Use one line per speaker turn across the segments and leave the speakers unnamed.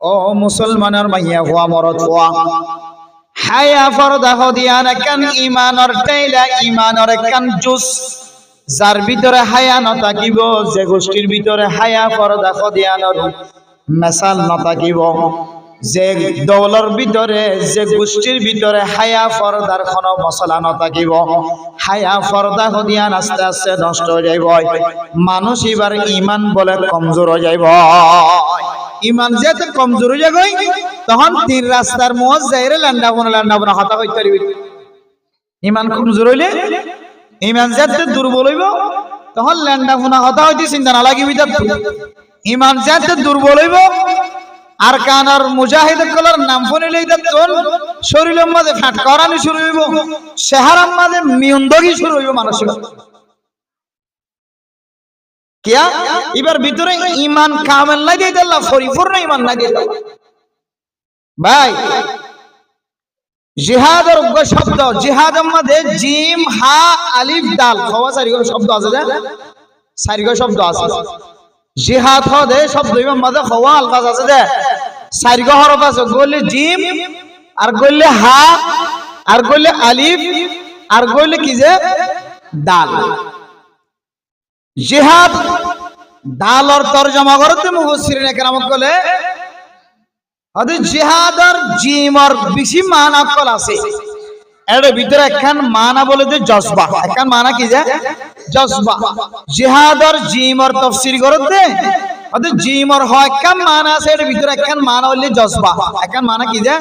ও মুসলমানের মাইয়া হওয়া মরদ হওয়া হায়া পর্দা হদিয়ান কান ইমানর টাইলা ইমানর কান জুস যার ভিতরে হায়া নথাকিব যে গোষ্ঠীর ভিতরে হায়া পর্দা হদিয়ানর মেসাল নথাকিব যে দৌলর ভিতরে যে গোষ্ঠীর ভিতরে হায়া পর্দার কোনো মশলা নথাকিব হায়া পর্দা হদিয়ান আস্তে আস্তে নষ্ট হয়ে যাইব মানুষ এবার ইমান বলে কমজোর হয়ে যাইব ইমান যেতে কমজোর হয়ে যাবে তখন তিন রাস্তার মোজ যাইরে লান্ডা বোনা হতা হইতে পারবি ইমান কমজোর হইলে ইমান যেতে দুর্বল হইব তখন লান্ডা বোনা হতা হইতে চিন্তা না লাগিবি ইমান যেতে দুর্বল হইব আর কানার মুজাহিদ কলার নাম শুনিলেই তোর শরীরের মাঝে ফাট করানি শুরু হইব চেহারার মাঝে মিয়ন্দগি শুরু হইব মানসিক কিয়া এবার ভিতরে ইমান কামেল না দিয়ে দিল্লা পরিপূর্ণ ইমান না দিয়ে দিল্লা ভাই জিহাদের শব্দ জিহাদের মধ্যে জিম হা আলিফ দাল খাওয়া চারিগো শব্দ আছে যে চারিগো শব্দ আছে জিহাদ হদে শব্দ ইমাম মধ্যে খাওয়া আলফাজ আছে যে চারিগো হরফ আছে গলে জিম আর গলে হা আর গলে আলিফ আর গলে কি যে দাল জিহাদ দালর তরজমা করতে মুফাসসিরিনে কেরাম বলে আদি জিহাদর জিমর বেশি মানা কল আছে এর ভিতরে একখান মানা বলে যে জজবা একখান মানা কি যে জজবা জিহাদর জিমর তাফসীর করতে আদি জিমর হয় একখান মানা আছে এর ভিতরে একখান মানা হইলে জজবা একখান মানা কি যে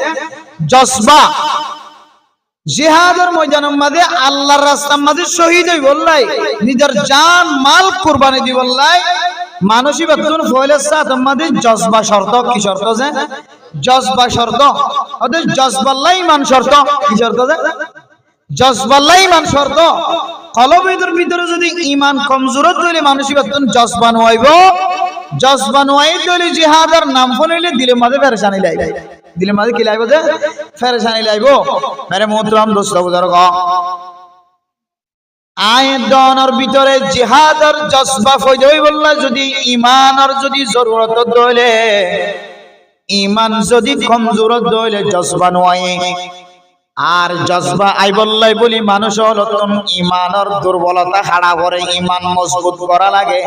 জজবা জিহাদের ময়দানের মধ্যে আল্লাহর রাস্তার মধ্যে শহীদ হই বললাই নিজের জান মাল কুরবানি দি বললাই মানসী বেতন ফয়লের সাথে মধ্যে জজবা শর্ত কি শর্ত যে জজবা শর্ত ওদের জজবাল্লাই ইমান শর্ত কি শর্ত যে জজবাল্লাই ইমান শর্ত কলবের ভিতরে যদি ইমান কমজোরত হইলে মানসী বেতন জজবা নইব জজবা নই হইলে জিহাদের নাম শুনিলে দিলের মধ্যে পেরেশানি লাগে দিলের মাঝে কি লাইব যে পেরেশানি লাইব মেরে মোহতরম দোস্ত বুজুর্গ আয়াতর ভিতরে জিহাদের জজবা ফয়দই বললা যদি ইমানের যদি জরুরত দইলে ইমান যদি কমজোরত দইলে জজবা নয় আর জজবা আই বললাই বলি মানুষ হল ইমানের দুর্বলতা হারা করে ইমান মজবুত করা লাগে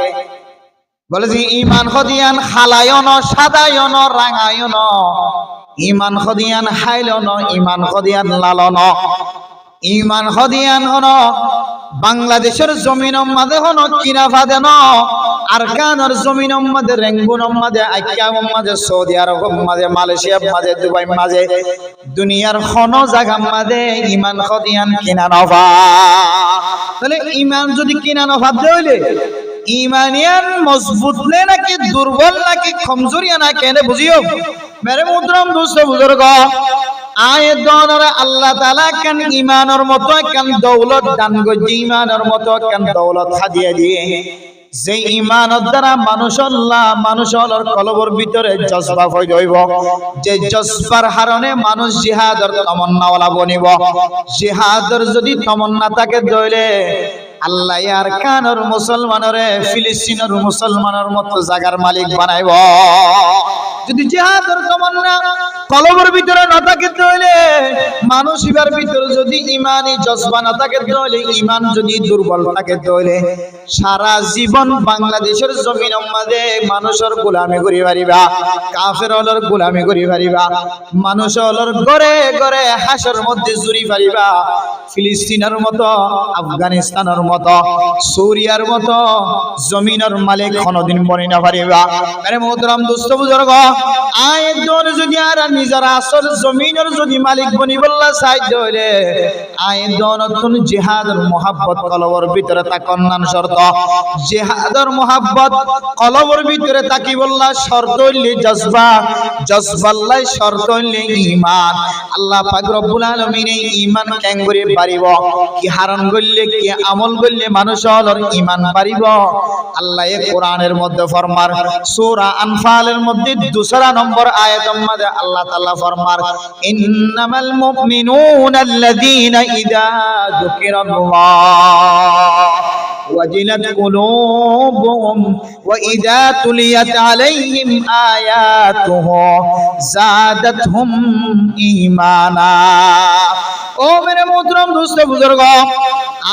বলে যে ইমান খদিয়ান খালায়ন সাদায়ন রাঙায়ন ইমান খদিয়ান হাইলন ইমান খদিয়ান লালন ইমান খদিয়ান হন বাংলাদেশের জমিনের মাঝে হন কিনা ফাদেন আর কানের জমিনের মাঝে রেঙ্গুনের মাঝে আইকামের মাঝে সৌদি আরবের মাঝে মালয়েশিয়ার মাঝে দুবাই মাঝে দুনিয়ার কোন জায়গার মাঝে ইমান খদিয়ান কিনা নফা তাহলে ইমান যদি কিনা নফা হইলে ইমানিয়ান মজবুত নে নাকি দুর্বল নাকি কমজোরিয়া না কেন বুঝিও মেরে মুদ্রম দোস্ত বুজুর্গ আয়াতর আল্লাহ তাআলা কান ইমানের মতো কান দৌলত দান গজি ইমানের মতো কান দৌলত হাদিয়া দিয়ে যে ইমানের দ্বারা মানুষের কলবের ভিতরে জজবা হয়ে যাইব যে জজবার কারণে মানুষ জিহাদের তমন্নাওয়ালা বনিব জিহাদের যদি তমন্না থাকে দইলে আল্লাহ আর কানের মুসলমানরে ফিলিস্তিনের মুসলমানের মতো জায়গার মালিক বানাইব যদি জিহাদের তমন্না কলবের ভিতরে না থাকে তাহলে মানসিকের ভিতরে যদি ইমানি জজবা না থাকে তাহলে ইমান যদি দুর্বল থাকে তাহলে সারা জীবন বাংলাদেশের জমিনের মধ্যে মানুষের গোলামি করি পারিবা কাফের হলর গোলামি করি পারিবা মানুষ হলর ঘরে ঘরে হাসের মধ্যে জুড়ি পারিবা ফিলিস্তিনের মতো আফগানিস্তানের মতো সুরিয়ার মতো জমিনের মালিক কোনদিন বনি না পারিবা আরে মোহতরম দোস্ত বুজুর্গ আয়াতর যদি আর নিজের আসল জমিনের যদি মালিক বনি বললা সাহায্য হইলে আয়াতর জিহাদের মুহাব্বত কলবের ভিতরে তাকন নান শর্ত জিহাদের মুহাব্বত কলবের ভিতরে তাকি বললা শর্ত হইলে জজবা জজবাল্লাই শর্ত হইলে ঈমান আল্লাহ পাক রব্বুল আলামিন এই ঈমান কেন করে পারিব কি হারান করলে কি আমল করলে মানুষ হলর ঈমান পারিব আল্লাহ এই কোরআনের মধ্যে ফরমার সূরা আনফালের মধ্যে 2 নম্বর আয়াতের মধ্যে আল্লাহ তাআলা ফরমার ইন্নামাল মুমিনুনা আল্লাযীনা ইযা যুকিরাল্লাহ ওয়াজিলাত কুলুবুহুম ওয়া ইযা তুলিয়াত আলাইহিম আয়াতুহু যাদাতহুম ঈমানা। ও মেরে মোহতরম দোস্ত বুজুর্গ,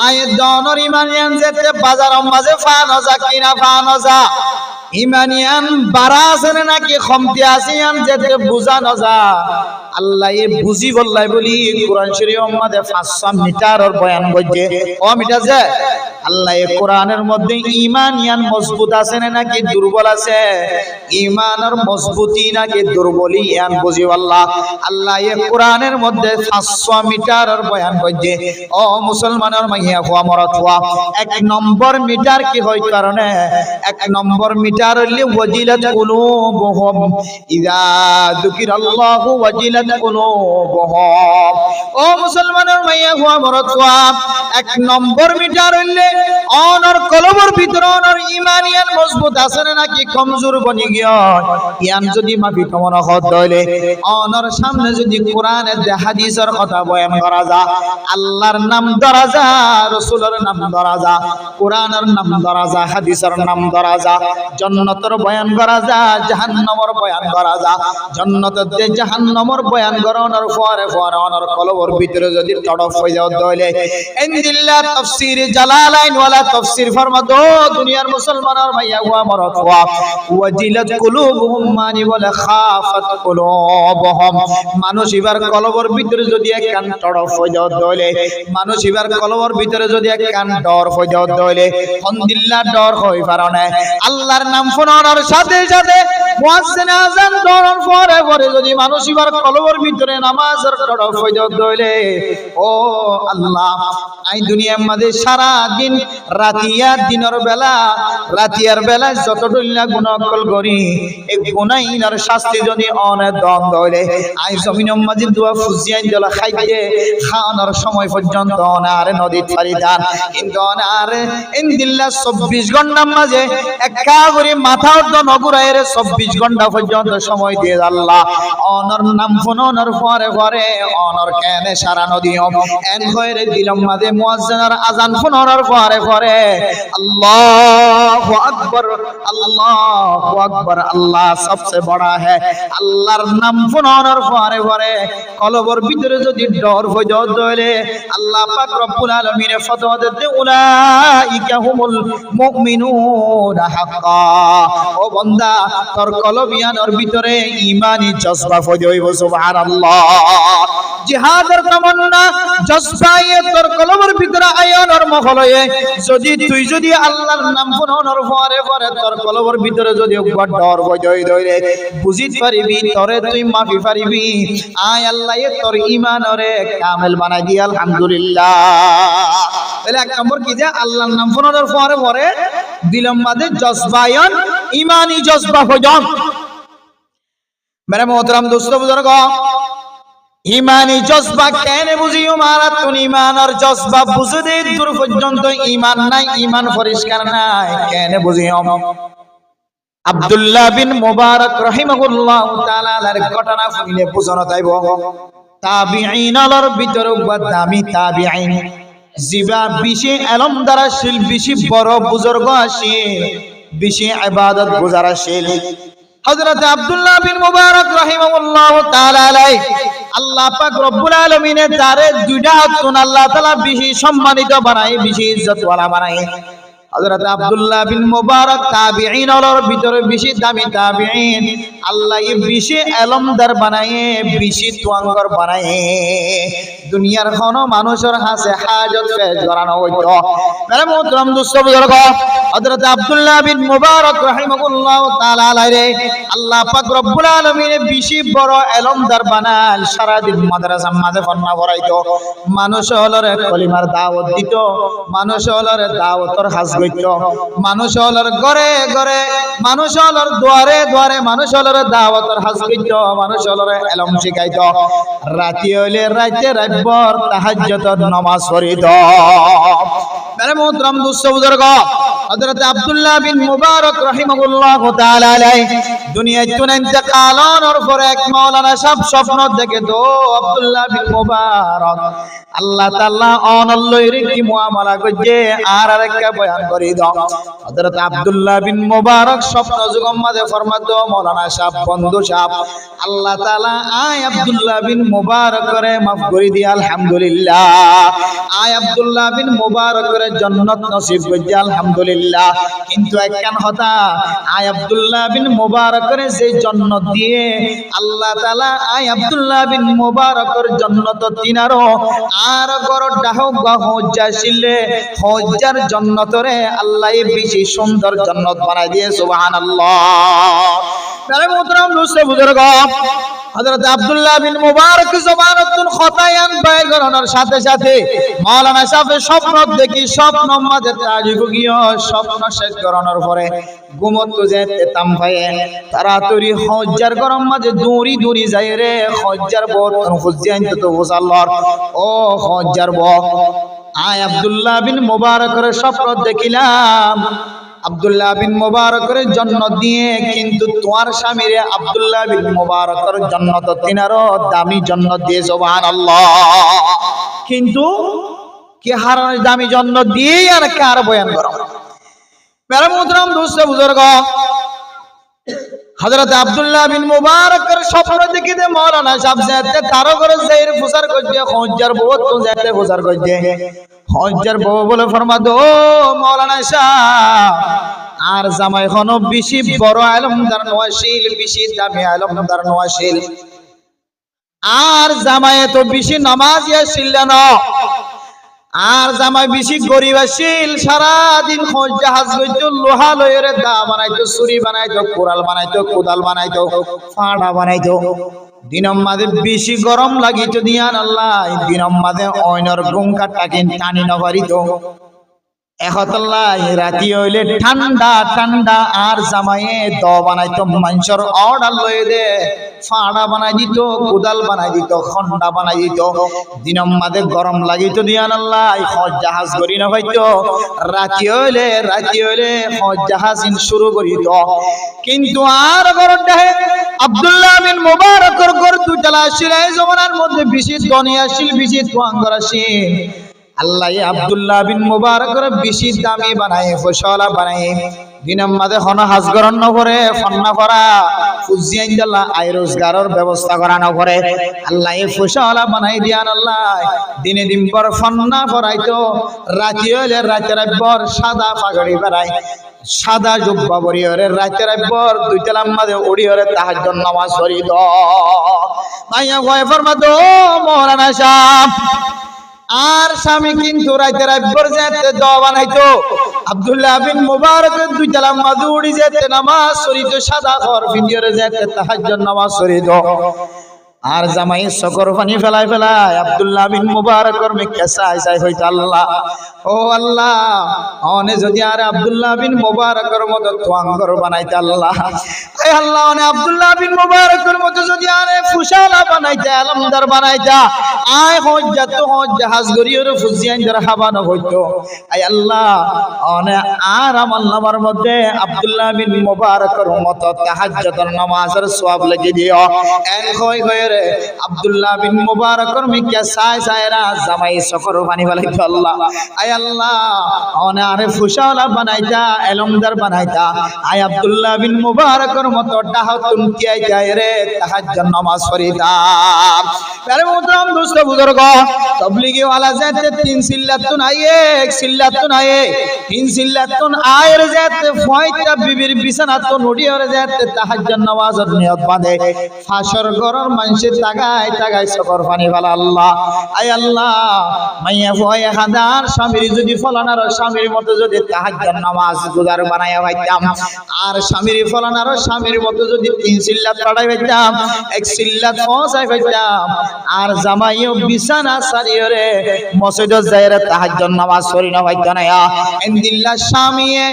আয়াত দনর ইমানিয়ান যেতে বাজারের মাঝে ফানো যা কিনা ফানো যা ইমানিয়ান বাড়া আছে নাকি কমতি আছে আন যেতে বুঝানো যা। আল্লাহ এ বুঝি বললাই বলি কোরআন শরীফের মধ্যে 500 মিটারের বয়ান করছে। ও মিটার যে আল্লাহ এ কোরআনের মধ্যে ইমানিয়ান মজবুত আছে নাকি দুর্বল আছে, ইমানের মজবুতি নাকি দুর্বলই ইয়ান বুঝি আল্লাহ। আল্লাহ এ কোরআনের মধ্যে 500 মিটারের বয়ান করছে। ও মুসলমানের মাইয়া হওয়া মরত হওয়া 1 নম্বর মিটার কি হয় কারণে 1 নম্বর মিটার হইলে ওয়াজিলাত কুলুবুহুম ইযা যুকিরাল্লাহু ওয়াজিলাত কুলুবুহুম। ও মুসলমানের মাইয়া হওয়া মরত হওয়া 1 নম্বর মিটার হইলে অনর কলবের ভিতরে অনর ইমানিয়ান মজবুত আছে নাকি কমজোর বনি গিয়া ইয়ান যদি মাফি তোমার হদ হইলে অনর সামনে যদি কোরআনের হাদিসের কথা বয়ান করা যা, আল্লাহর নাম ধরা যা, রাসূলের নাম ধরা যা, কোরআনের নাম ধরা যা, হাদিসের নাম ধরা যা, জান্নাতের বয়ান করা যা, জাহান্নামের বয়ান করা যা, জান্নাতের যে জাহান্নামের বয়ান করানোর পরে পরে অনর কলবের ভিতরে যদি তড়প হয়ে যাও দইলে ইনদিল্লাহ তাফসীর জালালাইন ওয়ালা তাফসীর ফরমাদো দুনিয়ার মুসলমানের ভাইয়া ওয়া মরত ওয়া ওয়াজিলাত কুলুবুহুম মানি বলে খাফাত কুলুবুহুম। মানুষ এবার কলবের ভিতরে যদি এক কান তড়প হয়ে যাও দইলে, মানুষ এবার কলবের ভিতরে যদি এক কান ডর হয়ে যাও দইলে ইনদিল্লাহ ডর হই পারনে আল্লাহর নাম শোনানোর সাথে সাথে মুয়াজ্জিন আযান দেওয়ার পরে পরে যদি মানুষ এবার কলবের ভিতরে নামাজের তড়প হয়ে যাও দইলে ও আল্লাহ আই দুনিয়ার মধ্যে সারা দিন রাতিয়ার দিনের বেলা রাতিয়ার বেলা যতটুকু গুনাহ করি এই গুনাহিনের শাস্তি যদি অনে দম দইলে আই জমিনের মাঝে দোয়া ফুজিয়াই দলা খাইতে খাওয়ানোর সময় পর্যন্ত অনারে নদী ছাড়ি দান কিন্তু অনারে ইনদিল্লাহ 24 ঘন্টার মাঝে একা করে মাথা উদ্দন অগুরায়ের 24 ঘন্টা পর্যন্ত সময় দিয়ে আল্লাহ অনর নাম ফোনর পরে পরে অনর কেনে সারা নদী এন হয়ে দিলাম মাঝে মুয়াজ্জিনের আযান ফোনর পরে পরে আল্লাহু আকবার আল্লাহু আকবার আল্লাহ সবচেয়ে বড় है। আল্লাহর নাম ফোনর পরে পরে কলবের ভিতরে যদি ডর হয়ে যায় দলে আল্লাহ পাক রব্বুল আলামিন ফতোয়া দেন উলাইকা হুমুল মুমিনুনা হাক্কা। ও বান্দা তোর কলবিয়ানোর ভিতরে ঈমানি জজবা হয়ে যাইব সুবহানাল্লাহ। জিহাদের তামান্না জজবায়ে তোর কলবের ভিতরে আয়ানোর মহলয়ে যদি তুই যদি আল্লাহর নাম ফোনর পরে পরে তোর কলবের ভিতরে যদি একবার ডর হয়ে যায় দলে বুঝিত পারিবি তোরে তুই মাফি পারিবি আয় আল্লাহ তোর ঈমানরে কামেল বানাই দি আলহামদুলিল্লাহ। তাহলে 1 নম্বর কি যে আল্লাহর নাম ফোনর পরে পরে দিলম মাঝে জজবায়ন ঈমানি জজবা হয়ে যান। মেরে মোহতরম দোস্ত বুজুর্গ ঈমানি জজবা কেন বুঝিও মারা তুন ঈমানের জজবা বুঝতে দূর পর্যন্ত ঈমান নাই ঈমান পরিষ্কার নাই কেন বুঝিও। আব্দুল্লাহ বিন মুবারক রাহিমাহুল্লাহ তাআলার ঘটনা শুনলে বুঝানো যাইব তাবিঈনর ভিতরে দামি তাবিঈন জিবা বেশি ইলম দ্বারাশীল বেশি বড় বুজুর্গ আসিল বেশি ইবাদত গুজারাশীল হযরত আব্দুল্লাহ বিন মুবারক রাহিমাহুল্লাহ তাআলা আলাইহি আল্লাহ পাক রব্বুল আলামিন তারে দুইটা হাতুন আল্লাহ তাআলা বেশি সম্মানিত বানায় বেশি ইজ্জত ওয়ালা বানায়। হযরত আব্দুল্লাহ বিন মুবারক তাবিঈনর ভিতরে বেশি দামি তাবিঈন আল্লাহ বেশি ইলমদার বানায় বেশি তোয়াঙ্গর বানায় দুনিয়ার কোন মানুষের হাসে হাজত ফেজ করানো হইতো। মেরে মোহতরম দোস্ত বুজুর্গ হযরত আব্দুল্লাহ বিন মুবারক রাহিমাহুল্লাহ তাআলা আলাইহি আল্লাহ পাক রব্বুল আলামিন বেশি বড় ইলমদার বানাল সারা দিন মাদ্রাসা মাঝে ফরমা পড়াইতো মানুষ হলরে কলিমার দাওয়াত দিত মানুষ হলরে দাওয়াতের হাজ গইতো মানুষ হলর ঘরে ঘরে মানুষ হলর দুয়ারে দুয়ারে মানুষ হলরে দাওয়াতের হাজ গইতো মানুষ হলরে ইলম শিখাইতো রাতি হইলে রাতে রাত রাতভর তাহাজ্জুদের নামাজ পড়িত। মেরে মোহতরম দুস্থ বুজুর্গ, হযরত আব্দুল্লাহ বিন মুবারক রাহিমাহুল্লাহ তাআলা আলাইহি দুনিয়ায় তুন ইন্তেকাল হওয়ার পরে এক মাওলানা সাহেব স্বপ্ন দেখে তো আব্দুল্লাহ বিন মুবারক আল্লাহ তাআলা অনল্লয়ির কি মুআমালা করছে আর আরেকটা বয়ান করে দাও। হযরত আব্দুল্লাহ বিন মুবারক স্বপ্ন যুগম মাঝে ফরমাতো মাওলানা সাহেব বন্ধু সাহেব আল্লাহ তাআলা আয় আব্দুল্লাহ বিন মুবারক করে মাফ করে দি আলহামদুলিল্লাহ, আয় আব্দুল্লাহ বিন মুবারক করে জান্নাত নসিব করছে আলহামদুলিল্লাহ। কিন্তু একখান কথা, আয় আব্দুল্লাহ বিন মুবারক করে যে জান্নাত দিয়ে আল্লাহ তাআলা আয় আব্দুল্লাহ বিন মুবারকের জান্নাত তিনারো আর বড় ডাহক হজ্জাশিলে হজ্জার জান্নাতরে আল্লাহ বেশি সুন্দর জান্নাত বানাই দিয়ে সুবহানাল্লাহ। তারে মোহতরম দোস্ত বুজুর্গ, হযরত আব্দুল্লাহ বিন মুবারক জবানতুল খতায়ান বাইর করানোর সাথে সাথে মাওলানা সাহেবের স্বপ্ন দেখি স্বপ্ন মাঝে তারিফ গিয়ে স্বপ্ন শেষ করানোর পরে ঘুমত যেতে তাম ভাইয়ে তাড়াতাড়ি হজ্জার গরম মাঝে দৌড়ি দৌড়ি যায় রে হজ্জার বত হুজ্জাইন তো বুঝাল্লার ও হজ্জার ব আয় আব্দুল্লাহ বিন মুবারকের স্বপ্ন দেখিলাম আব্দুল্লাহ বিন মুবারকের জান্নাত দিয়ে, কিন্তু তোমার স্বামীরে আব্দুল্লাহ বিন মুবারকের জান্নাত তিনারও দামি জান্নাত দিয়ে সুবহানাল্লাহ। কিন্তু কি হার দামি জান্নাত দিয়ে আর কার বয়ান করো। মেরে মুহতরম দোস্ত বুজুর্গ, হযরত আব্দুল্লাহ বিন মুবারকের স্বপ্ন দেখিতে মাওলানা সাহেব যেতে তারও করে যাইর ফুসার করছে হজ্জার বহুত তো যেতে ফুসার করছে হজ্জার বউ বলে ফরমাতো ও মাওলানা সাহেব আর জামাই হনো বেশি বড় আলমদার নওয়াশিল, বেশি দামি আলমদার নওয়াশিল, আর জামাই তো বেশি নামাজিয়া ছিল না, আর জামাই বেশি গরিব আসিল, সারাদিন হজ জাহাজ করতো, লোহা লয়ের দা বানাইতো, ছুরি বানাইতো, কোরাল বানাইতো, কোদাল বানাইতো, ফাড়া বানাইতো। দিনম মাঝে বেশি গরম লাগিত দিয়ান আল্লাহ, দিনম মাঝে অইনর গুঙ্কা টাকিন টানি নভারিত একতল্লাহ রাতি হইলে ঠান্ডা ঠান্ডা, আর জামাইয়ে দ বানাইতো মানুষের অর্ডার লয়ে দে ফাড়া বানাই দিত, কোদাল বানাই দিত, খন্ডা বানাই দিত। দিনম মাঝে গরম লাগিত দিয়ান আল্লাহ, হজ জাহাজ করি না হয়তো রাতি হইলে হজ জাহাজ শুরু করিত। কিন্তু আর গরমটা আব্দুল্লাহ বিন মুবারকের ঘর দুইতলা আসিল, এই জমানার মধ্যে বেশি ধনী আসিল, বেশি তোয়াঙ্গর আসিল। আল্লাহ আব্দুল্লাহ বিন মুবারকের বেশি দামি বানায় ফসলা বানায়, দিনের মাঝে হন হাজ গরণ করে ফন্না করা ফুজিয়ান আল্লাহ আয় রোজগারের ব্যবস্থা করানো করে আল্লাহ ফসলা বানাই দিয়ান আল্লাহ দিনে দিন পর ফন্না করাইতো, রাতি হইলে রাতের পর সাদা পাগড়ি বেড়ায়, সাদা জুব্বা পরিহরে রাতের পর দুইতলার মাঝে উড়িহরে তাহাজ্জুদ নামাজ পড়িত। মাইয়া কয় ফরমাতো মাওলানা সাহেব আর স্বামী কিন্তু রাতের পর যেতে দোয়া বানাইতো, আব্দুল্লাহ বিন মুবারকের দুইতলা মাঝে উড়ি যেতে নামাজ পড়িত, সাদা ঘর পিন্ডিরে যেতে তাহাজ্জুদ নামাজ পড়িত। আর জামাই সকর পানি ফেলাই ফেলাই আব্দুল্লাহ বিন মুবারকের মেকে চাই চাই হইতো আল্লাহ ও আল্লাহ অনে যদি আর আব্দুল্লাহ বিন মুবারকের মতো তোয়াঙ্গর বানাইতে আল্লাহ, এই আল্লাহ অনে আব্দুল্লাহ বিন মুবারকের মতো যদি আরে ফুসালা বানাইতে আলমদার বানাইতা, আয় হজ্জাত হজ জাহাজ গরিয়র ফুজিয়ান দর হাবানো হইতো। এই আল্লাহ অনে আর আমার নামার মধ্যে আব্দুল্লাহ বিন মুবারকের মতো তাহাজ্জুদের নামাজের সওয়াব লাগি দিও। এক কই কই রে আব্দুল্লাহ বিন মুবারকের মিকে সাই সাইরা জামাই সকর পানি বানাইতো আল্লাহ, আয় আল্লাহ অনে আরে ফুসালা বানাইতা আলমদার বানাইতা, আয় আব্দুল্লাহ বিন মুবারকের মতো ডাহাতুন কিয়াই যায় রে তাহাজ্জুদ নামাজ পড়িতা। আরে মোহতরম দোস্ত বুজুর্গ, তবলিগি ওয়ালা যেতে তিন সিল্লাতুন আয়ে এক সিল্লাতুন আয়ে তিন সিল্লাতুন আয়ের যেতে ফয়টা বিবির বিছানাতুন উড়িয়র যেতে তাহাজ্জুদ নামাজের নিয়ত বাঁধে, ফাশর গরর মানুষের তাগায় তাগায় সকর পানি বালা আল্লাহ, আয় আল্লাহ মাইয়া ভয়ে হাদার স্বামীর যদি ফলানার স্বামীর মতো যদি তাহাজ্জুদ নামাজ গুজার বানায়া হইতাম, আর স্বামীর ফলানার স্বামীর মতো যদি তিন সিল্লাত পড়াই হইতাম, এক সিল্লাত দিল্লা পৌঁছাই পাইতাম আর জামাইও বিছানা সারিয়রে মসজিদে যাইরে তাহাজ্জুদ নামাজ পড়ি না পাইতা না দিল্লা স্বামীয়ে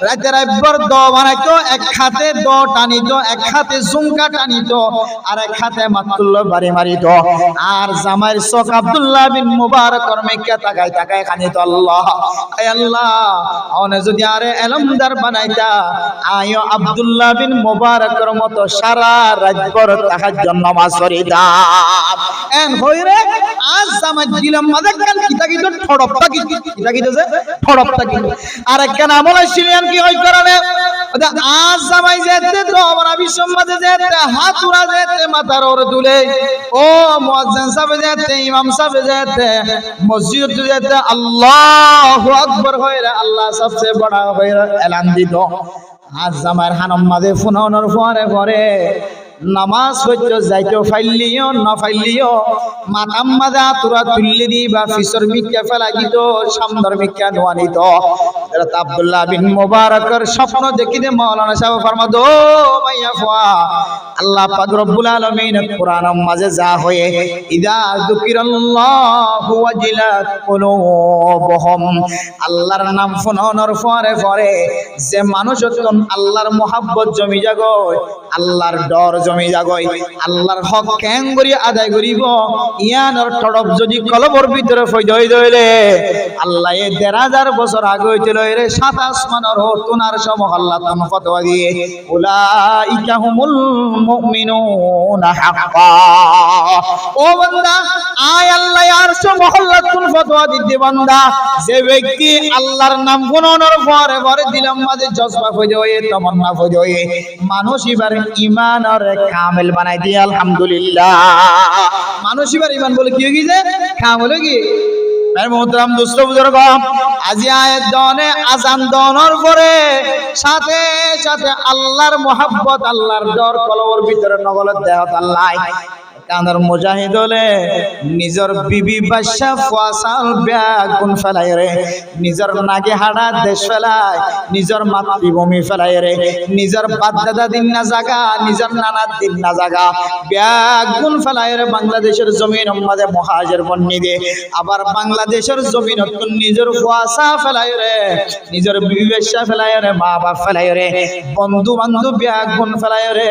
রাতে রাতভর দোয়া বানাইতো এক হাতে দোয়া টানিতো এক হাতে ঝুমকা টানিতো আর এক হাতে মাতুল্লাহ বাড়ি মারিতো আর জামাইর চোখ আব্দুল্লাহ বিন মুবারকর মেকে তাকায় তাকায় কানিতো আল্লাহ আয় আল্লাহ ওনে যদি আরে এলমদার বানাইতা আয়ো আব্দুল্লাহ বিন মুবারকর মতো সারা রাতভর তাহাজ্জুদ নামাজ পড়িতাম এন হইরে আজ জামাই দিলাম মাঝে কাল কিতা কিতো ঠড়পটা কিতা কিতো যে ঠড়পটা কিতো আর একখান আমল ছিলেন কি হই করলে আজ জামাই যেতে তো আমরা বিশ্বমাঝে যেতে হাত উড়া যেতে মাথার ওর তুলে ও মুয়াজ্জিন সাহেব যেতে ইমাম সাহেব যেতে মসজিদ যেতে আল্লাহু আকবার হইরা আল্লাহ সবচেয়ে বড় হইরা এলান দিত আজ জামাইর হানম মাঝে ফোনর পরে পরে নামাজ পড়তে যাইতো ফাইলিও না ফাইলিও মাতাম মাদা তুরা তুললি দি বা ফিসর মিক্কা ফেলা দিত সামদর মিক্কা নোয়ানিত হযরত আব্দুল্লাহ বিন মুবারকের স্বপ্ন দেখিতে মাওলানা সাহেব ফরমাদো মাইয়া ফুয়া আল্লাহ পাক রব্বুল আলামিন কোরআনের মাঝে যা হয়ে ইদা যুকিরাল্লাহু ওয়াজিলাত কুলুবুহুম আল্লাহর নাম ফোনর পরে পরে যে মানুষ আল্লাহর মোহাব্বত জমি জাগয় আল্লাহর ডর জমি জাগয় আল্লাহর হক কেন করি আদায় করিব ইয়ানোর তড়প যদি কলবর ভিতরে ফয়দই দইলে আল্লাহ এ ১৫০০ বছর আগে হইতে লইরে সাত আসমানের হতুনার সমহ আল্লাহ তাম ফতোয়া দিয়ে উলাইকা হুমুল মুমিনুনা হাক্কা ও বান্দা আয় আল্লাহ আর সমহ আল্লাহ তুন ফতোয়া দিতে বান্দা যে ব্যক্তি আল্লাহর নাম গুণনের পরে পরে দিলাম মাঝে জজবা ফয়দই তামান্না ফয়দই মানুষ এবার ঈমান আর কামেল বানাই দিয়ে আলহামদুলিল্লাহ মানুষ এবার ঈমান বলে কি হয়ে গেছে কামেল হয়ে গিয়ে মোহতরাম দোস্ত বুজুর্গ আজি আয়াত দনে আজান দনের পরে সাথে সাথে আল্লাহর মোহাব্বত আল্লাহর ডর কলবর ভিতরে নগলত দেহত আল্লাহ কানার মুজাহিদ হলে নিজের বিবি বাদশা ফসাল ব্যাগুন ফেলাই রে নিজের নাগে হাড়া দেশ ফেলায় নিজের মাতৃভূমি ফেলাই রে নিজের বাপদাদা দিন না জাগা নিজের নানার দিন না জাগা ব্যাগুন ফেলাই রে বাংলাদেশের জমিন মাঝে মুহাজির বন্নি দে আবার বাংলাদেশের জমিন নিজের ফসা ফেলাই রে নিজের বিবি বাদশা ফেলাই রে মা বাপ ফেলাই রে বন্ধু বান্ধব ব্যাগুন ফেলাই রে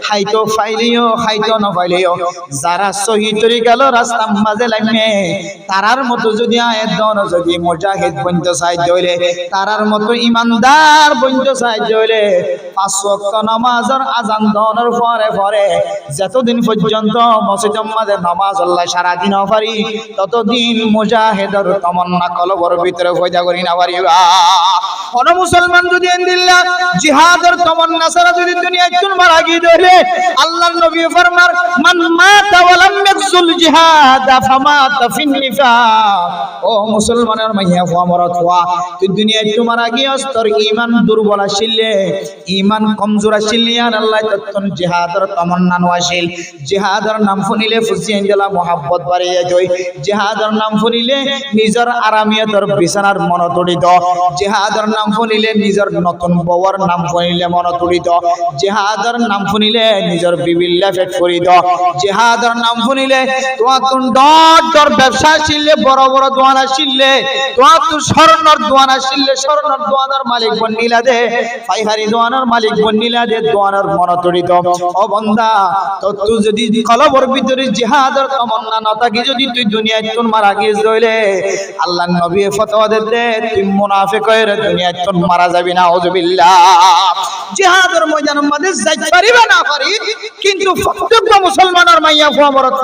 হাইতো ফাইলিও হাইতো না ফাইলিও যারা শহীদ হয়ে গেল রাস্তার মাঝে লাগবে তারার মতো যদি আয়াত দন যদি মুজাহিদ বনতে সাহায্য হইলে তারার মতো ইমানদার বনতে সাহায্য হইলে ৫ ওয়াক্ত নামাজের আজান দনের পরে পরে যতদিন পর্যন্ত মসজিদের মাঝে নামাজ আল্লাহ সারা দিন পারি ততদিন মুজাহিদের তামান্না কলবর ভিতরে পয়দা করি না পারিবা কোন মুসলমান যদি ইনদিল্লাহ জিহাদের তামান্না সারা যদি দুনিয়ায় চুন মারা গিয়ে ধরে আল্লাহর নবী ফরমান মান মাতা ওয়ালাম ইয়াকসুল জিহাদ ফামাতা ফিন নিফাক ও মুসলমানের মাইয়া ফুয়া মরত ফুয়া তুই দুনিয়ায় চুন মারা গিয়েস তোর ঈমান দুর্বল আসিলে ঈমান কমজোর আসিলে আর আল্লাহ তখন জিহাদের তামান্না নওয়াসিল জিহাদের নাম শুনিলে ফুসি আনজলা মোহাব্বত বাড়িয়ে যায় জিহাদের নাম শুনিলে নিজের আরামিয়তর বিছানার মন তড়িত জিহাদের নাম শুনিলে নিজের নতুন বউর নাম শুনিলে মন তড়িত জিহাদের নাম শুনিলে নিজের বিবিল্লা পেট করিত জিহাদের নাম শুনিলে তোমার কোন ডর ব্যবসা ছিলে বড় বড় দোয়ান আসিলে তোমার তো স্বর্ণর দোয়ান আসিলে স্বর্ণর দোয়ানের মালিক বন্নিলা দে পাইহারি দোয়ানের মালিক বন্নিলা দে দোয়ানের মন তড়িত ও বান্দা তো তুই যদি কলবর ভিতরে জিহাদের তামান্না না থাকি যদি তুই দুনিয়ায় তুন মারা গিয়ে রইলে আল্লাহর নবী ফতোয়া দিতে তুই মুনাফিক হয়ে দুনিয়ায় তুন মারা যাবি না আউযুবিল্লাহ জিহাদের ময়দানের মধ্যে যাইতে পারিবা না পারি কিন্তু প্রত্যেক মুসলমানের মাইয়া ফুয়া মরত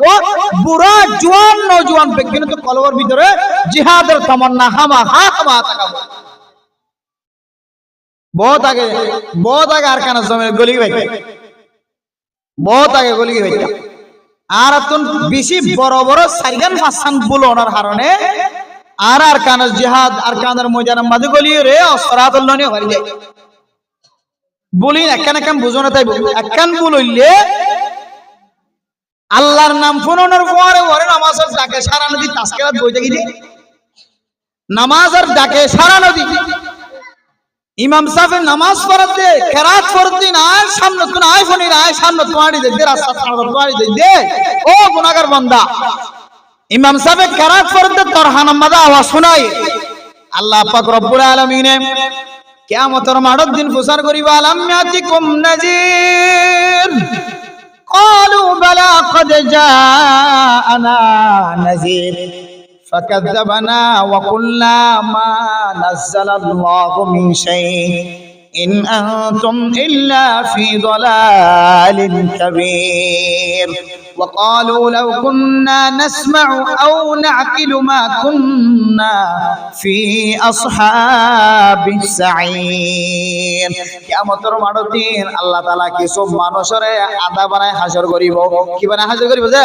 বুড়া জওয়ান নওজোয়ান ব্যক্তি তো কলবর ভিতরে জিহাদের তামান্না হামা থাকাবো बहुत आगे আরকানা জমির গলি বাইতে বহুত আগে গলি বাইতে আর তুন বেশি বড় বড় সারিগান ফাসান বুলনার কারণে আর আরকানাস জিহাদ আরকানের ময়দানের মধ্যে গলি রে অসরাতুল ননি হরি যায় বলি একখান একখান বুঝো না তাই একখান বলইলে আল্লাহর নাম ফোনের পরে ওরে নামাজের ডাকে সারা নদী তাসকিরাত বই দেখি দে নামাজের ডাকে সারা নদী ইমাম সাহেব নামাজ পড়াতে কেরাত পড়তে না সামনে তো নাই ফনি নাই সামনে তোয়াড়ি দে রাস্তা ছাড়া তোয়াড়ি দে ও গুনাহগার বান্দা ইমাম সাহেব কেরাত পড়তে তোর হানামাদা আওয়াজ শোনাই আল্লাহ পাক রব্বুল আলামিন কিয়ামতের মাঠের দিন প্রচার করিবা আলাম ইয়াতিকুম নাজির قالوا بلى قد جاءنا نذير فكذبنا وقلنا ما نزل الله من شيء إن أنتم إلا في ضلال كبير وقالوا لو كنا نسمع أو نعقل ما كنا في أصحاب السعير কিয়ামতের মাঠের দিন আল্লাহ তাআলা কিছু মানুষরে আধা বানায় হাসর করিব কি বানায় হাসর করিব যে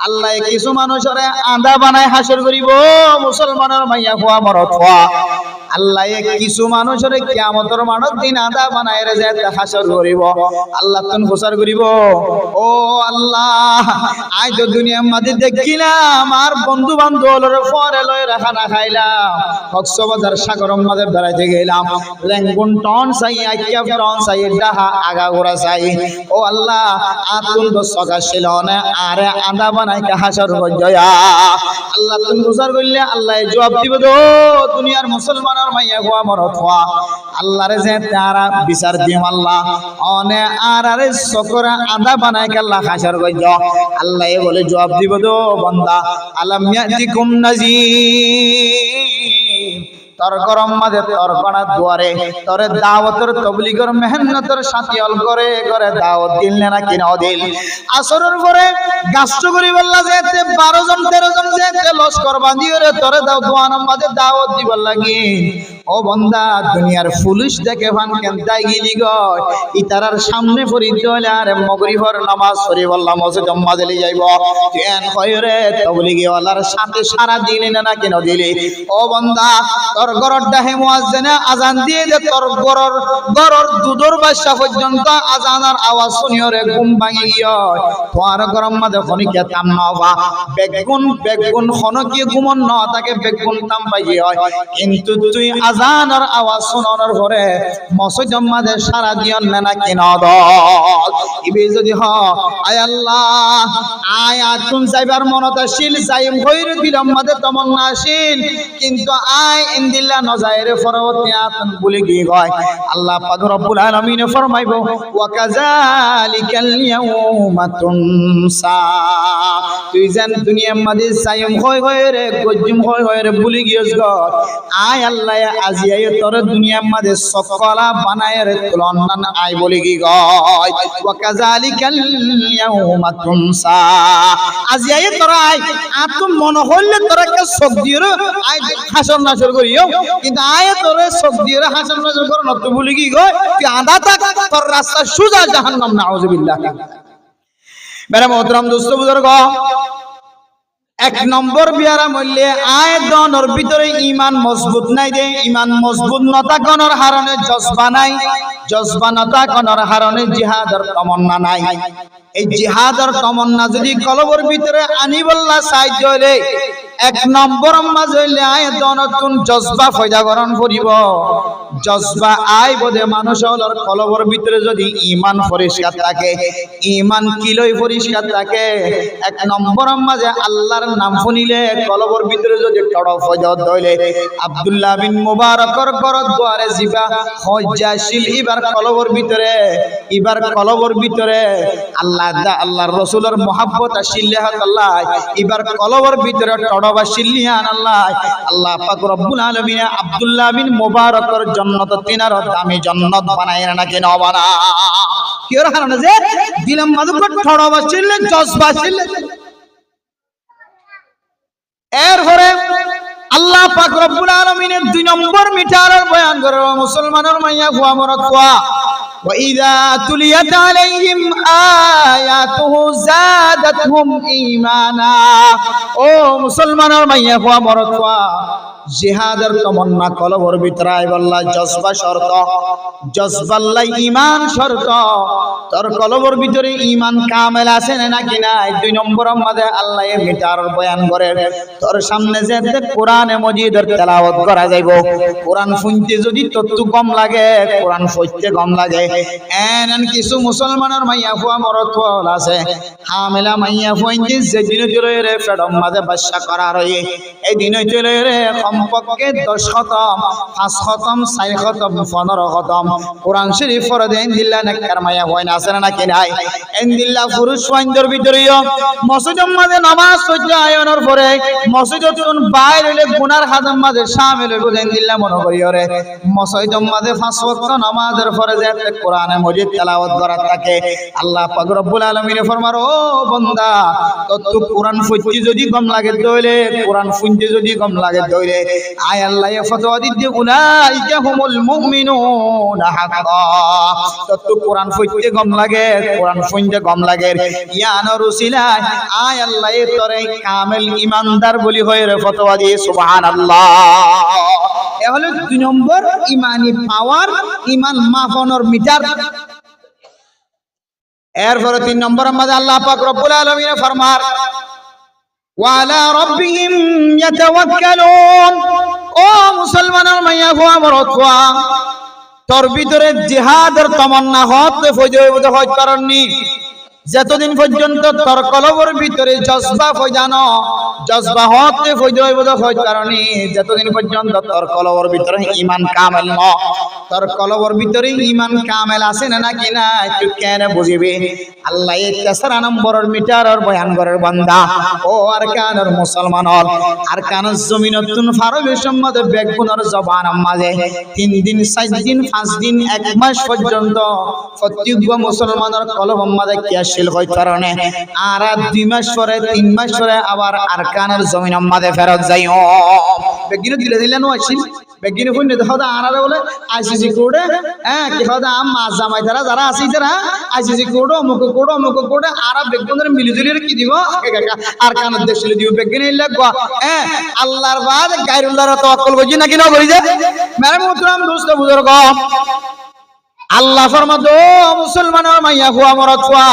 আল্লাহ কিছু মানুষরে আধা বানায় হাসর করিব মুসলমানের মাইয়া হওয়া মরত হওয়া আল্লাহ কিছু মানুষরে কিয়ামতের মাঠের দিন আধা বানায় রে যায় হাসর করিব আল্লাহ তখন প্রচার করিব ও আল্লাহ আজ তো দুনিয়ার মধ্যে দেখিলাম আর বন্ধু বান্ধবরে পরে লয় রাখা না খাইলাম কক্সবাজার সাগরের মধ্যে বেড়াইতে গেলাম লেঙ্গুন টন চাই আইয়া টন চাই ডাহা আগা গোড়া চাই ও আল্লাহ আতুন তো সকা ছিল না আরে আধা বানাই হাসর গজয়া আল্লাহ তুমি প্রচার করলে আল্লাহ জবাব দিব দো দুনিয়ার মুসলমানের মাইয়া গোয়া মরত হওয়া আল্লাহরে যে তারা বিচার দিম আল্লাহ অনে আর আরে সকরা আধা বানাই আল্লাহ হাসর গজ আল্লাহ বলে জবাব দিব দো বান্দা আলাম ইয়াতিকুম নাযীর তোর গরম মাঝে তোর কড়া দুয়ারে তোর দাওয়াতের তবলিগের মেহনতের সাথী অল করে করে দাওয়াত দিল না কিনা দিল আসরের পরে গাছট করি বললা যে 12 জন 13 জন যে লস্কর বাঁধিয়ে রে তোরে দাও দোয়ানোর মাঝে দাওয়াত দিবার লাগি ও বান্দা দুনিয়ার পুলিশ দেখে ভান কেন তাই গিলি গয় ইতারার সামনে পড়িতে হলে আর মাগরিবের নামাজ পড়ি বললা মসজিদ মাঝে যাইব কেন কয় রে তবলিগি ওয়ালার সাথে সারা দিন না কিনা দিলি ও বান্দা তোর গরর ডাহে মুয়াজ্জিনে আজান দিয়ে দে তোর গরর দুধর বাসা পর্যন্ত আজানের আওয়াজ শুনিও রে ঘুম ভাঙি গিয়ে তোর গরম মাঝে খনিকে তাম নবা বেগুন খনকি ঘুমন ন তাকে বেগুন তাম পাই হয় কিন্তু তুই আজানের আওয়াজ শোনানোর পরে মসজিদের মাঝে সারা দিও না কিনা দল ইবে যদি হ আয় আল্লাহ আয় আতুন যাইবার মনত আসিল যাইম হইর দিলাম মাঝে তমন্না আসিল কিন্তু আয় ইনদিল্লা নজাইরে ফরওয়াতি আতুন বলে গিয়ে গয় আল্লাহ পাক রব্বুল আলামিন ফরমাইবো ওয়া কাযালিকাল ইয়াউমা তুনসা তুই জান দুনিয়ার মাঝে যাইম হই রে গজ্জুম হই রে বলে গিয়েছ গ আয় আল্লাহ আজি আয় তোর দুনিয়ার মাঝে সকলা বানায় রে তুলনান আয় বলে কি গয় ওয়া কাযালিকাল ইয়াউমা তুনসা আজি আয় তোর আয় আতুন মন হইলে তোরকে সব দিও আয় হাসর নাসর করিও কিন্তু আয় তোর সব দিও হাসর নাসর কর নত বলে কি গয় তুই আধা থাক তোর রাস্তা সোজা জাহান্নাম নাউযুবিল্লাহ মেরা মোহতরম দোস্ত বুজুর্গ এক নম্বর বিয়ারা মূল্যে আয় দনর ভিতরে ইমান মজবুত নাই দে ইমান মজবুত নতা কনর হারনে জজবা নতা কনর হারনে জিহাদের তমন্না নাই এই জিহাদের তমন্না যদি কলবর ভিতরে আনি বললা সাহায্য হলে এক নম্বর মাঝ হইলে আয় দনতুন জজবা ফয়দা গ্রহণ করিব জজবা আয় বোধে মানুষ হলর কলবর ভিতরে যদি ইমান পরিষ্কার থাকে ইমান কিলই পরিষ্কার থাকে এক নম্বর মাঝে আল্লাহর নাম শুনিলে কলবর ভিতরে যদি তড়প ফয়দা হইলে আব্দুল্লাহ বিন মুবারকর ঘর দুয়ারে জিবা হজ্জাশীল ইবার কলবর ভিতরে আল্লাহর রাসূলের মুহাব্বত আসিল্লাহ আল্লাহ ইবার কলবর ভিতরে তড়প আসিল্লাহ আল্লাহ পাক রব্বুল আলামিন আব্দুল্লাহ বিন মুবারকর জান্নাত তিনার দামি জান্নাত বানায় না কেন বানা কি এর কারণে যে দিলাম মাদুকর তড়প আসিল্লাহ জজবা আসিল্লাহ এরপরে আল্লাহ পাক রব্বুল আলামিনের 2 নম্বর মিটারের বয়ান করে মুসলমানের মাইয়া ফুয়া মরত ফুয়া ওয়া ইযা তুলিয়াত আলাইহিম আয়াতুহু জাদাতহুম ঈমানা ও মুসলমানের মাইয়া ফুয়া মরত ফুয়া জিহাদের তমন্না কলবর ভিতরে আই বল্লা জজবা শর্ত জজবাল্লাই ঈমান শর্ত তোর কলবর ভিতরে ঈমান কামেল আছে নাকি নাই 2 নম্বর মধ্যে আল্লাহ মিটার বয়ান করে তোর সামনে যে কোরআনে মজিদের তেলাওয়াত করা যাইব কোরআন শুনতে যদি তত্ত্ব কম লাগে কোরআন পড়তে কম লাগে এন কিছু মুসলমানের মাইয়া ফুয়া মরত আছে হামেলা মাইয়া ফুইতে যে দিন চলে ফেডম মাঝে বাদশা করা রয়ে এই দিন চলে কমপক্ষে 10 খতম 5 খতম 4 খতম 15 খতম কোরআন শরীফ পড়ে দেন দিল্লা নাকার মাইয়া হইনা আছে নাকি নাই এন দিল্লা পুরুষ ওয়াইন্দর ভিতরেও মসজিদের মাঝে নামাজ পড়তে আয়নের পরে মসজিদতুন বাইরে হইলে গুনার হাজার মাঝে শামিল হইব দেন দিল্লা মনে করি ওরে মসজিদের মাঝে 5 ওয়াক্ত নামাজের পরে যে কোরআনে মজিদ তেলাওয়াত করা থাকে আল্লাহ পাক রব্বুল আলামিন ফরমার ও বান্দা তো কোরআন পড়তে যদি কম লাগে দইলে কোরআন শুনতে যদি কম লাগে দইলে আয় আল্লাহ ফতোয়া দিতে উলাইকা হুমুল মুমিনুনা হাক্কা তো কোরআন পড়তে কম লাগে কোরআন শুনতে কম লাগে ইয়ান রসিলা আয় আল্লাহ তোরে কামেল ঈমানদার বলি হয়ে ফতোয়া দিয়ে সুবহানাল্লাহ এ হলো 2 নম্বর ঈমানি পাওয়ার ঈমান মাফনের মিটার এরপরে 3 নম্বর মধ্যে আল্লাহ পাক রব্বুল আলামিন ফরমার ওয়ালা রাব্বিহিম ইয়াতাওয়াক্কালুন ও মুসলমানের মাইয়া গোয়া মরতওয়া তোর ভিতরে জিহাদের তামান্না হতে ফজইবতে হজ করনি যতদিন পর্যন্ত তোর কলবর ভিতরে জজবা ফজানো জজবা হতে ফজইবতে হজ করনি যতদিন পর্যন্ত তোর কলবর ভিতরে ঈমান কামেল ন তোর কলবর ভিতরে ঈমান কামেল আছে না নাকি না তুই কেন বুঝিবি আল্লাহ 3 নম্বরের মিটারের বয়ান করার বান্দা ও আর কানের মুসলমান হল আর কানের জমিনতুন ফারবে সম্মত বেগুনের জবান মাঝে 3 দিন 4 দিন 5 দিন 1 মাস পর্যন্ত প্রত্যেক মুসলমানের কলব মাঝে কিয়াশীল হই কারণে আর 2 মাস পরে 3 মাস পরে আবার আর কানের জমিন মাঝে ফেরত যাইও বেগিনে দিলে নো আসিল বেগিনে কই নে দাদা আনারে বলে আইসিসি কোডে কি দাদা আম মাছ জামাই যারা আছে যারা আইসিসি কোড অমুক কোড আর বেগুনের মিলিজুলির কি দিব আর কানের দেশলে দিব বেগিনে লাগবা আল্লাহর বাদ গায়রুল্লাহর তাওয়াক্কুল করি নাকি না করি যে মেরে মুহতারাম দোস্ত বুজুর্গ আল্লাহ ফরমাতো মুসলমানের মাইয়া হুয়া মরত হুয়া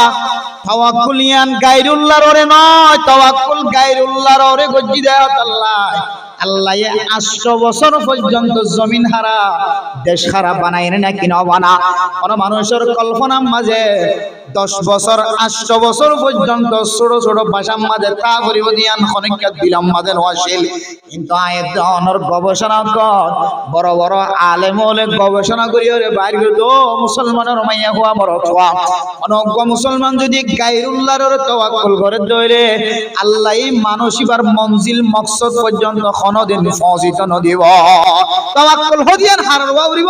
তাওয়াক্কুলিয়ান গায়রুল্লাহর ওরে নয় তাওয়াক্কুল গায়রুল্লাহর ওরে গজ্জি দেয় আল্লাহ আল্লাহ 800 বছর পর্যন্ত জমিন হারা দেশ হারা বানায় না কিনা বানা কোন মানুষের কল্পনার মাঝে 10 বছর 800 বছর পর্যন্ত ছোট ছোট ভাষার মাঝে তা করিব দিয়ান খনিকা দিলাম মাঝে নওয়াশিল কিন্তু আয়াত অনর গবেষণা কর বড় বড় আলেম ওলে গবেষণা করিওরে বাইর তো মুসলমানের মাইয়া হুয়া মরত হুয়া অনজ্ঞ মুসলমান যদি গায়রুল্লাহর তাওয়াক্কুল করে দইরে আল্লাহ মানসিবার মঞ্জিল মকসদ পর্যন্ত কোনদিন পৌঁছিত নদিব তাওয়াক্কুল হদিয়ান হারার ওয়ারিব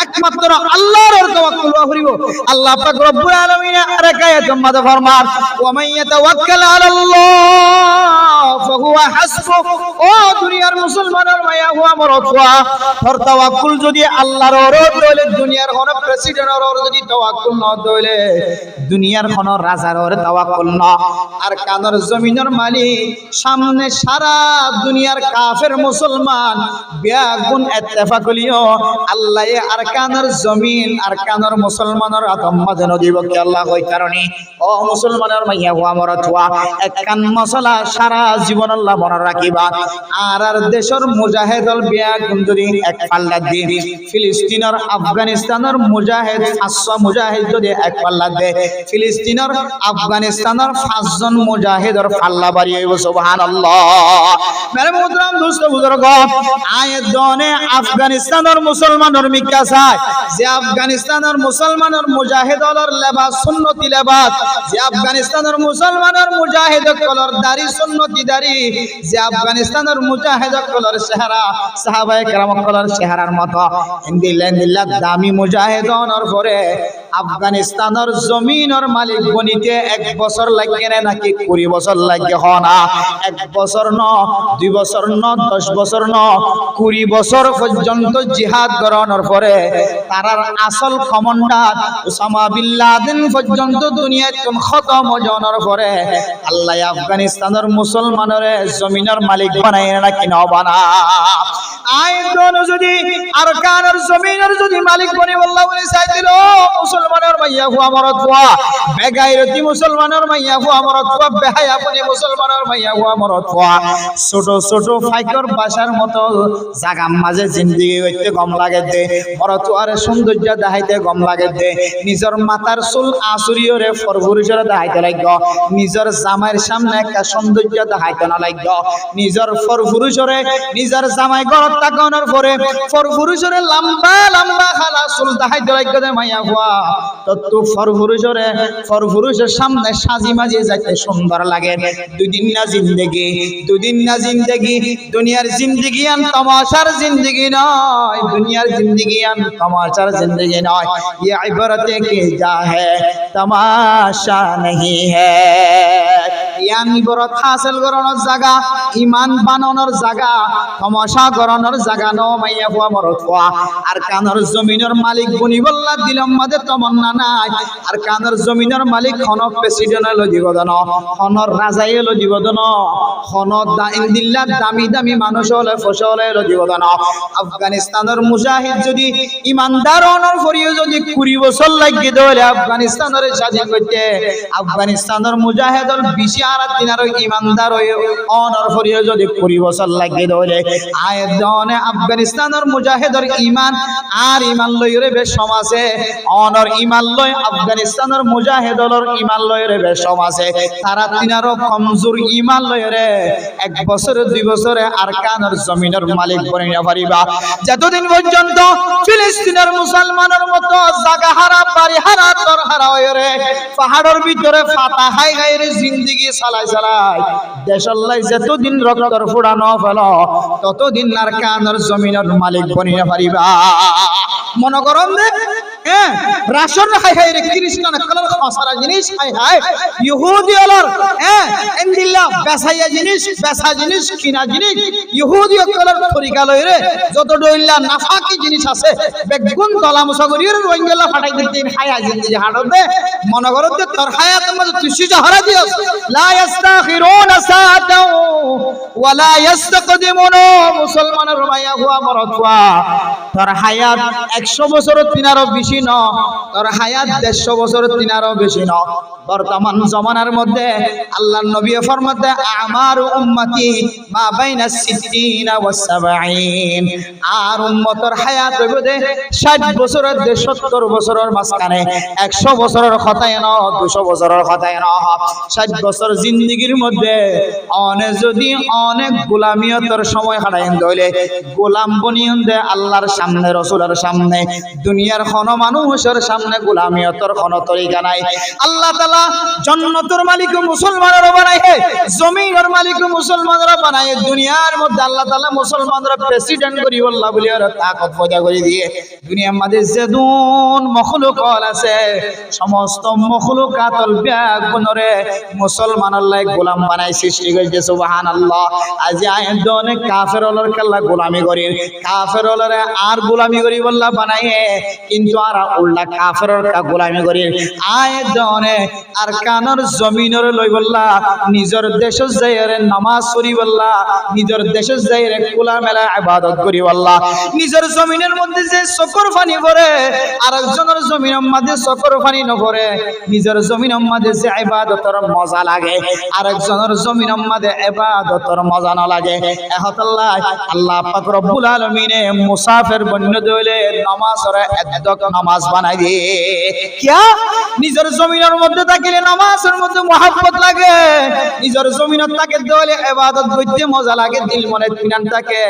একমাত্র আল্লাহর তাওয়াক্কুল ওয়ারিব আল্লাহ পাক রব্বুল আলামিন আরাকায়াতুম মাদা ফরমান ওয়া মান ইয়াতাওয়াক্কাল আলাল্লাহ ফাহুয়া হাসবুহ ও দুনিয়ার মুসলমানের মায়া হুয়া মরত হুয়া তোর তাওয়াক্কুল যদি আল্লাহর ওপর দইলে দুনিয়ার কোন প্রেসিডেন্টের ওপর যদি তাওয়াক্কুল না দইলে দুনিয়ার কোন রাজার ওপর তাওয়াক্কুল না আর কানের জমিনের মালিক সামনে সারা দুনিয়ার কাফের মুসলমান বিয়াগুন ইত্তেফাক করিও আল্লাহ আর কানের জমিন আর কানের মুসলমানের আতম্মা যেন দিব কি আল্লাহ ওই কারণে ও মুসলমানের মাইয়া হুয়া মরত হুয়া এক কান মশলা সারা জীবন আল্লাহ মনে রাখিবা আর দেশের মুজাহিদল বিয়াগুন যদি এক পাল্লা দিন ফিলিস্তিনের আফগানিস্তানের মুজাহিদ 500 মুজাহিদ যদি এক পাল্লা দে ফিলিস্তিনের আফগানিস্তানের 5 জন মুজাহিদের পাল্লা বাড়ি হইব সুবহানাল্লাহ মেরে মুহতারাম দোস্ত বুজুর্গ আয়াত দনে আফগানিস্তানের মুসলমানের মিকা চায় যে আফগানিস্তানের মুসলমানের মুজাহিদর লেবাস সুন্নতি লেবাস যে আফগানিস্তানের মুসলমানের মুজাহিদ কলর দাড়ি সুন্নতি দাড়ি যে আফগানিস্তানের মুজাহিদ কলর চেহারা সাহাবায়ে কেরাম কলর চেহারার মতো ইন্দিল্লাহ দামি মুজাহিদনের পরে আফগানিস্তানের জমিনের মালিক বনিতে 1 বছর লাগে নাকি 20 বছর লাগে হনা 1 বছর ন 2 বছর ন 10 বছর ন 20 বছর পর্যন্ত জিহাদ করানোর পরে তারার আসল কমান্ডার ওসামা বিন লাদেন পর্যন্ত দুনিয়ায় খতম হওয়ার পরে আল্লাহ আফগানিস্তানের মুসলমানের জমিনের মালিক বানায় নাকি না বানা আইন যদি আরকানের জমিনের যদি মালিক বনি আল্লাহ বলে চাইছিল মুসলমানের মাইয়া হুয়া মরদ হুয়া বেগাইরতি মুসলমানের মাইয়া হুয়া মরদ হুয়া বেহায়া বনি মুসলমানের মাইয়া হুয়া মরদ হুয়া ছোট ছোট ফাইকর বাসার মতো জায়গা মাঝে জিন্দেগি করতে কম লাগে দে মরদ হুয়ার সৌন্দর্য দেখাইতে কম লাগে দে নিজের মাথার চুল আসুরিয়রে ফরফুরিশরে দেখাইতে লাগব নিজের জামাইয়ের সামনে একটা সৌন্দর্য দেখাইতে না লাগব নিজের ফরফুরিশরে নিজের জামাই ঘরত তাকানোর পরে ফরফুরিশরে লম্বা লম্বা খালা চুল দেখাইতে লাগব দে মাইয়া হুয়া তো ফরফুরিশের সামনে সাজি মাজি যাইতে সুন্দর লাগে দুদিন না জিন্দেগি দুনিয়ার জিন্দেগি আন তামাশার জিন্দেগি নয় দুনিয়ার জিন্দেগি আন তামাশার জিন্দেগি নয় ये इबरत के जा है तमाशा नहीं है ইয়ান ইবরত হাসিল করানোর জায়গা ঈমান বানানোর জায়গা তামাশা করানোর জায়গা ন মাইয়া হুয়া মরদ হুয়া আর কানের জমিনের মালিক বনি বল্লা দিলম মাদে তমন্না নাই আর কানের জমিনের মালিক খন প্রেসিডেন্ট হলো দিবদন খনর রাজাই হলো দিবদন খন ইন্দিল্লাহ দামি দামি মানুষ হলে ফসল হলো দিবদন আফগানিস্তানের মুজাহিদ যদি ইমানদার অনর করিও যদি 20 বছর লাগিয়ে দেওয়ালে আফগানিস্তানের স্বাধীন করতে আফগানিস্তানের মুজাহিদর বেশি আর তিনার ইমানদার অনর করিও যদি 20 বছর লাগিয়ে দেওয়ালে আয়দনে আফগানিস্তানের মুজাহিদর ঈমান আর ঈমান লইরে বেশ সমাজে অনর ঈমান লই আফগানিস্তানের মুজাহিদর ঈমান লইরে বেশ সমাজে তারা তিনারও কমজোর ঈমান লইরে 1 বছর 2 বছরে আরকানের জমিনের মালিক বনিয়া পারিবা যতদিন পর্যন্ত ফিলিস্তিনের মুসলমানের মতো জায়গা হারা বাড়ি হারা তর হারা হইরে পাহাড়ের ভিতরে ফাতা হাই গায়ের জিন্দেগি চালাই দেশাল্লাই যতদিন রক্তর ফুড়ানো ফেল ততদিন আরকানের জমিনের মালিক বনিয়া পারিবা মনে করম দে রাশন হাই হাই রে খ্রিস্টান কলর খসারা জিনিস হাই হাই ইহুদি অলর এন্দিল্লা বেসাইয়া জিনিস বেসা জিনিস কিনা জিনিস ইহুদি কলর তরিকা লই রে যত ডইল্লা নাফাকি জিনিস আছে বেগুন দলা মুসাগরির রোহিঙ্গা ফাটাই দিন হাই হাই জিনিস হাড় দে মনে করো যে তোর হায়াত মধ্যে তুই সিজা হারা দিও লা ইস্তাখিরুনা সাআতাও ওয়ালা ইস্তাকদিমুন মুসলমানের মাইয়া হুয়া মরদ হুয়া তোর হায়াত 100 বছর তিনারও বেশি ন তোর হায়াত 150 বছর তিনারও বেশি ন বর্তমান জমানার মধ্যে আল্লাহর নবী ফরমাতে আমার উম্মতি মা বাইনা 60 ওয়া 70 আর উম্মতের হায়াত হইবে 60 বছরের 70 বছরের মাঝখানে 100 বছরের কথায় না 200 বছরের কথায় না 60 বছর জিন্দেগির মধ্যে অনেক গোলামিয়তের সময় হারাইন দইলে গোলাম বনিয়ন দে আল্লাহর সামনে রাসূলের সামনে দুনিয়ার কোন মানুষের সামনে গোলামিয়তের কোন তরিকা নাই আল্লাহ তাআলা জান্নাতের মালিক মুসলমানরা বানায় জমিনের মালিক মুসলমানরা বানায় দুনিয়ার মধ্যে আল্লাহ তাআলা মুসলমানরা প্রেসিডেন্ট করি আল্লাহ বলি আর তাকত পয়দা করে দিয়ে দুনিয়ার মধ্যে যেদুন মখলুকাত আছে সমস্ত মখলুকাতল ব্যাগুনরে মুসলমান আল্লাহ গোলাম বানায় সৃষ্টি করেছে সুবহানাল্লাহ আজি আয়াত অনেক কাফের হলর কাল্লা গোলামি করি কাফের হলরে আর গোলামি করি আল্লাহ বানায় কিন্তু আর উল্টা কাফেরর কা গোলামি করি আয়াত অনেক আর কানর জমিনের লই বল্লা নিজের দেশ যাইরে নামাজ পড়ি বল্লা নিজের দেশ যাইরে কোলা মেলা ইবাদত করি বল্লা নিজের জমিনের মধ্যে যে সকর পানি পড়ে আরেকজনের জমিনের মধ্যে সকর পানি ন পড়ে নিজের জমিনের মধ্যে যে ইবাদতের মজা লাগে আরেকজনের জমিনের মধ্যে ইবাদতের মজা না লাগে এহতাল্লাহ আল্লাহ পাক রব্বুল আলামিনে মুসাফির বন্য দইলে নামাজের একদক নামাজ বানাই দিয়ে কিয়া নিজের জমিনের মধ্যে থাকিলে নামাজের মধ্যে মহব্বত লাগে নিজের নিজের জমিনত থাকে দলে ইবাদত করতে মজা লাগে দিল মনে ইতমিনান থাকে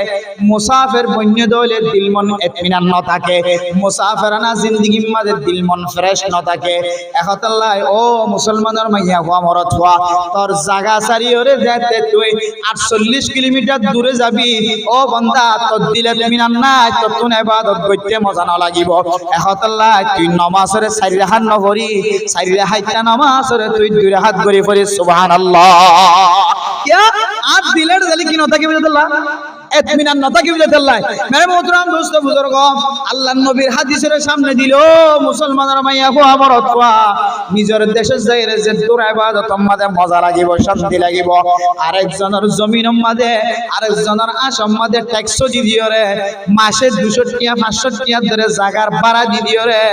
মুসাফির বন্য দলে দিল মন ইতমিনান ন থাকে মুসাফিরানা জিন্দেগির মাঝে দিল মন ফ্রেশ ন থাকে এখতাল্লাহ ও মুসলমানের মাইয়া হওয়া মরত হওয়া তোর জায়গা সারিওরে যেতে তুই 48 কিলোমিটার দূরে যাবি ও বান্দা তোর দিলে ইতমিনান নাই তোর তুই ইবাদত করতে মজা না লাগিব এখতাল্লাহ তুই নামাজের চারি রাকাত নপড়ি চারি রাকাত নামাজের তুই দুই রাকাত করে পড়ি সুবহানাল্লাহ क्या आप दिलेर जली की नता की बिल्लाह इत्मीनान नता की बिल्लाह मेरे मोहतरम दोस्तों बुजुर्गों আল্লাহর নবীর হাদিসের সামনে দিল মুসলমানরা মাইয়া কো আমার অতবা নিজের দেশে যাইরে যে তোর ইবাদত আমাদের মজা লাগিব শান্তি লাগিব আরেকজনের জমিন আমাদের আরেকজনের আসাম আমাদের ট্যাক্স দিও রে মাসে 200 টাকা 500 টাকা ধরে জায়গার ভাড়া দিও রে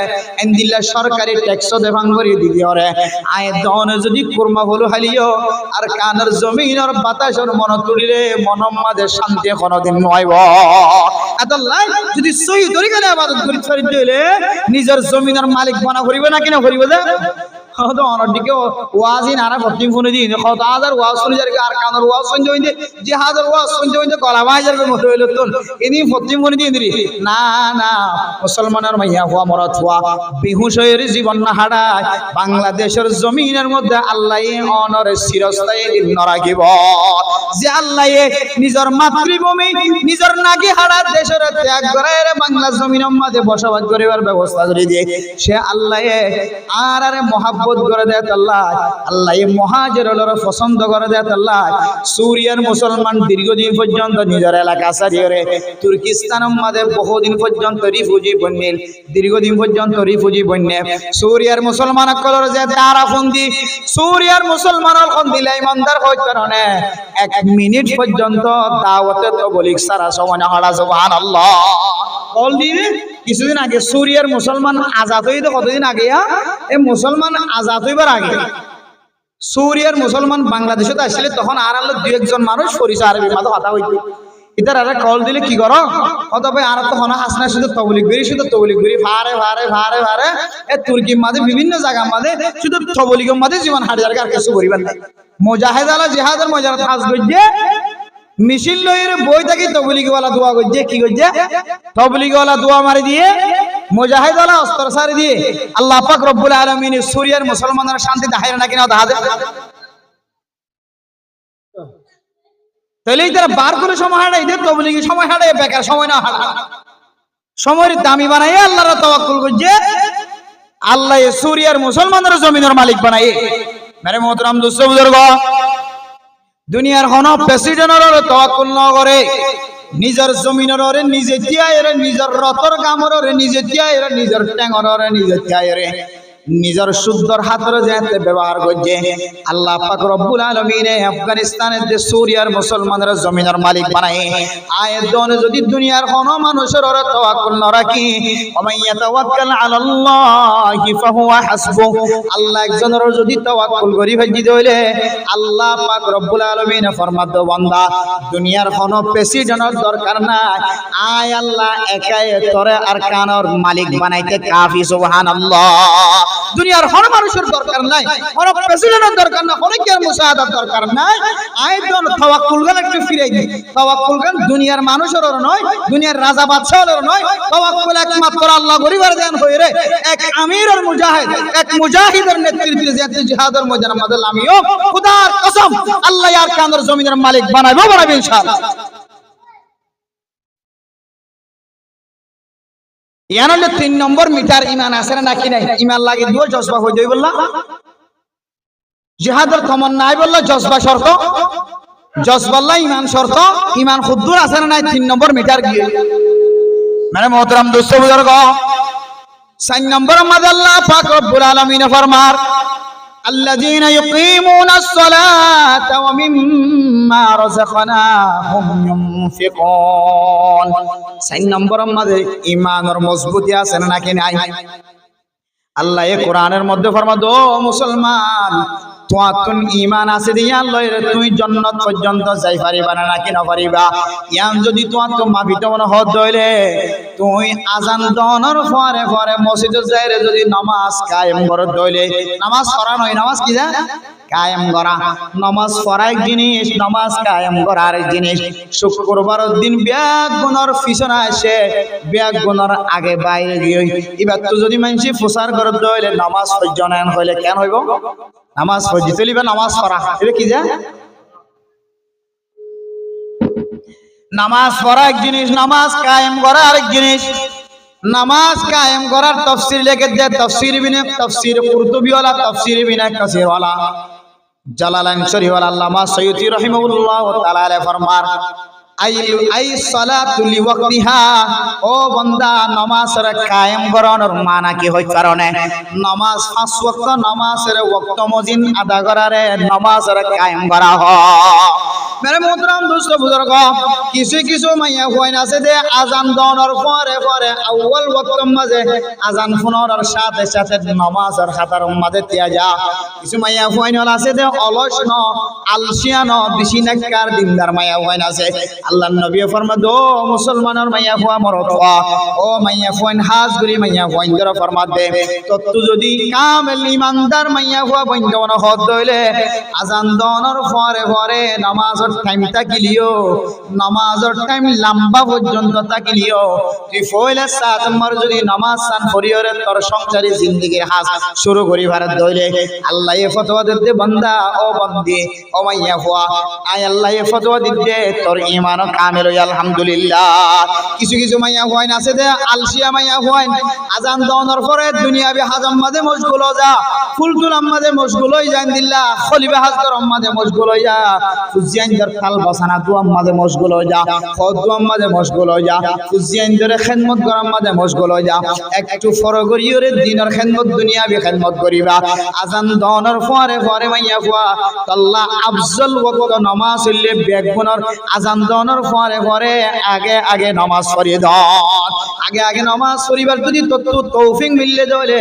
এন্দিল্লা সরকারি ট্যাক্স দেবাং করে দিও রে আয় দন যদি কুরমা বলো হালিও আর কানের জমিনের বাতাসের মন তুলিলে মন আমাদের শান্তি কোনদিন নয়ব আল্লাহ যদি সহি তরিকায় ইবাদত করি ছড়ি দিলে নিজের জমিনের মালিক বানা করিবে না কিনা করিবে যে হয়তো অনদিকে ওয়াজিন আর ফটিং ফোনে দিন কত হাজার ওয়াজ শুনে যার আর কানের ওয়াজ শুনতে হইতে যে হাজার ওয়াজ শুনতে হইতে গলা বাজার মতো হইল তো ইনি ফটিং ফোনে দিন দিরি না না মুসলমানের মাইয়া হওয়া মরত হওয়া বেহুশ হয়ে জীবন না হারায় বাংলাদেশের জমিনের মধ্যে আল্লাহ অনরে চিরস্থায়ী দিন রাখিব যে আল্লাহ নিজের মাতৃভূমি নিজের নাগি হারা দেশের ত্যাগ করে বাংলা জমিনের মধ্যে বসবাস করিবার ব্যবস্থা করে দিয়ে সে আল্লাহ আর আরে মহাব্বত করে দেয় আল্লাহ আল্লাহ মুহাজিররা পছন্দ করে দেয় আল্লাহ সুরিয়ার মুসলমান দীর্ঘদিন পর্যন্ত নিজের এলাকা ছাড়িয়ে তুর্কিস্তানের মধ্যে বহুদিন পর্যন্ত রিফিউজি বন্যেল দীর্ঘদিন পর্যন্ত রিফিউজি বন্যে সুরিয়ার মুসলমান কলর যে তারা ফন্দি সুরিয়ার মুসলমানের ফন্দিলে ইমানদার হইত কারণে 1 মিনিট পর্যন্ত দাওয়াতে তাবলীগ সারা সময় হাড়া সুবহানাল্লাহ কল দিবে কিছুদিন আগে সুরিয়ার মুসলমান আজাদ হইতে কতদিন আগে এই মুসলমান আজাদ হইবার আগে সুরিয়ার মুসলমান বাংলাদেশে আসলে তখন আর আলো দুই একজন মানুষ পরিচয় আরবি মাঝে কথা হইতো ইতার আরে কল দিলে কি করো কত ভাই আর তো হনা হাসনা শুধু তবলিগ করি ভারে ভারে ভারে ভারে এ তুর্কি মাঝে বিভিন্ন জায়গা মাঝে শুধু তবলিগের মাঝে জীবন হাজার আর কিছু করিবার নাই মুজাহিদ আলা জিহাদের মজারাত হাজ গজ্জে মিছিল লইরে বই থাকি তবলিগওয়ালা দোয়া গজ্জে কি গজ্জে তবলিগওয়ালা দোয়া মারি দিয়ে মুজাহিদওয়ালা অস্ত্র সারি দিয়ে আল্লাহ পাক রব্বুল আলামিন সুরিয়ার মুসলমানরা শান্তি দাহাইরা নাকি না দাহাদে তাহলে তারা বার করে সময় হারাই দে তবলিগি সময় হারাই বেকার সময় না হারা সময়ের দামি বানাইয়ে আল্লাহর তাওয়াক্কুল করছে আল্লাহ সুরিয়ার মুসলমানদের জমিনের মালিক বানাইয়ে মেরে মোহতরম দোস্ত বুজুর্গ দুনিয়ার কোন প্রেসিডেন্টের তাওয়াক্কুল না করে নিজের জমিনের ওরে নিজে তিয়ায়রে নিজের রতর গামর নিজে তিয়ায়রে নিজের ট্যাঙর নিজে তিয়ায়রে নিজের শুদ্ধর হাতের যেতে ব্যবহার করছে আল্লাহ পাক রব্বুল আলামিন আফগানিস্তানের যে সুরিয়ার মুসলমানদের জমিনের মালিক বানায় আয়াতনে যদি দুনিয়ার কোন মানুষের ওরে তাওয়াক্কুল না রাখি ওমাইয়া তাওয়াক্কাল আলাল্লাহি ফাহুয়া হাসবু আল্লাহ একজনের যদি তাওয়াক্কুল করি ভাজি হইলে আল্লাহ পাক রব্বুল আলামিন ফরমাত বান্দা দুনিয়ার কোন প্রেসিডেন্টের দরকার নাই আয় আল্লাহ একাই তোরে আর কানর মালিক বানাইতে কাফি সুবহানাল্লাহ দুনিয়ার কোন মানুষের দরকার নাই কোন প্রেসিডেন্টের দরকার না কোন কেয়ার মুসাআদার দরকার নাই আইদন তাওয়াক্কুল গান একটু ফিরাই দি তাওয়াক্কুল গান দুনিয়ার মানুষের নয় দুনিয়ার রাজা বাদশাহের নয় তাওয়াক্কুল একমাত্র আল্লাহ গরিবের দেন হইরে এক আমিরের মুজাহিদ এক মুজাহিদের নেতৃত্বে যে জিহাদের ময়দানে আমাদের আমিও খোদার কসম আল্লাহ আর কানের জমিনের মালিক বানাবে ইনশাআল্লাহ ইয়ানলে 3 নম্বর মিটার ঈমান আছে না নাকি নাই ঈমান লাগি দুও জজবা হই যাই বললা জিহাদের তমন্না নাই বললা জজবা শর্ত জজবাল্লা ঈমান শর্ত ঈমান খুদ্দুর আছে না নাই 3 নম্বর মিটার গিয়ে মানে মোহতরম দোস্ত বুজুর্গ 4 নম্বর আমাদের আল্লাহ পাক রব্বুল আলামিন ফরমার الذين يقيمون الصلاة ومما رزقناهم ينفقون 4 নম্বর আমাদের ঈমানের মজবুতি আছে নাকি নাই আল্লাহ এই কোরআনের মধ্যে ফরমায় ও মুসলমান তোমার ঈমান আছে দিয়া আল্লাহ তুই জান্নাত পর্যন্ত যাই পারিবা না নাকি না পারিবা ইয়ান যদি তোমার তো মাবিত মনে হদ হইলে তুই আজান দনের পরে পরে মসজিদে যাইরে যদি নামাজ কায়েম করত হইলে নামাজ পড়া নয় নামাজ কি যা কায়েম করা। নামাজ পড়া এক জিনিস, নামাজ কায়েম করা আরেক জিনিস। শুক্রবারের দিন ব্যাগ গুনার পিছনে আসে, ব্যাগ গুনার আগে বাইরে গিয়ে এবার তো যদি মানুষ প্রচার করে দইলে নামাজ সহ্য না হইলে কেন হইব? নামাজ সহ্য চলিবে, নামাজ পড়া এটা কি যা? নামাজ পড়া এক জিনিস, নামাজ কায়েম করা আরেক জিনিস। নামাজ কায়েম করার তাফসীর লিখে দেয় তাফসীর ইবনে তাফসীর কুরতুবী ওয়ালা, তাফসীর ইবনে কাসির ওয়ালা, জালালাইন শরীফ ওয়ালা আল্লামা সৈয়দী রাহিমাহুল্লাহ তাআলা আলাইহি ফরমান আই সালাতু লিওয়াক্তিহা। ও বান্দা, নামাজের কায়েম করানোর মানা কি হয়? কারণে নামাজ 5 ওয়াক্ত নামাজের ওয়াক্ত মজিন আদা করারে নামাজের কায়েম করা হয়। মেরে মোহতরম দোস্ত বুজুর্গ, কিছু কিছু মাইয়া হইন আছে যে আজান দেওয়ার পরে পরে আউয়াল ওয়াক্ত মাঝে আজান শোনার সাথে সাথে নামাজের খাতার মাঝে দিয়া যা। কিছু মাইয়া হইন আছে যে অলস ন, আলসিয়া ন, বেশি নাকার দিনদার মাইয়া হইন আছে। আল্লাহর নবী ফরমাদ, ও মুসলমানের মাইয়া হওয়া মরদ হওয়া, ও মাইয়া হইন হাজ করি মাইয়া হইন ধরে ফরমাদ দে তত যদি কামেল ইমানদার মাইয়া হওয়া বন্ধন হদ হইলে আজান দেওয়ার পরে পরে নামাজ টাইম তাকিলিও, নামাজের টাইম লম্বা পর্যন্ত তাকিলিও। তুই ফয়লে সাত নম্বর যদি নামাজ সান পরিয়রে তোর সংসারী জিন্দেগির হাজ শুরু করি ভারত দইলে আল্লাহ এ ফতোয়া দিতে বান্দা ও বন্দি ও মাইয়া হুয়া আয় আল্লাহ এ ফতোয়া দিতে তোর ঈমান কামেল হই আলহামদুলিল্লাহ। কিছু কিছু মাইয়া হুয়াইন আছে যে আলসিয়া মাইয়া হুয়াইন আজান দেওয়ার পরে দুনিয়াবি হাজাম মাঝে মশগুল হয়ে যা, ফুলতুল আম্মাদে মশগুল হয়ে যান দিল্লা, খলিফা হাজর আম্মাদে মশগুল হয়ে যা, ফুজিয়ান খাল বসানা দুয়াম মাঝে মশগুল হয়ে যা, দুয়াম মাঝে মশগুল হয়ে যা, ফুজিয়ান ধরে খেদমত করার মাঝে মশগুল হয়ে যা। একটু ফরগরিয়রে দিনের খেদমত দুনিয়াবি খেদমত করিবা। আজান দেওয়ার পরে পরে মাইয়া হুয়া আল্লাহ আফজল ওয়াক্ত নামাজ হইলে বেগুনের আজান দেওয়ার পরে পরে আগে আগে নামাজ পড়িয়ে দাও। আগে আগে নামাজ পড়িবার যদি তৌফিক মিললে দলে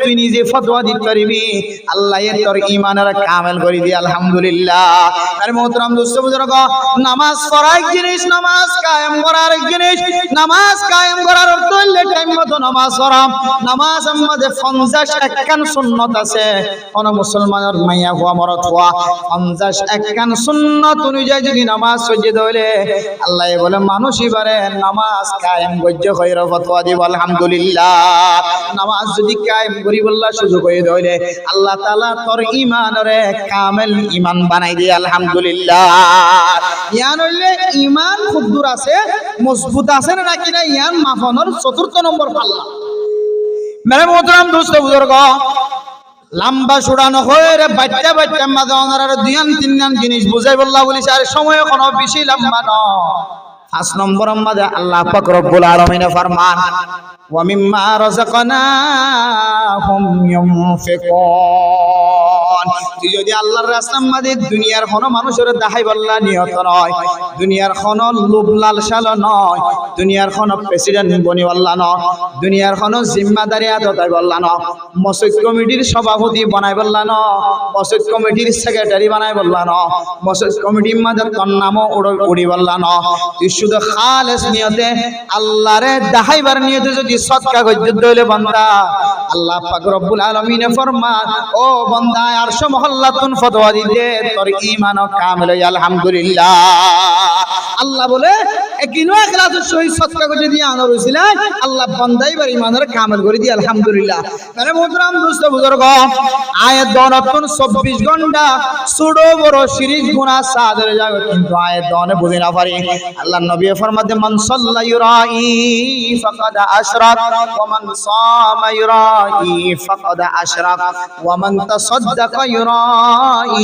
তুই নিজে ফতোয়া দিতে পারবি, আল্লাহ তোর ঈমানের কামেল করে দি আলহামদুলিল্লাহ। আরে মোহতরম দোস্ত বুজুর্গ, নামাজ পড়া এক জিনিস, নামাজ কায়েম করা আরেক জিনিস। নামাজ কায়েম করার অর্থ হইলে টাইম মতো নামাজ পড়া। নামাজ আমাদের 50-51 সুন্নাত আছে। কোন মুসলমানের মাইয়া হওয়া মরদ হওয়া 50-51 সুন্নাত অনুযায়ী যদি নামাজ সজ্জিত হইলে আল্লাহ বলে মানুষ এবারে নামাজ কায়েম গজ্য কইর ফতোয়া দিব আলহামদুলিল্লাহ। নামাজ যদি কায়েম করি বললা সুযোগ হয়ে দইলে আল্লাহ তাআলা তোর ঈমানরে কামেল ঈমান বানাই দিয়ে আলহামদুলিল্লাহ। ইয়ান হইলে ঈমান খুব দূর আছে, মজবুত আছে না নাকি না, ইয়ান মাফনের 4th নম্বর পাল্লা। মেরে মোহতরম দোস্ত বুজুর্গ, লম্বা সুড়ানো হয়ে রে বাচ্চা বাচ্চা মাঝে ওনার 2-3 জিনিস বুঝাই বললা বলিস আর সময় কোনো বেশি লম্বা নয়। 5 নম্বর মাঝে আল্লাহ পাক রব্বুল আলামিন ফরমান ওয়া মিম্মা রাযাকনাহুম ইউনফিকুন। তুই যদি আল্লাহর রাস্তার মাঝে দুনিয়ার কোনো মানুষের দেখাই বললা নিয়ত নয়, দুনিয়ার কোনো লোভ লালসাল নয়, দুনিয়ার কোনো প্রেসিডেন্ট বনি বললা নয়, দুনিয়ার কোনো জিম্মাদারি আদায় বললা নয়, মসজিদ কমিটির সভাপতি বানাই বললা নয়, মসজিদ কমিটির সেক্রেটারি বানাই বললা নয়, মসজিদ কমিটির মাঝে তোর নামও উড়ি বললা নয়। তুই শুধু খালেস নিয়তে আল্লাহরে দেখাইবার নিয়তে যদি সদকা করতে দইলে বান্দা আল্লাহ পাক রব্বুল আলামিন ফরমান ও বান্দা আরশ মহল্লাতুন ফতোয়া দিতে তোর ঈমান কামেল হই আলহামদুলিল্লাহ। আল্লাহ বলে কিনো ইখলাসের সহিত সদকা করে দিয়ে আনার উসিলা আল্লাহ বান্দাই বার ঈমানের কামেল করে দিয়ে আলহামদুলিল্লাহ। মানে মুহতারাম দোস্ত বুজুর্গ, আয়াত দনতুন 24 ঘন্টা ছোট বড় শিরিক গুনাহ সাদের যাবে, কিন্তু আয়াত দনে বুঝি না পারি। আল্লাহ নবী ফরমাতে মান সাল্লা ইউরাই ফাকাদ আশরাক ওয়া মান সামা ইউরাই ফাকাদ আশরাক ওয়া মান তাসাদদাকা ইউরাই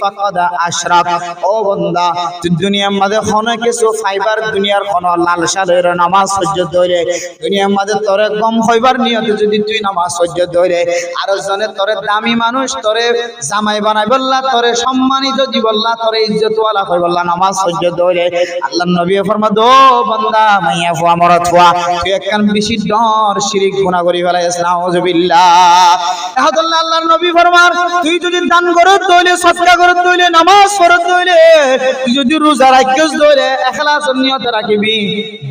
ফাকাদ আশরাক। ও বান্দা, তুই দুনিয়ার মধ্যে হনে কিছু ফাইবার দুনিয়ার কোন লালসা লইরে নামাজ সহ্য ধরে দুনিয়ার মধ্যে তোরে গম হইবার নিয়তে যদি তুই নামাজ সহ্য ধরে আর জনে তোরে দামি মানুষ তোরে জামাই বানাই বললা, তোরে সম্মানিত দি বললা, তোরে ইজ্জতওয়ালা কই বললা নামাজ সহ্য ধরে। আল্লাহর নবী ফরমাদ ও বান্দা মাইয়া ফুয়া মরদ ফুয়া তুই একখান বেশি ডর শিরিক গুনাহ করি ফেলাইছ নাউযুবিল্লাহ। আহাদুল্লাহ আল্লাহর নবী ফরমান তুই যদি দান করত দইলে সদকা করত দইলে নামাজ পড়ত দইলে তুই যদি রোজা রাখছস দইলে এখলাসের নিয়তে রাখিবি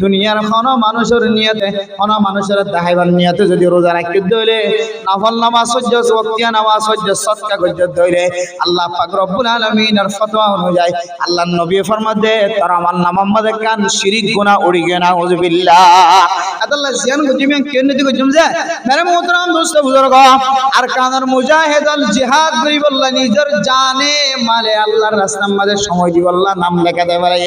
দুনিয়ার কোনো মানুষের নিয়তে কোনো মানুষের দেখাইবার নিয়তে যদি রোজা রাখতে দইলে নফল নামাজ সহ্য ওয়াক্তিয়া নামাজ সহ্য সদকা করতে দইলে আল্লাহ পাক রব্বুল আলামিনের ফতোয়া অনুযায়ী আল্লাহর নবী ফরমাতে তোর আমার নামার মধ্যে কান শিরিক গুনাহ উড়ি গে না উযবিল্লাহ আল্লাহ জিয়ান গজিমে কেন দিকে গজম যায় মেরে মোহতরম দোস্ত বুজুর্গ আর কানার মুজাহিদ আল জিহাদ করিবল্লাহ নিজের জানে মালে আল্লাহর রাস্তার মধ্যে সময় দিবল্লাহ নাম লেখা দেয় পারে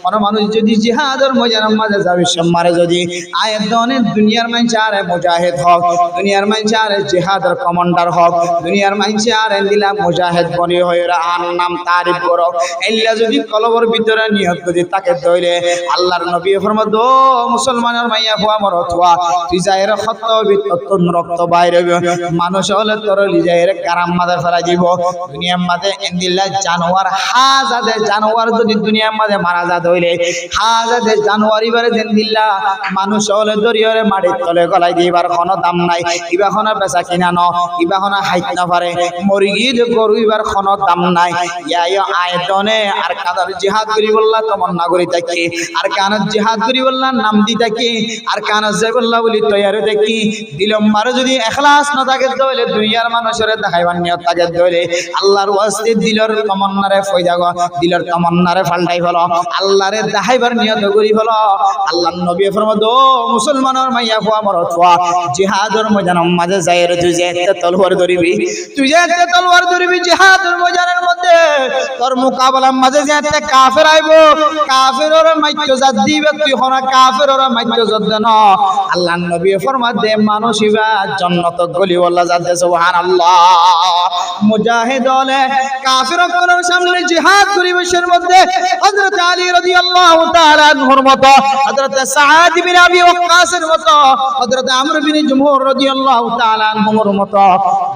কোন মানুষ যদি জিহাদের ময়দানের মধ্যে যাবে সম্মারে যদি আয়াত দনে দুনিয়ার মানুষ আর মুজাহিদ হোক দুনিয়ার মানুষ আর জিহাদের কমান্ডার হোক দুনিয়ার মানুষ আর দিলা মুজাহিদ বনি হইরা আর নাম তারিফ করো এল্লা যদি কলবর ভিতরে নিয়ত যদি তাকে দইলে আল্লাহর নবী ফরমাদ ও মুসলমানের মাইয়া হুয়া মরতওয়া তুই যায়ের খত বিততন রক্ত বাইরে মানুষ হলে তোর লিজায়ের কারাম মাদে ফেলা দিব দুনিয়ার মাঝে এন্দিল্লা জানোয়ার হাজারে জানোয়ার যদি দুনিয়ার মাঝে মারা যা দইলে হাজারে জানোয়ারি বারে এন্দিল্লা মানুষ হলে দরিয়রে মাটির তলে গলাই দিবার কোনো দাম নাই ইবা কোনো বেচা কিনা ন ইবা কোনো হাইত না পারে মুরগি গরু ইবার কোনো দাম নাই ইয়া আয়তনে আর কাদার জিহাদ করি বললা তমন্না করি থাকি আর কানত জিহাদ করি বললা নাম দি থাকি আর কানত যাই বললা বলি তৈয়ারে দেখি দিলম মারে যদি এখলাস না থাকে দইলে দুনিয়ার মানুষের দেখাইবার নিয়ত থাকে দইলে আল্লাহর ওয়াস্তে দিলর তমন্নারে ফয়দা গো দিলর তমন্নারে ফালটাই হলো আল্লাহরে দেখাইবার নিয়ত করি হলো আল্লাহর নবী ফরমাদ ও মুসলমানের মাইয়া ফুয়া মরতওয়া জিহাদের ময়দানের মাঝে যায়ের তুই যে তলোয়ার ধরিবি তুই যে তলোয়ার ধরিবি জিহাদের ময়দানের মধ্যে তোর মোকাবেলার মাঝে যে একটা কাফের আইবো কাফেরর মাইত্য জাত দিবে তুই হনা কাফেরর মাইত্য জাত দেন আল্লাহর নবী ফরমাদ দে মানুষ ইবা জান্নাত গলি ওয়াল্লাহ জাত সুবহানাল্লাহ মুজাহিদ হলে কাফেরর সামনে জিহাদ পরিবেশের মধ্যে হযরত আলী রাদিয়াল্লাহু তাআলা আনহুর মত হযরত সাআদ বিন আবি ওয়াক্কাসের মত হযরত আমর বিন জুমহুর রাদিয়াল্লাহু তাআলা আনহুর মত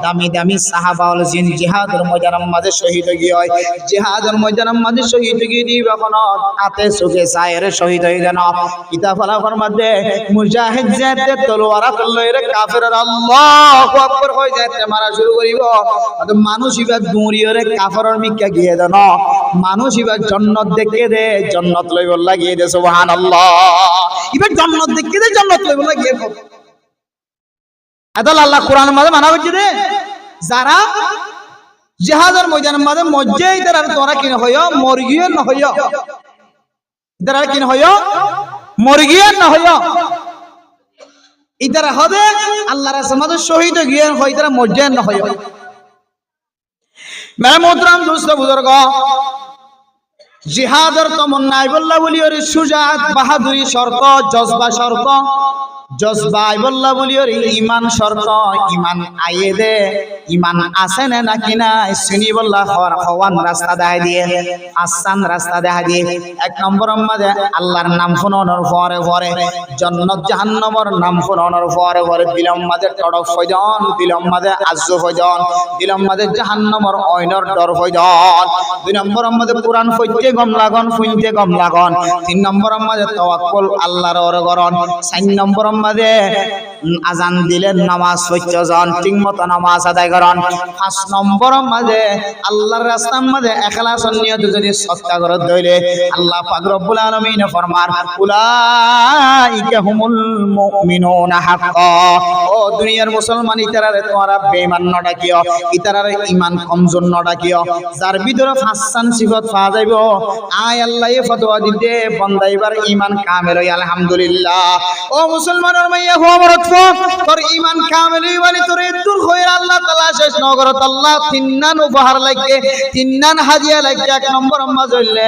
দামি দামি সাহাবা হল জিন জিহাদের ময়দানের মাঝে শহীদ হয়ে হয় জিহাদের ময়দানের মাঝে শহীদ হয়ে দিবা কোন হাতে সুখে সায়ের শহীদ হয়ে গেল কিতাব ফলাফর মধ্যে মুজাহিদ যেতে তলোয়ার লইরে কাফেররা আল্লাহু আকবার হয়ে যেতে মারা শুরু করিব মানুষ ইবা দুরিয়রে কাফেরর মিক্কা গিয়ে দেন মানুষ ইবা জান্নাত দেখে দে জান্নাত লইব লাগিয়ে দে সুবহানাল্লাহ ইবা জান্নাত দেখে দে জান্নাত লইব লাগিয়ে দে আদাল আল্লাহ কোরআনের মাঝে মানা হচ্ছে দে যারা জিহাদের ময়দানের মাঝে মজ্জে ইতারা তোরা কিন হইও মুরগিও না হইও ইতারা কিন হইও মুরগিও না হইও ইতারা হবে আল্লাহর রাসূল শহীদ গিয়ে হয় ইতারা মজ্জে না হইও মেরে মোহতরম দোস্ত বুজুর্গ জিহাদের তমন্না বল্লা বলি ওর সুজাত বাহাদুরি শর্ত জজবা শর্ত জজবা বল্লা বলি ওর ঈমান শর্ত ঈমান আইয়ে দে ঈমান আছে না নাকি না শুনি বল্লা হওয়ান রাস্তা দেখাই দিয়ে আসান রাস্তা দেখাই দিয়ে এক নম্বর মধ্যে আল্লাহর নাম শুনানোর পরে পরে জান্নাত জাহান্নামের নাম শুনানোর পরে পরে দিলম মাঝে টড়ক ফয়জন দিলম মাঝে আজ্জু ফয়জন দিলম মাঝে জাহান্নামের আইনের ডর ফয়জন দুই নম্বর মধ্যে কুরআন পড়তে গম লাগন শুনতে গম লাগন তিন নম্বর মধ্যে তাওয়াক্কুল আল্লাহর ওরে করন চার নম্বর মধ্যে আজান দিলে নামাজ পড়ছজন ঠিকমতো নামাজ আদায় করন পাঁচ নম্বর মাঝে আল্লাহর রাস্তার মাঝে ইখলাসের নিয়তে যদি সদকা করে দইলে আল্লাহ পাক রব্বুল আলামিন ফরমান উলাইকা হুমুল মুমিনুনা হাক্কা ও দুনিয়ার মুসলমান ইতারারে তোমরা বেঈমান না ডাকিও ইতারারে ঈমান কমজোর না ডাকিও যার ভিতরে ফাসান সিফাত পাওয়া যাইব আয় আল্লাহ এ ফতোয়া দিতে বান্দা এবার ঈমান কামেল হই আলহামদুলিল্লাহ ও মুসলমানের মাইয়া হওয়ার তোর ঈমান কামেল হইবানি তোর দূর হইরা আল্লাহ তাআলা শেষ নগরত আল্লাহ তিননান উপহার লাগে তিননান হাদিয়া লাগে এক নম্বর মাঝলে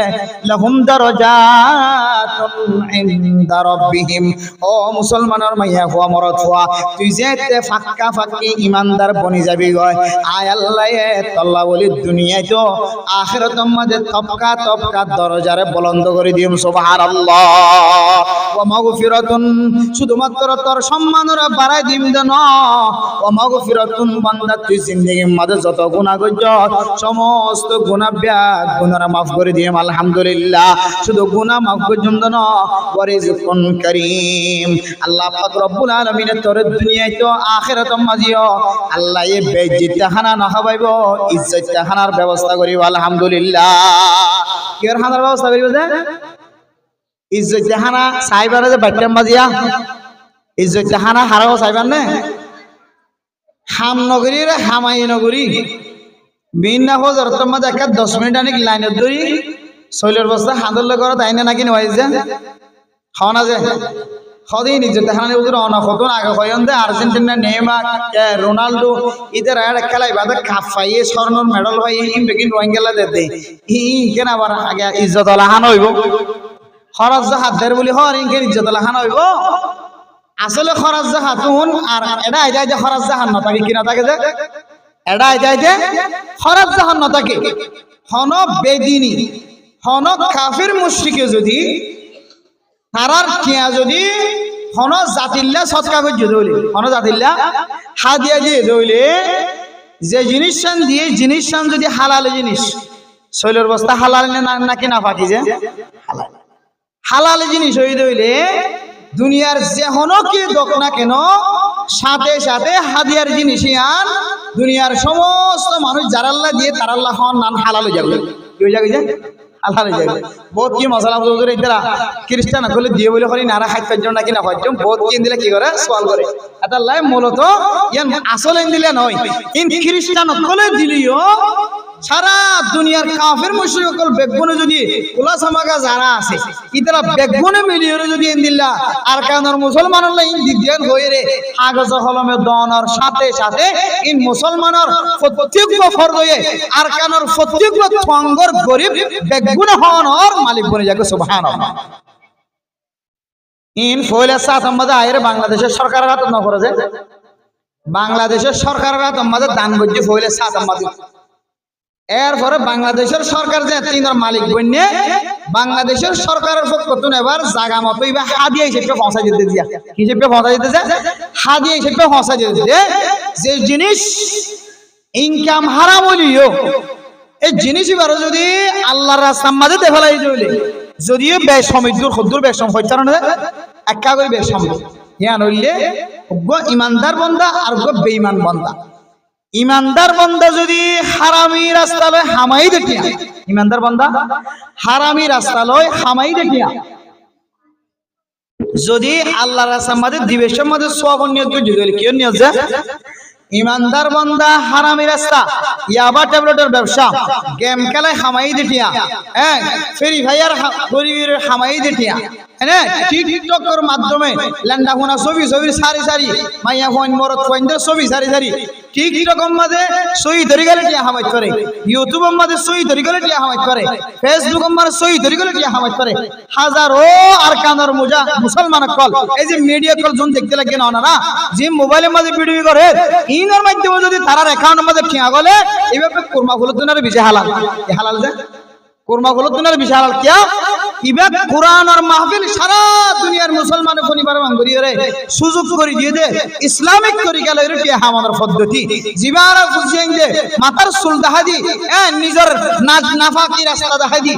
লাহুম দারাজাতুন ইনদা রাব্বিহিম ও মুসলমানের মাইয়া হওয়া মরত হওয়া তুই যেতে ফাক্কা ফাক্কি ঈমানদার বনি যাবি গয় আয় আল্লাহ এ তাআলা বলি দুনিয়ায় তো আখিরাতের মাঝে তবকা তবকা দরজারে বুলন্দ করে দিম সুবহানাল্লাহ ওয়া মাগফিরাতুন শুধুমাত্র তোর সম্মানরা বাড়াই দিম দেন ও মাগফিরাতুন বান্দা তুই জিন্দেগির মাঝে যত গুনাহ করছ সমস্ত গুনাহ ব্যাগ গুনাহরা maaf করে দিম আলহামদুলিল্লাহ শুধু গুনাহ maaf করছম দেন ওয়া রিজকুন কারীম আল্লাহ পাক রব্বুল আলামিন তোর দুনিয়ায় তো আখিরাতের মাঝেও আল্লাহ এ বেইজ্জত খানা না খাওয়াইব ইজ্জত খানার ব্যবস্থা করিব আলহামদুলিল্লাহ কি এর খানার ব্যবস্থা করিব যে ইজ্জত হানা সাইবারে যে বাইটাম বাজিয়া ইজ্জত হানা হারাও সাইবার নে হাম নগরী রে হামাই নগরী বিনা হজার তোমাদের একটা 10 মিনিট আনিক লাইনের ধরি শৈলের বস্তা হাঁদলে করে তাই না নাকি নয় যে খাওয়া না যে সদিন ইজ্জত হানানি উজুর অনখতন আগে কয়ন দে আর্জেন্টিনা নেইমার রোনাল্ডো ইদের আর খেলাই বাদে কাপ পাইয়ে স্বর্ণর মেডেল হয় ইন বেগিন রোহিঙ্গালা দে কেন আবার আগে ইজ্জত হান হইব খরচ হাত দের বলি হর ইনকে ইজ্জত হান হইব আসলে খরচ হাতুন আর এটা আইজাই যে খরচ হান না থাকে কি না থাকে যে এটা আইজাই যে খরচ হান না থাকে হন বেদিনী হন কাফির মুশরিকে যদি তারার কিয়া যদি হন জাতিল্লা সৎকা করে দইলে হন জাতিল্লা হাদিয়া দিয়ে দইলে যে জিনিসটান দিয়ে জিনিসটান যদি হালাল জিনিস শৈলের বস্তা হালাল নাকি না ফাঁকি যে হালাল হালাল জিনিস হয়ে দইলে দুনিয়ার যে হন কি দোক না কেন সাথে সাথে হাদিয়ার জিনিসই আন দুনিয়ার সমস্ত মানুষ যারাল্লাহ দিয়ে তারাল্লাহ হন নান হালাল হয়ে যাবে কি হয়ে যাবে যে হালাল হয়ে যাবে বহুত কি মশলা বুঝুর এরা খ্রিস্টান হলে দিয়ে বলে করি নারা খাদ্য জন্য নাকি না খাদ্য বহুত কি দিলে কি করে সোয়াল করে এটা লাই মূলত ইয়ান আসলে দিলে নয় কিন্তু খ্রিস্টান হলে দিলিও সারা দুনিয়ার কাফের মুশরিক সকল বেগুনে যদি কুলা সামাগা যারা আছে ইতরা বেগুনে মিলিয়ে যদি ইনদিল্লা আর কানর মুসলমানরা ইন দিদিয়ান হয়ে রে কাগজ কলমে দনর সাথে সাথে ইন মুসলমানর প্রত্যেক ফরজ হয়ে আর কানর প্রত্যেক থঙ্গর গরিব বেগুনে হওয়ার মালিক বনে যাবে সুবহানাল্লাহ ইন ফয়লা সাত আমাদের আয়ের বাংলাদেশের সরকারের হাতে না করে যে বাংলাদেশের সরকারের হাতে আমাদের দান গজ্জি ফয়লা সাত আমাদের এরপরে বাংলাদেশের সরকার যে তিনর মালিক বন্যে বাংলাদেশের সরকারের পক্ষ এবার জায়গা মতো এবার হাদিয়া হিসেবে পৌঁছা দিতে দিয়া হিসেবে পৌঁছা দিতেছে হাদিয়া হিসেবে পৌঁছা দিতে যে জিনিস ইনকাম হারাম হলিও এই জিনিস এবার যদি আল্লাহর রাস্তার মাঝে দেখালাই দিলে যদিও ব্যয় সমৃদ্ধর খদ্দুর ব্যয় সম হইতে না একা করে ব্যয় সম ইয়া নইলে ইমানদার বন্দা আর বেঈমান বন্দা ইমানদার বান্দা যদি হারামি রাস্তা লয় হামাই দেখিয়া ইমানদার বান্দা হারামি রাস্তা লয় হামাই দেখিয়া যদি আল্লাহর রাস্তার মধ্যে দিবেশের মধ্যে সওয়াব নিয়ত করে যদি কি নিয়ত যায় ইমানদার বান্দা হারামি রাস্তা ইয়াবা ট্যাবলেটের ব্যবসা গেম খেলায় হামাই দেখিয়া হ্যাঁ ফ্রি ফায়ার গরিবের হামাই দেখিয়া হ্যাঁ টিকটকের মাধ্যমে ল্যান্ডা ফোনা ছবি সারি সারি মাইয়া ফোন মরত ফোনদের ছবি সারি সারি টিকটকের মাঝে সই ধরে গেলে টিয়া হামাই করে ইউটিউবের মাঝে সই ধরে গেলে টিয়া হামাই করে ফেসবুকের মাঝে সই ধরে গেলে টিয়া হামাই করে হাজারো আর কানার মোজা মুসলমান কল এই যে মিডিয়া কল জোন দেখতে লাগে না না যে মোবাইলের মাঝে ভিডিও করে ইনার মাধ্যমে যদি তারার অ্যাকাউন্টের মাঝে ঠিয়া গলে এইভাবে কুরমা গুলো তুনার বিজে হালাল হালাল যে কুরমা গুলো তুনার বিজে হালাল কিয়া ইবা কুরআন আর মাহফিল সারা দুনিয়ার মুসলমানের পরিবার বাঙ্গরি রে সুযোগ করে দিয়ে দে ইসলামিক তরিকা লইরে টিয়া আমাদের পদ্ধতি জিবারা বুঝিয়ে দে মাথার চুল দাহাদি নিজের নাফাকি রাস্তা দাহাদি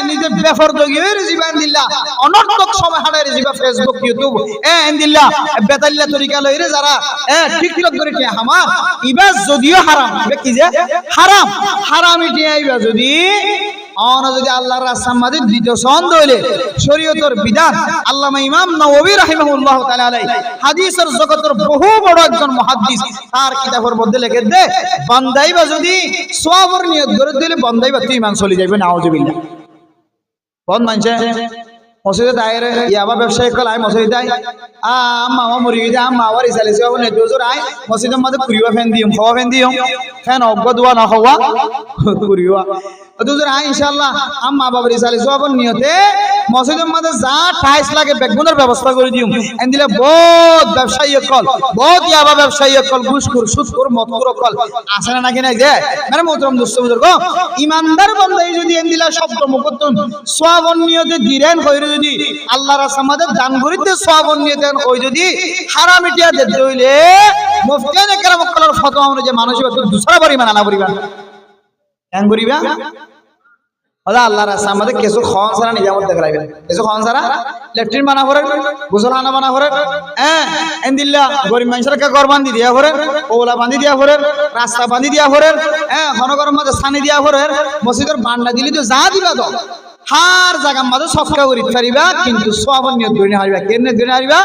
নিজের বেফরদগির জীবন দিল্লা অনর্থক সময় হাড়ারে জিবা ফেসবুক ইউটিউব দিল্লা বেতাল্লা তরিকা লইরে যারা টিকটক করে টিয়া হামা ইবা যদিও হারাম কি যে হারাম হারামি টিয়া ইবা যদি যদি আল্লাহর রাস্তার মধ্যে দ্বিতীয় সন্দ হইলে শরীয়তের বিধান আল্লামা ইমাম নববী রাহিমাহুল্লাহ তাআলা আলাইহি হাদিসের জগতের বহু বড় একজন মুহাদ্দিস তার কিতাবের মধ্যে লিখে দে বান্দাইবা যদি সওয়াবের নিয়ত করে দিলে বান্দাইবা তুই ঈমান চলে যাবে নাউজুবিল্লাহ কোন মানছে মসজিদে দায়ের ইয়াবা ব্যবসায়ী কল আই মসজিদে আই মামা মুরিদ মাওয়ার ইসালে সব নে দুজোর আই মসজিদের মধ্যে কুরিবা ফ্যান দিও খাওয়া ফ্যান দিও ফ্যান অবদুয়া না খাওয়া কুরিবা দুজোর আই ইনশাআল্লাহ মা বাবার ইসালে সব নিয়তে মসজিদের মধ্যে যা টাইস লাগে বেগুনের ব্যবস্থা করে দিও এন দিলে বহুত ব্যবসায়ী কল বহুত ইয়াবা ব্যবসায়ী কল ঘুষখোর সুদখোর মদখোর কল আছে না নাকি না যে মানে মোহতরম দোস্ত বুজুর্গ ইমানদার বান্দাই যদি এন দিলা শব্দ মুকদ্দম সওয়াব নিয়তে দিরেন কইরে যদি আল্লাহর রাসমাদের দান করিতে সওয়াব নিয়তেন কই যদি হারাম ইটিয়া দিতে হইলে মুফতিয়ানে কেরাম কলার ফতোয়া অনুযায়ী মানুষ দুসরা পরিমাণ আনা পরিমাণ কেন করিবা ওলা আল্লাহর রাসমাদের কিছু খন সারা নিজামত দেখাইবেন কিছু খন সারা ল্যাট্রিন বানা করে গোসলখানা বানা করে এন্দিল্লা গরিব মানুষের ঘর বান্ধি দিয়া করে ওলা বান্ধি দিয়া করে রাস্তা বান্ধি দিয়া করে ঘন ঘর মাঝে ছানি দিয়া করে মসজিদের বান্ডা দিলি তো যা দিবা তো হার জায়গা মাঝে সবকা করি পারিবা কিন্তু সোয়াবন নিয়ত করি না হারিবা কেনে করি না হারিবা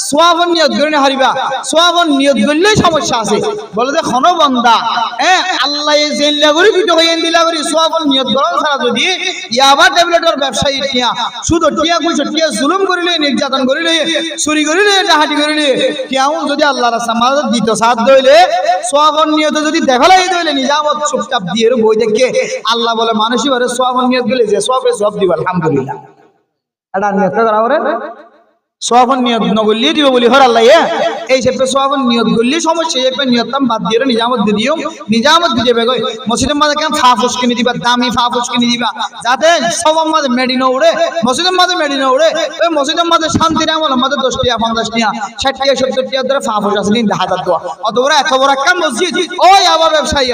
সোয়াবন নিয়ত করি না হারিবা সোয়াবন নিয়ত করলেই সমস্যা আছে বলে যে খন বন্দা আল্লাহ জেল্লা করি ভিডিও হয়ে দিলা করি সোয়াবন নিয়ত করার ছাড়া যদি ইয়াবা ট্যাবলেটর ব্যবসায়ী টিয়া শুধু টিয়া কইছো টিয়া জুলুম করিলে নির্যাতন করিলে চুরি করিলে ডাহাতি করিলে কেউ যদি আল্লাহর সামাজত দিত সাথ দইলে সোয়াবন নিয়ত যদি দেখালাই দইলে নিজামত চুপচাপ দিয়ে বই দেখে আল্লাহ বলে মানুষই বলে সোয়াবন নিয়ত গেলে যে সোয়াবে সব দিব আলহামদুলিল্লাহ এটা নিয়ত করা করে সোয়াবন নিয়ত নগলিয়ে দিব বলি হর আল্লাহ এই সব সোয়াবন নিয়ত গলি সমস্যা এই নিয়তম বাদ দিয়ে নিজামত দি দিও নিজামত দি দেবে কই মসজিদের মাঝে কেন ফাফুস কিনে দিবা দামি ফাফুস কিনে দিবা যাতে সবার মাঝে মেডিনো উড়ে মসজিদের মাঝে মেডিনো উড়ে ওই মসজিদের মাঝে শান্তি না বলে মাঝে 10 টিয়া 50 টিয়া 60 টিয়া 70 টিয়া ধরে ফাফুস আছে দিন 1000 টাকা অত বড় এত বড় একটা মসজিদ ওই আবার ব্যবসায়ী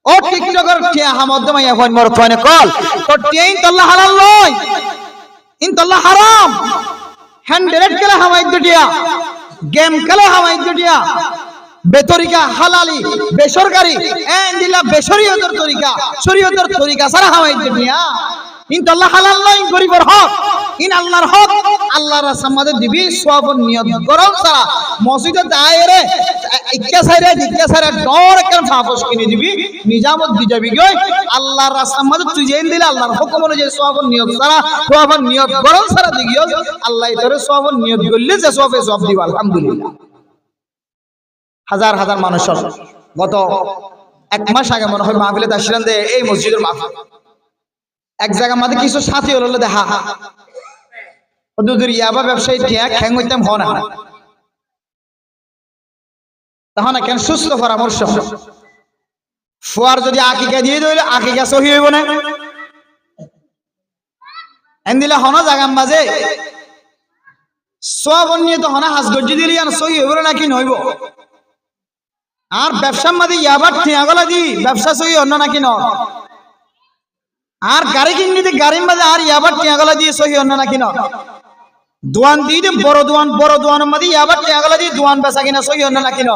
ও টিকটকার কে হামদ মাইয়া ফোন মর ফোনে কল তো টেইন আল্লাহ হালাল নয় ইন আল্লাহ হারাম হ্যান্ডেলেট খেলা হামাই দুটিয়া গেম খেলা হামাই দুটিয়া বেতরিকা হালালি বেসরকারি দিলা বেশরিয়তের তরিকা শরীয়তের তরিকা সারা হামাই দুটিয়া ইন আল্লাহ হালাল নয় গরিবের হক ইন আল্লাহর হক আল্লাহর সামাদে দিবি সওয়াব নিয়ত করম সারা মসজিদে দায়রে ইক্কা সাইরে ডর কেন ফাফস কিনে দিবি নিজামত দি যাবি গই আল্লাহর রাস্তার মধ্যে তুই যেন দিলে আল্লাহর হুকুম অনুযায়ী সওয়াব নিয়ত সারা সওয়াব নিয়ত করম সারা দিগিও আল্লাহ তোরে সওয়াব নিয়ত করলে যে সওয়াব দিব আলহামদুলিল্লাহ হাজার হাজার মানুষ গত এক মাস আগে মনে হয় মাহফিলে তাশরিয়ান দে এই মসজিদের মাহফিল এক জায়গা মধ্যে কিছু সাথী হলো দেখা দুদুর ইয়াবা ব্যবসায়ী টিয়া খ্যাং হইতাম হনা তখন কেন সুস্থ পরামর্শ ফুয়ার যদি আকিকা দিয়ে দিলে আকিকা সহি হইব না এন্দিলা হনা জাগাম বাজে সোয়াবন নিয়ে তো হনা হাজ গজ্জি দিলি আর সহি হইব নাকি নইব আর ব্যবসার মধ্যে ইয়াবার টিয়া গলা দি ব্যবসা সহি অন্য নাকি ন আর গাড়ি কিনে দি গাড়ির মধ্যে আর ইয়াবার টিয়া গলা দিয়ে সহি অন্য নাকি ন দোয়ান দিয়ে দে বড় দোয়ানের মধ্যে ইয়াবার টিয়া গলা দিয়ে দোয়ান বেচা কিনা সহি অন্য নাকি ন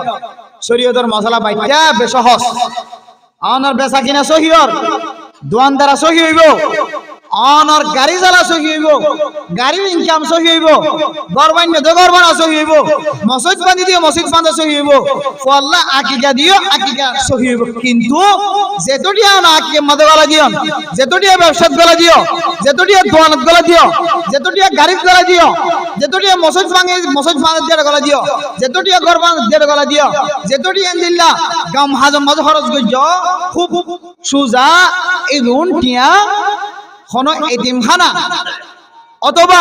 শরীয়তের মশলা বাইটা বেসহজ আনার বেচা কিনা সহিয়র দোয়ান দ্বারা সহি হইব আনার গাড়ি চালা সহি হইব গাড়ির ইনকাম সহি হইব গরবান্য দে গরবানা সহি হইব মসজিদ বাঁধি দিও মসজিদ বাঁধা সহি হইব আল্লাহ আকিকা দিও আকিকা সহি হইব কিন্তু যেতটিয়া না আকিকা মাদে গলা দিও যেতটিয়া ব্যবসাত গলা দিও যেতটিয়া দোয়ানত গলা দিও যেতটিয়া গাড়িত গলা দিও যেতটিয়া মসজিদ বাঁধে দিয়ে গলা দিও যেতটিয়া গরবান দিয়ে গলা দিও যেতটিয়া দিল্লা গাম হাজম মাঝে খরচ গজ্জ খুব সুজা এই রুন টিয়া কোনো এতিমখানা অথবা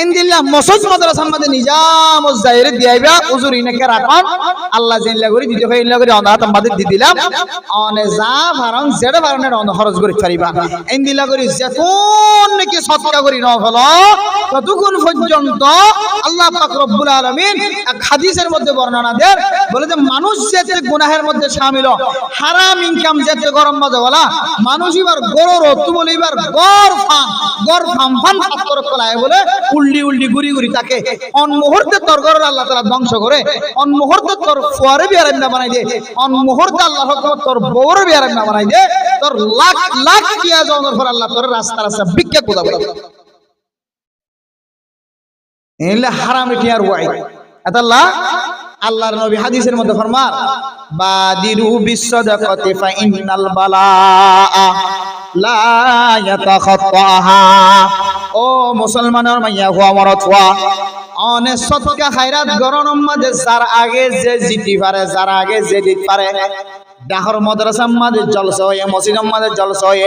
এন্দিল্লা মসজিদ মাদ্রাসার মধ্যে নিজাম জাহির দিয়াইবা উজুর ইনাকে রাখুন আল্লাহ জিল্লা করি দিতে হয় ইল্লা করি অনাথ আমাদের দি দিলাম অনে যা ভারন যেটা ভারনের অন খরচ করি পারিবা এন্দিল্লা করি যেতন নাকি সৎকা করি ন হলো ততক্ষণ পর্যন্ত আল্লাহ পাক রব্বুল আলামিন এক হাদিসের মধ্যে বর্ণনা দেন বলে যে মানুষ যেতে গুনাহের মধ্যে শামিল হারাম ইনকাম যেতে গরম বাজে বলা মানুষ এবার গরর তু বলে এবার গর ফাম পাত্র কলায় বলে উল্লি গুড়ি তাকে অন মুহূর্তে তোর ঘর আল্লাহ তাআলা ধ্বংস করে অন মুহূর্তে তোর ফুয়ারে বিয়ারাম না বানাই দে অন মুহূর্তে আল্লাহর হুকুম তোর বউরে বিয়ারাম না বানাই দে তোর লাখ লাখ টিয়া জনের পর আল্লাহ তোর রাস্তা ভিক্ষা কোদা বলে এলে হারাম টিয়ার ওয়াই আল্লাহ আল্লাহর নবী হাদিসের মধ্যে ফরমান বাদিরু বিসসাদাকাতি ফা ইন্নাল বালাআ লা ইয়াতাখাত্তাহা ও মুসলমানের মাইয়া হুয়া মরত হুয়া অনে সদকা খায়রাত গরনের মধ্যে যার আগে যে জিতি পারে যার আগে যে দিতে পারে ডাহর মাদ্রাসার মধ্যে জলসা হয় মসজিদের মধ্যে জলসা হয়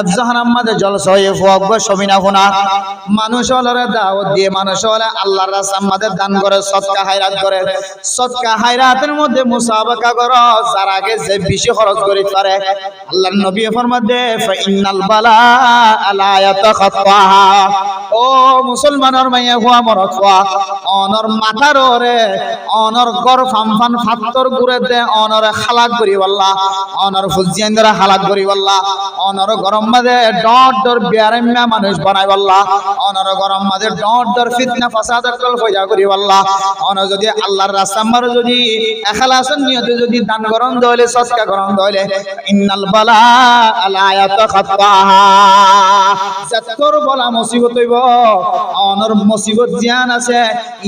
এফজাহানের মধ্যে জলসা হয় ফুয়াক সবিনা ফোনা মানুষ হলরে দাওয়াত দিয়ে মানুষ হলে আল্লাহর রাস্তার মধ্যে দান করে সদকা খায়রাত করে সদকা খায়রাতের মধ্যে মুসাবাকা করো যার আগে যে বেশি খরচ করে পারে আল্লাহর নবী ফরমাতে ফা ইন্নাল বালা লা ইয়াতাখাত্তাহা ও মুসলমানের মাইয়া হুয়া মরত হুয়া অনর মাথার ওরে অনর গর ফামফান ফাত্তর গুরে দে অনর খালাক করি বল্লা অনর ফুজিয়ান্দরা খালাক করি বল্লা অনর গরম মাঝে ডট ডর বিয়ারেম্যা মানুষ বানাই বল্লা অনর গরম মাঝে ডট ডর ফিতনা ফাসাদের কল ফজা করি বল্লা অনর যদি আল্লাহর রাস্তা মার যদি এখলাসন নিয়তে যদি দান গরম দইলে সদকা গরম দইলে ইন্নাল বালা আলা ইয়াতাখাত্তাহা যতর বলা মুসিবত হইব অনর মুসিবত জিয়ান আছে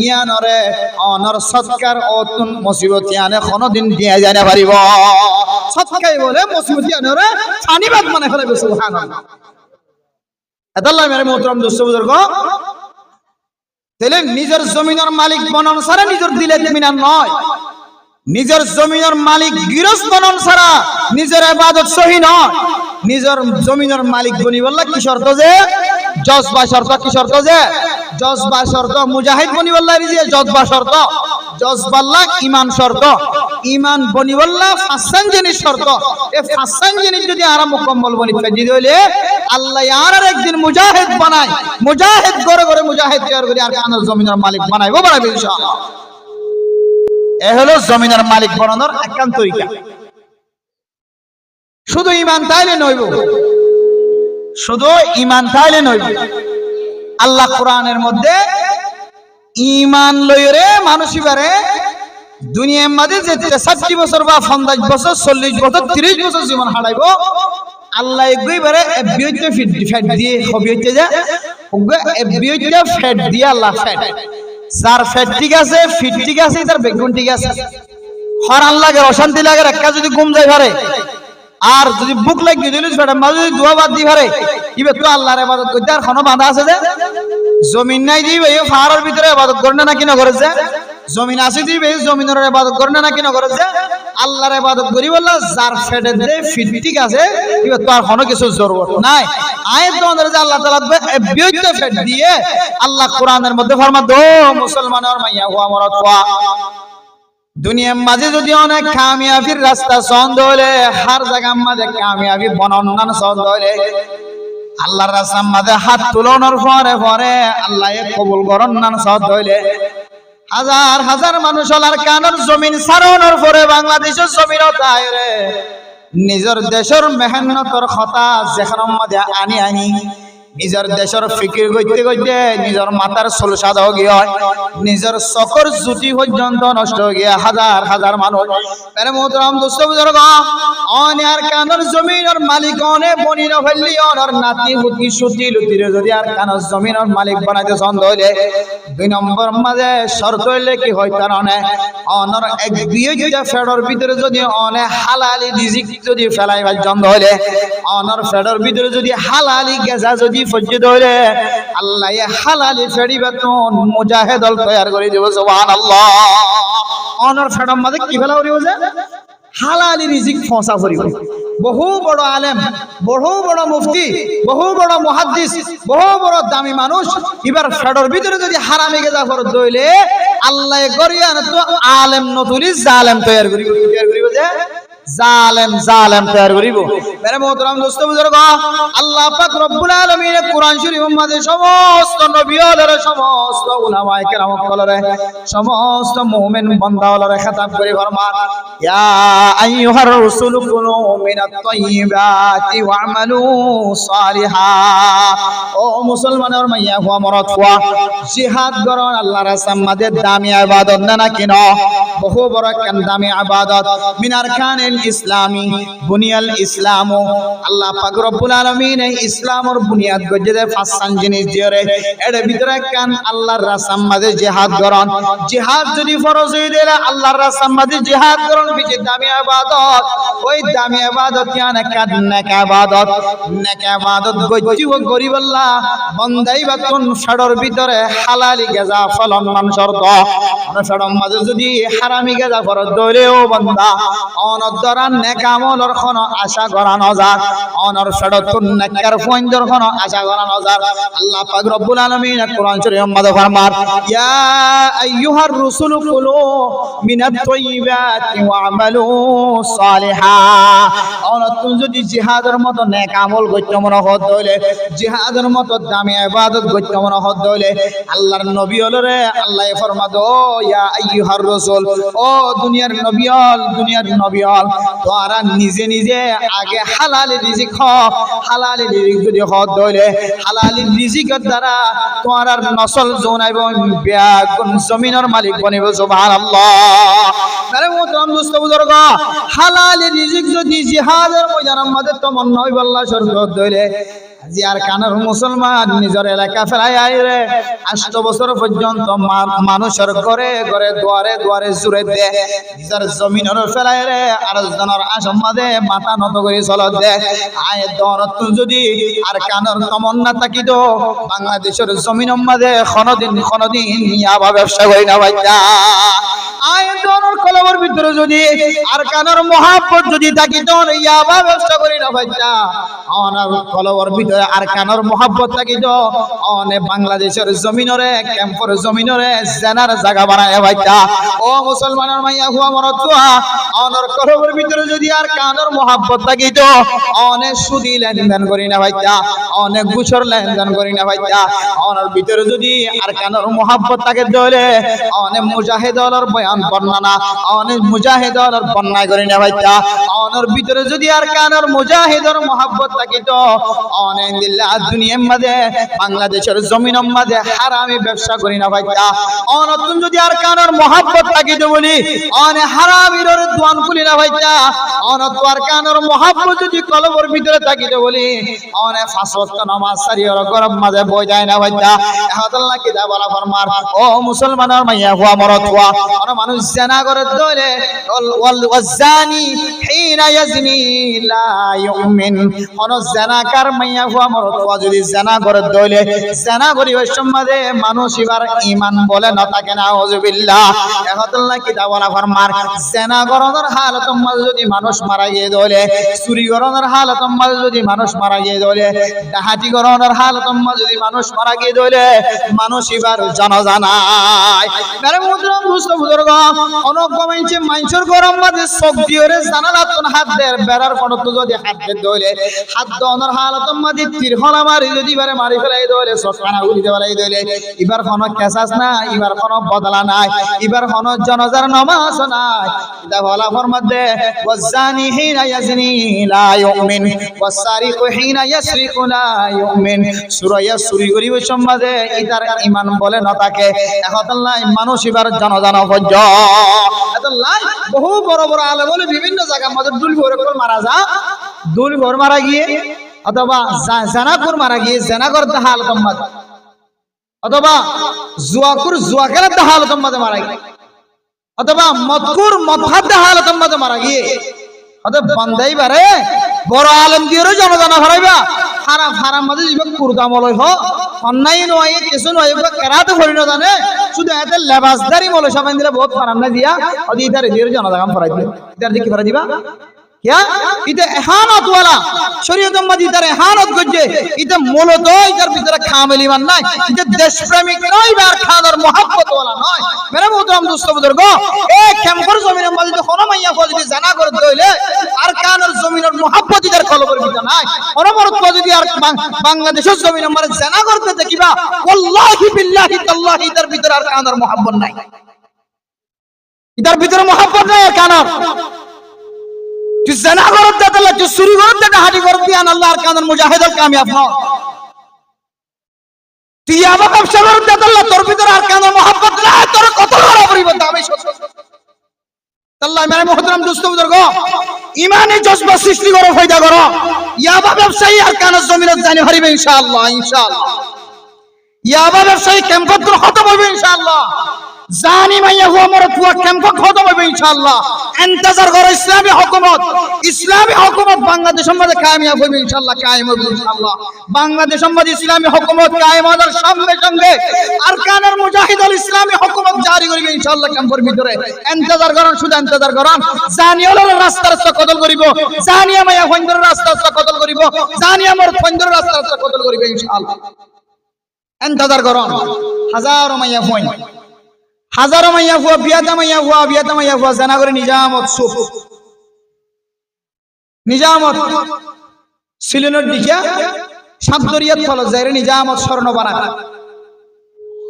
ইয়ানরে অনর সদকার অতুন মুসিবত ইয়ানে কোনদিন দিয়া যায় না পারিব সদকাই বলে মুসিবত ইয়ানরে ছানিবাদ মানে ফেলে সুবহানাল্লাহ আল্লাহ মেরে মোহতরম দোস্ত বুজুর্গ তাহলে নিজের জমিনের মালিক বনন ছাড়া নিজের দিলে ইতমিনান নয় নিজের জমিনের মালিক গৃহস্থ বনন ছাড়া নিজের ইবাদত সহি নয় নিজের জমিনের মালিক বনি বললা কি শর্ত যে জজবা শর্ত কি শর্ত যে জজবা শর্ত মুজাহিদ বনি বললা রিজি জজবা শর্ত জজবাল্লা ঈমান শর্ত ঈমান বনি বললা ফাসান জিনিস শর্ত এই ফাসান জিনিস যদি আরা মুকম্মল বনি ফেজি হইলে আল্লাহ আর একদিন মুজাহিদ বানায় মুজাহিদ করে করে মুজাহিদ তৈরি করে আর কানের জমিনের মালিক বানাইবো বানাবে ইনশাআল্লাহ এ হলো জমিনের মালিক বানানোর একান্ত তরিকা শুধু ঈমান তাইলে নইব শুধু ঈমান তাইলে নইব আল্লাহ কোরআনের মধ্যে ঈমান লইরে মানুষিবারে দুনিয়ার মধ্যে যে 63 বছর বা 50 বছর 40 বছর 30 বছর জীবন হারাইব আল্লাহ একবারে বিয়তে ফ্যাট দিয়ে হবিয়তে যা বিয়তে ফ্যাট দিয়ে আল্লাহ ফ্যাট যার ফ্যাট ঠিক আছে ফিট ঠিক আছে তার বেগুন ঠিক আছে হরান লাগে অশান্তি লাগে একটা যদি ঘুম যায় পারে আর যদি বুক লাগিয়ে দিল সেটা মাঝে যদি দোয়া বাদ দি পারে ইবে তো আল্লাহর ইবাদত করতে আর কোনো বাধা আছে যে জমিন নাই দিবে এই ফারার ভিতরে ইবাদত করে না কি না করেছে জমিন আছে দিবে জমিনের ইবাদত করে না কি না করেছে আল্লাহর ইবাদত করি বললা যার ফেটে দে ফিট ঠিক আছে ইবে তো আর কোনো কিছু জরুরত নাই আয়াত তোমাদের যে আল্লাহ তাআলা বিয়তে ফেট দিয়ে আল্লাহ কোরআনের মধ্যে ফরমা দো মুসলমানের মাইয়া হুয়া মরত হুয়া দুনিয়ার মাঝে যদি অনেক কামিয়াবির রাস্তা সন্দ হলে হার জায়গার মাঝে কামিয়াবি বর্ণনা সন্দ হলে আল্লাহর রাস্তার মাঝে হাত তুলনোর পরে পরে আল্লাহ কবুল করেন না সন্দ হইলে হাজার হাজার মানুষ হলার কানের জমিন সারানোর পরে বাংলাদেশের জমিন তাই রে নিজের দেশের মেহনতর কথা যেখানের মাঝে আনি আনি নিজের দেশের ফিকির করতে করতে নিজের মাথার চুল সাদা হয়ে গিয়ে নিজের চকর জুতি পর্যন্ত নষ্ট হয়ে গিয়ে হাজার হাজার মানুষ মেরে মোহতরম দোস্ত বুজুর্গ অনেক কানের জমিনের মালিক অনেক বনি না ফেললি অনর নাতি হুতি সুতি লুতিরে যদি আর কানের জমিনের মালিক বানাইতে ছন্দ হইলে 2 নম্বর মাঝে শর্ত হইলে কি হয় কারণে অনর এক বিয়েটা ফেডর ভিতরে যদি অনেক হালালি রিজিক যদি ফেলাই পর্যন্ত হইলে অনর ফেডর ভিতরে যদি হালালি গেজা যদি ফজিদ হইলে আল্লাহ হালালি ফেড়ি বেতন মুজাহিদল তৈরি করে দেব সুবহানাল্লাহ অনর ফেডর মাঝে কি ফেলা করিব যে হালালি রিজিক ফসা করিব বহু বড় আলেম বহু বড় মুফতি বহু বড় মুহাদ্দিস বহু বড় দামি মানুষ এবার ফেডর ভিতরে যদি হারামি গেজা ফরত দইলে আল্লাহ করিয়া তো আলেম নতুলি জালেম তৈরি করিব যে জালেম জালেম তৈরি করিব মেরে মোহতরম দোস্ত বুজুর্গ আল্লাহ পাক রব্বুল আলামিন কোরআন শরীফের মধ্যে সমস্ত নবীদের সমস্ত উলামায়ে কেরাম কলরে সমস্ত মুমিন বান্দাওয়ালরে খেতাব করে ফরমান ইয়া আইয়ুহার রাসূল কুলু মিনাত তাইয়্যিবাতি ওয়া'মালু সালিহা ও মুসলমানের মাইয়া হুয়া মরত হুয়া জিহাদ করন আল্লাহর রাস্তার মধ্যে দামি ইবাদত না কিনো বহু বড় কান দামি ইবাদত মিনার কানে ইসলামী বুনিয়াল ইসলাম আল্লাহ পাক রব্বুল আলামিন ইসলামের বুনিয়াদ গজে পাঁচখান জিনিস দিরে এর ভিতরে কান আল্লাহর রাস্তার মধ্যে জিহাদ করন জিহাদ যদি ফরজ হই দিলে আল্লাহর রাস্তার মধ্যে জিহাদ করন বিজে দামি ইবাদত ওই দামি ইবাদত ইয়ানে কান নেক ইবাদত গজি ও গরিব আল্লাহ বান্দাই বাতুন ফেডর ভিতরে হালালি গেজা ফলন মান শর্ত ফেডর মাঝে যদি হারামি গেজা ফরজ দইলেও বান্দা অন দ্বারা নেক আমলের কোন আশা করা নজার অনর সড়তুন নেকর পয়েন্টর কোন আশা করা নজার আল্লাহ পাক রব্বুল আলামিন কোরআন শরীফের মধ্যে ফরমান ইয়া আইয়ুহার রাসূলু কুলু মিনাত তাইয়্যিবাতি ওয়া'মালু সালিহা অনতুন যদি জিহাদের মতো নেক আমল করতে মন হইলে জিহাদের মতো দামি ইবাদত করতে মন হইলে আল্লাহর নবী হলরে আল্লাহ ফরমাদো ইয়া আইয়ুহার রাসূল ও দুনিয়ার নবী হল তোরা নিজে নিজে আগে হালালি রিজিক খাও হালালি রিজিক যদি হইলে হালালি রিজিকের দ্বারা তোরার নসল জনাইব বিয়াগুন জমিনের মালিক বনিব সুবহানাল্লাহ আরে মোহতরম দোস্ত বুজুর্গ হালালি রিজিক যদি জিহাদের ময়দানের মধ্যে তমন্না হইব আল্লাহ শরীয়ত দইলে জিয়ার কানের মুসলমান নিজের এলাকা ফেলাই আইরে 8 বছর পর্যন্ত মানুষের ঘরে ঘরে দুয়ারে দুয়ারে জুড়ে দে নিজের জমিনের ফেলাই রে আর জনের আসামে মাথা নত করে চলত দে আয় দনত যদি আর কানের তমন্না থাকিত বাংলাদেশের জমিনের মাঝে কোনদিন ইয়াবা ব্যবসা করি না ভাইয়া আয় দনের কলমের ভিতরে যদি আর কানের মহব্বত যদি থাকিত ইয়াবা ব্যবসা করি না ভাইয়া আমার কলমের ভিতরে আর কানের মহব্বত থাকিত অনে বাংলাদেশের জমিনরে ক্যাম্পর জমিনরে জেনার জায়গা বানায় ভাইয়া ও মুসলমানের মাইয়া হুয়া মরতুয়া অনর কলমের ভিতরে যদি আর কানের মহব্বত থাকিত অনে সুদি লেনদেন করি না ভাইয়া অনেক গুছর লেনদেন করি না ভাইয়া অনর ভিতরে যদি আর কানের মহব্বত থাকে দলে অনেক মুজাহিদর বয়ান বর্ণনা অনেক মুজাহিদর বর্ণনা করি না ভাইয়া অনর ভিতরে যদি আর কানের মুজাহিদর মহব্বত থাকিত অনেক দিল্লাহ দুনিয়ার মধ্যে বাংলাদেশের জমিনের মধ্যে হারামি ব্যবসা করি না ভাইয়া অনতুন যদি আর কানের মহব্বত থাকিত বলি অনেক হারামির দোয়ান খুলি না ভাইয়া অনত আর কানের মহব্বত যদি কলবের ভিতরে থাকিত বলি অনেক পাঁচ ওয়াক্ত নামাজ সারিয়র গরম মাঝে বই যায় না ভাইয়া আল্লাহ কি দা বলা ফরমান ও মুসলমানের মাইয়া হুয়া মরত হুয়া আর মানুষ জিনা করে দলে ওয়াজানি হিনা ইয়াজনি লা ইউমিন অন জিনাকার মাইয়া হুয়া মরত হুয়া যদি জিনা করে দলে জিনা করিবার সম্বন্ধে মানুষ এবার ঈমান বলে না থাকে না আউযুবিল্লাহ আল্লাহ কি দা বলা ফরমান জিনা করার হালত মাঝে যদি মানুষ মারা গিয়ে দলে চুরি করার হালত মাঝে যদি মানুষ মারা গিয়ে দলে ডাহাতি করার হালত মাঝে যদি মানুষ মারা গিয়ে দলে মানুষ এবার জানাজানায় মেরে মুদ্রম দুস্থ বুজুর্গ অনেক কমাইছে মানুষের গরম মাঝে চোখ দিওরে জানালাতন হাত দের বেড়ার ফটো যদি হাত দে দইলে হাত দনের হালত মাঝে তীরহলা মারি যদি এবারে মারি ফেলাই দইলে সকানা উড়িতে ফেলাই দইলে এবার কোনো কেসাস না এবার কোনো বদলা নাই এবার কোনো জানাজার নামাজ নাই এটা বলা ফরমাতে ওয়াজানি হিনা ইয়াজনি লা ইউমিন ওয়াসারিকু হিনা ইয়াসরিকু লা ইউমিন সূরা ইয়াসরি গরিব সম্মাদে ইতার ঈমান বলে না থাকে আল্লাহ মানুষ এবার জানাজানা হজ্জ আল্লাহ বহু বড় বড় আলেম বলে বিভিন্ন জায়গা মধ্যে দুল ভরে করে মারা যা দুল ভর মারা গিয়ে অথবা জানা করে মারা গিয়ে জানা করতে হালত মধ্যে অথবা জুয়া খেলার হালত মধ্যে মারা গিয়ে অথবা মদকুর মদহাদ হালত মধ্যে মারা গিয়ে অথবা বান্দাই বারে বড় আলেম দিয়ে জনজানা হরাইবা হারাম হারাম মাঝে জীবন কুরদামলয় হ অন্যায় নয় কিছু নয় কেরাতে ভরি না জানে শুধু এতে লেবাসদারি মলে সবাই দিলে বহুত হারাম না দিয়া ওদি ইতারে দিয়ে জনজাগাম ফরাই দিলে ইতার দিকে ফরাই দিবা क्या इते एहानत वाला शरीयत मदी इधर एहानत गजे इते मूলত इधर ভিতরে কামেল ঈমান নাই इते देश प्रेमिक নয় আর খাদার मोहब्बत वाला নয় मेरे मोहतरम दोस्त बुजुर्ग এই ক্যাম্পর জমিনের মধ্যে কোনো মাইয়া যদি জানা করে দইলে আর কানের জমিনের मोहब्बत इधर কলবের ভিতরে নাই অনবরত যদি আর বাংলাদেশের জমিনের মধ্যে জানা করতে দেখিবা ওয়াল্লাহি বিল্লাহি তাল্লাহি ইধর ভিতরে আর কানের मोहब्बत নাই इधर ভিতরে मोहब्बत নাই আর কানের जो जना करत जात अल्लाह जो सुरी करत जात हाडी करत बियान अल्लाह আর কানের মুজাহিদুল কামিয়াব ন তুই আবা ব্যবসা করত যাত আল্লাহ তোর ভিতর আর কানের mohabbat না তোর কত বড় পরিবর্তন আমি আল্লাহ মেরে মুহতারাম দোস্ত বুজুর্গ ঈমানি জজবা সৃষ্টি করো ফায়দা করো ইয়াবা ব্যবসায়ী আর কানের জমিনত জানি হারিবে ইনশাআল্লাহ ইনশাআল্লাহ ইয়াবা ব্যবসায়ী ক্যাম্পাস খতম হবে ইনশাআল্লাহ জানি মাইয়া হুয়া মর তুয়া ক্যাম্প খতম হবে ইনশাআল্লাহ। ইন্তজার করো ইসলামী হুকুমত বাংলাদেশের মধ্যে কায়েমিয়াব হবে ইনশাআল্লাহ, কায়েম হবে ইনশাআল্লাহ। বাংলাদেশের মধ্যে ইসলামী হুকুমত কায়েম হওয়ার সঙ্গে সঙ্গে আরকানুল মুজাহিদুল ইসলামী হুকুমত জারি করবে ইনশাআল্লাহ ক্যাম্পের ভিতরে। ইন্তজার করুন, শুধু ইন্তজার করুন। জানি হলো রাস্তা রাস্তা কতল করিব, জানিয়া মাইয়া ফন্দর রাস্তা রাস্তা কতল করিব, জানিয়া মর ফন্দর রাস্তা রাস্তা কতল করিবে ইনশাআল্লাহ। ইন্তজার করুন। হাজারো মাইয়া ফইন, হাজারো মাইয়া হুয়া বিয়াতা মাইয়া হুয়া জানা করে নিজামত সুফ নিজামত সিলিনের দিকে সাতদরিয়াত ফলত যাইরে নিজামত স্বর্ণ বানা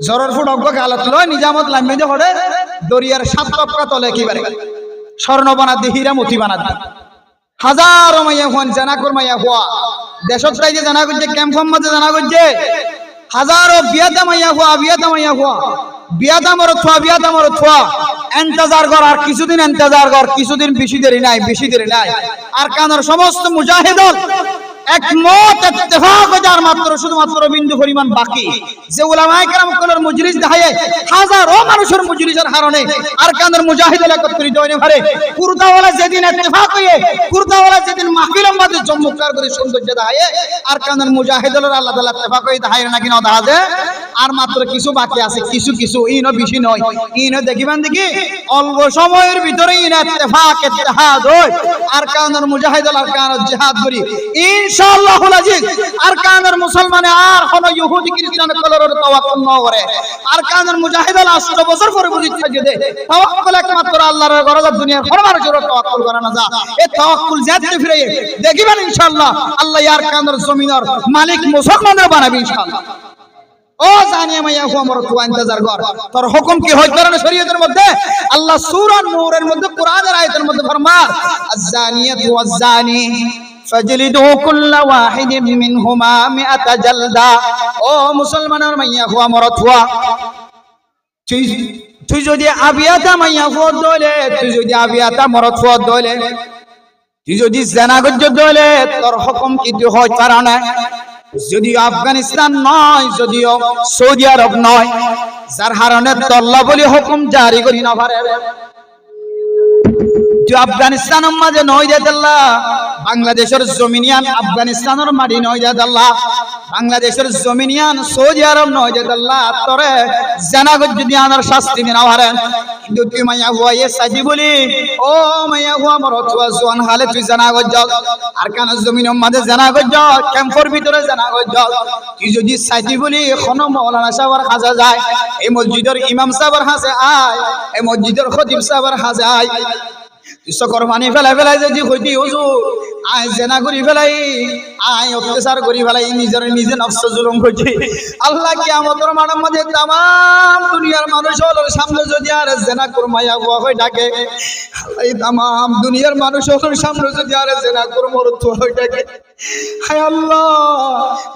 জরর ফুট অজ্ঞ গালত লয় নিজামত লাম্মে যে হড়ে দরিয়ার সাত টপকা তলে একেবারে স্বর্ণ বানা দি হীরা মতি বানা দি। হাজারো মাইয়া হুয়ান জানা কর মাইয়া হুয়া দেশত রাইজে জানা করছে ক্যাম্পের মধ্যে জানা করছে হাজারো বিয়াতা মাইয়া হুয়া বিয়াদা মর থুয়া ইন্তজার কর, আর কিছুদিন ইন্তজার কর, কিছুদিন বেশি দেরি নাই। আর কানার সমস্ত মুজাহিদুল একমত ইত্তেফাক যার মাত্র শুধুমাত্র বিন্দু পরিমাণ বাকি যে উলামায়ে কেরাম কলর মজলিস দেখায় হাজারো মানুষের মজলিসের কারণে আর কানার মুজাহিদুল একত্রিত হইতে পারে। কুরতাওয়ালা যেদিন ইত্তেফাক হয়ে কুরতাওয়ালা যেদিন মাহফিলের মধ্যে চমৎকার করে সৌন্দর্য দেখায় আর কানার মুজাহিদুল আল্লাহ তাআলা ইত্তেফাক হয়ে দেখায় নাকি না দেখা আর মাত্র কিছু বাকি আছে, কিছু ইনো বেশি নয়। ইনো দেখিবেন দেখি অল্প সময়ের ভিতরে ইনো ইত্তেফাক ইত্তেহাদ হয় আর কানার মুজাহিদুল আর কানার জিহাদ করি ইনশাআল্লাহুল আজিজ। আর কানার মুসলমানে আর কোন ইহুদি খ্রিস্টান কলরের তাওয়াক্কুল না করে। আর কানার মুজাহিদুল 8 বছর পরে বুঝিচ্ছে যে তাওয়াক্কুল একমাত্র আল্লাহর গরজ, দুনিয়ার কোন মানুষের তাওয়াক্কুল করে না যা এই তাওয়াক্কুল যাতে ফিরে দেখিবেন ইনশাআল্লাহ আল্লাহ আর কানার জমিনের মালিক মুসলমানদের বানাবে ইনশাআল্লাহ। ও জানিয়া মাইয়া হুয়া মর তুয়া ইন্তজার কর, তোর হুকুম কি হইতে পারে না শরীয়তের মধ্যে? আল্লাহ সূরা নূরের মধ্যে কোরআনের আয়াতের মধ্যে ফরমান আয-যানিয়াতু ওয়াজ-যানি ফাজলিদু কুল্লা ওয়াহিদিন মিনহুমা মিআতা জালদা। ও মুসলমানের মাইয়া হুয়া মর তুয়া তুই যদি আবিয়াতা মাইয়া হুয়া দলে, তুই যদি আবিয়াতা মর তুয়া দলে, তুই যদি জিনা গজ্জ দলে, তোর হুকুম কি হইতে পারে না? যদিও আফগানিস্তান নয়, যদিও সৌদি আরব নয়, যার হারণে তল্লা বলি হুকুম জারি করি না পারে আফগানিস্তানের মাঝে নয় যেতাল্লাহ বাংলাদেশের জমিনিয়ান আফগানিস্তানের মাটি নয় যেতাল্লাহ বাংলাদেশের জমিনিয়ান সৌদি আরব নয় যেতাল্লাহ তোরে জানা যদি আনার শাস্তি না পারেন। কিন্তু তুই মাইয়া হুয়া এ সাজি বলি ও মাইয়া হুয়া মর তুয়া জোয়ান হালে তুই জানা গজ্জ আর কান জমিনের মাঝে জানা গজ্জ ক্যাম্পের ভিতরে জানা গজ্জ তুই যদি সাজি বলি কোন মাওলানা সাহেবের হাজা যায়, এই মসজিদের ইমাম সাহেবের হাজে আয়, এই মসজিদের খতিব সাহেবের হাজে আয়, চকর পানি ফেলাই যদি হইতে হুজুর আয় জেনা করি ফেলাই, আয় অত্যাচার করি ফেলাই, নিজে নফস জুলুম করছি, আল্লাহ কিয়ামতের মাঠের মধ্যে তাম দুনিয়ার মানুষ হলোর সামনে যদি আর জেনা করমাইয়া হুয়া হয়ে ডাকে, আল্লাহ তাম দুনিয়ার মানুষ হলোর সামনে যদি আর জেনা করমর হয়ে ডাকে, হায় আল্লাহ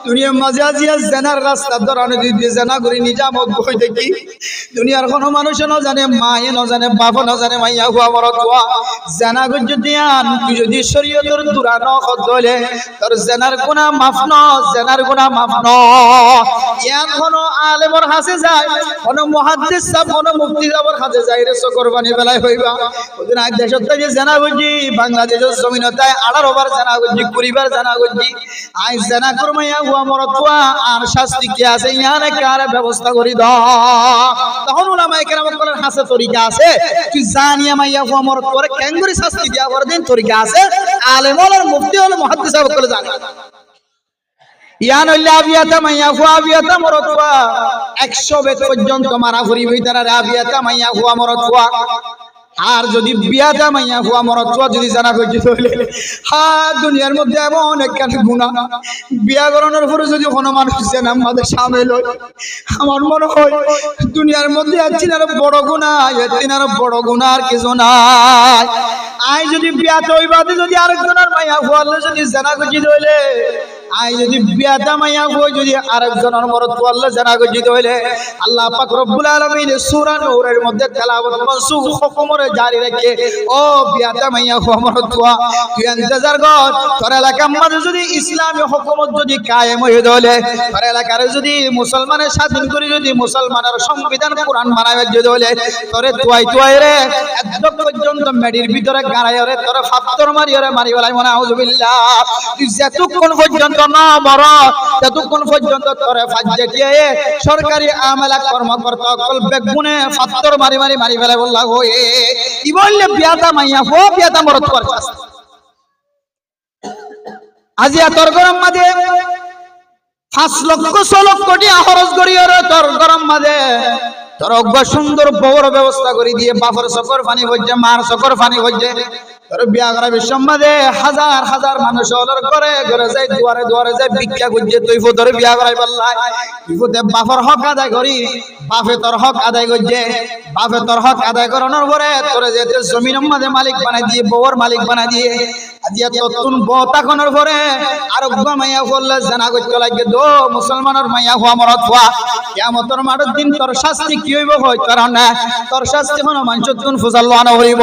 দুনিয়ার মাঝে আজিয়া জেনার রাস্তা ধরানো দিয়ে জেনা করি নিজামত বই দেখি দুনিয়ার কোনো মানুষ ন জানে, মায়ে ন জানে, বাপ ন জানে, মাইয়া হুয়া মর তুয়া জানা যদি আন তুই যদি শরীয়তের দুরানো হলে তোর জেনার গুনাহ মাফ ন, জেনার গুনাহ মাফ ন। ইয়ান কোনো আলেমর হাসে যায়, কোনো মুহাদ্দিস সাহেব, কোনো মুফতি সাহেবের হাসে যায় রে চকর পানি ফেলাই হইবা ওদিন আজ দেশত থেকে জানা বুঝি বাংলাদেশের জমিনতায় 18 বার জানা বুঝি 20 বার জানা বুঝি আই জানা করমাইয়া হুয়া মর তুয়া আর শাস্তি কি আছে ইয়ানে কার ব্যবস্থা করি দাও। তখন উলামায়ে কেরাম বলেন হাসে তরিকা আছে, তুই জানিয়া মাইয়া হুয়া মর তোরে কেঙ্গুরি শাস্তি দিয়া বড় দিন তরিকা আছে, আলেম হল মুফতি হল মুহাদ্দিস সাহেব বলে জানে ইয়ান হইলে আবিয়াতা মাইয়া হুয়া আবিয়াতা মর তুয়া 100 বেত পর্যন্ত মারা ফুরি ভিতরে আবিয়াতা মাইয়া হুয়া মর তুয়া। আর যদি বিয়াতা মাইয়া হুয়া মর তুয়া যদি জানা হইছে তাহলে দুনিয়ার মধ্যে এমন একখানে গুনাহ বিয়া করানোর পরে যদি কোনো মানুষ জানা আমাদের শামিল হয়, আমার মনে হয় দুনিয়ার মধ্যে আছিনার বড় গুনাহ, এতিনার বড় গুনাহ আর কিছু নাই। আই যদি বিয়া তৈবাতে যদি আরেকজনের মাইয়া হুয়ালে যদি জানা হইছে তাহলে আই যদি বিয়াদা মাইয়া হই যদি আরেকজনের মরদ আল্লাহ জানা গজিত হইলে আল্লাহ পাক রব্বুল আলামিন সূরা নূরের মধ্যে তেলাওয়াত মানসুখ হুকুমরে জারি রাখে ও বিয়াদা মাইয়া হো মরদ তুই ইন্তজার কর তোর এলাকার মধ্যে যদি ইসলামী হুকুমত যদি কায়েম হয়ে দলে তোর এলাকার যদি মুসলমানের স্বাধীন করে যদি মুসলমানের সংবিধান কোরআন বানাবে যদি হলে তোরে তুয়াই রে একদম পর্যন্ত মেডির ভিতরে গাড়াই রে তোরে ফাত্তর মারি রে মারি বলাই মনে আউযুবিল্লাহ তুই যতক্ষণ পর্যন্ত না মর ততক্ষণ পর্যন্ত তোরে ফাজ্জে দিয়ে সরকারি আমলা কর্মকর্তা কল বেগুনে ফাত্তর মারি ফেলে বললা হয়ে কি বললে বিয়াদা মাইয়া হো বিয়াদা মরদ করছাস আজিয়া তোর গরম মাঝে 5 লক্ষ 6 লক্ষ কোটি খরচ করি রে তোর গরম মাঝে তোর অজ্ঞ সুন্দর বড় ব্যবস্থা করে দিয়ে বাফর সকর পানি হচ্ছে মার সকর পানি হচ্ছে তোর বিয়া করা বিশ্বমাদে হাজার হাজার মানুষ অলর করে ঘরে যায় দুয়ারে যায় ভিক্ষা খুঁজছে তুই তোর বিয়া করাই বললাই তুই বাফর হক আদায় করি বাপে তোর হক আদায় করছে বাপে তোর হক আদায় করানোর পরে তোরে যে জমিনের মাঝে মালিক বানাই দিয়ে বউর মালিক বানাই দিয়ে আজিয়া ততুন বতা কোনর পরে আর মাইয়া বললে জানা করতে লাগে দো মুসলমানের মাইয়া হওয়া মরত হওয়া কিয়ামতের মাঠের দিন তোর শাস্তি কি হইব হয় কারণ তোর শাস্তি কোন মানুষ তুন ফুজাল্লাহ হইব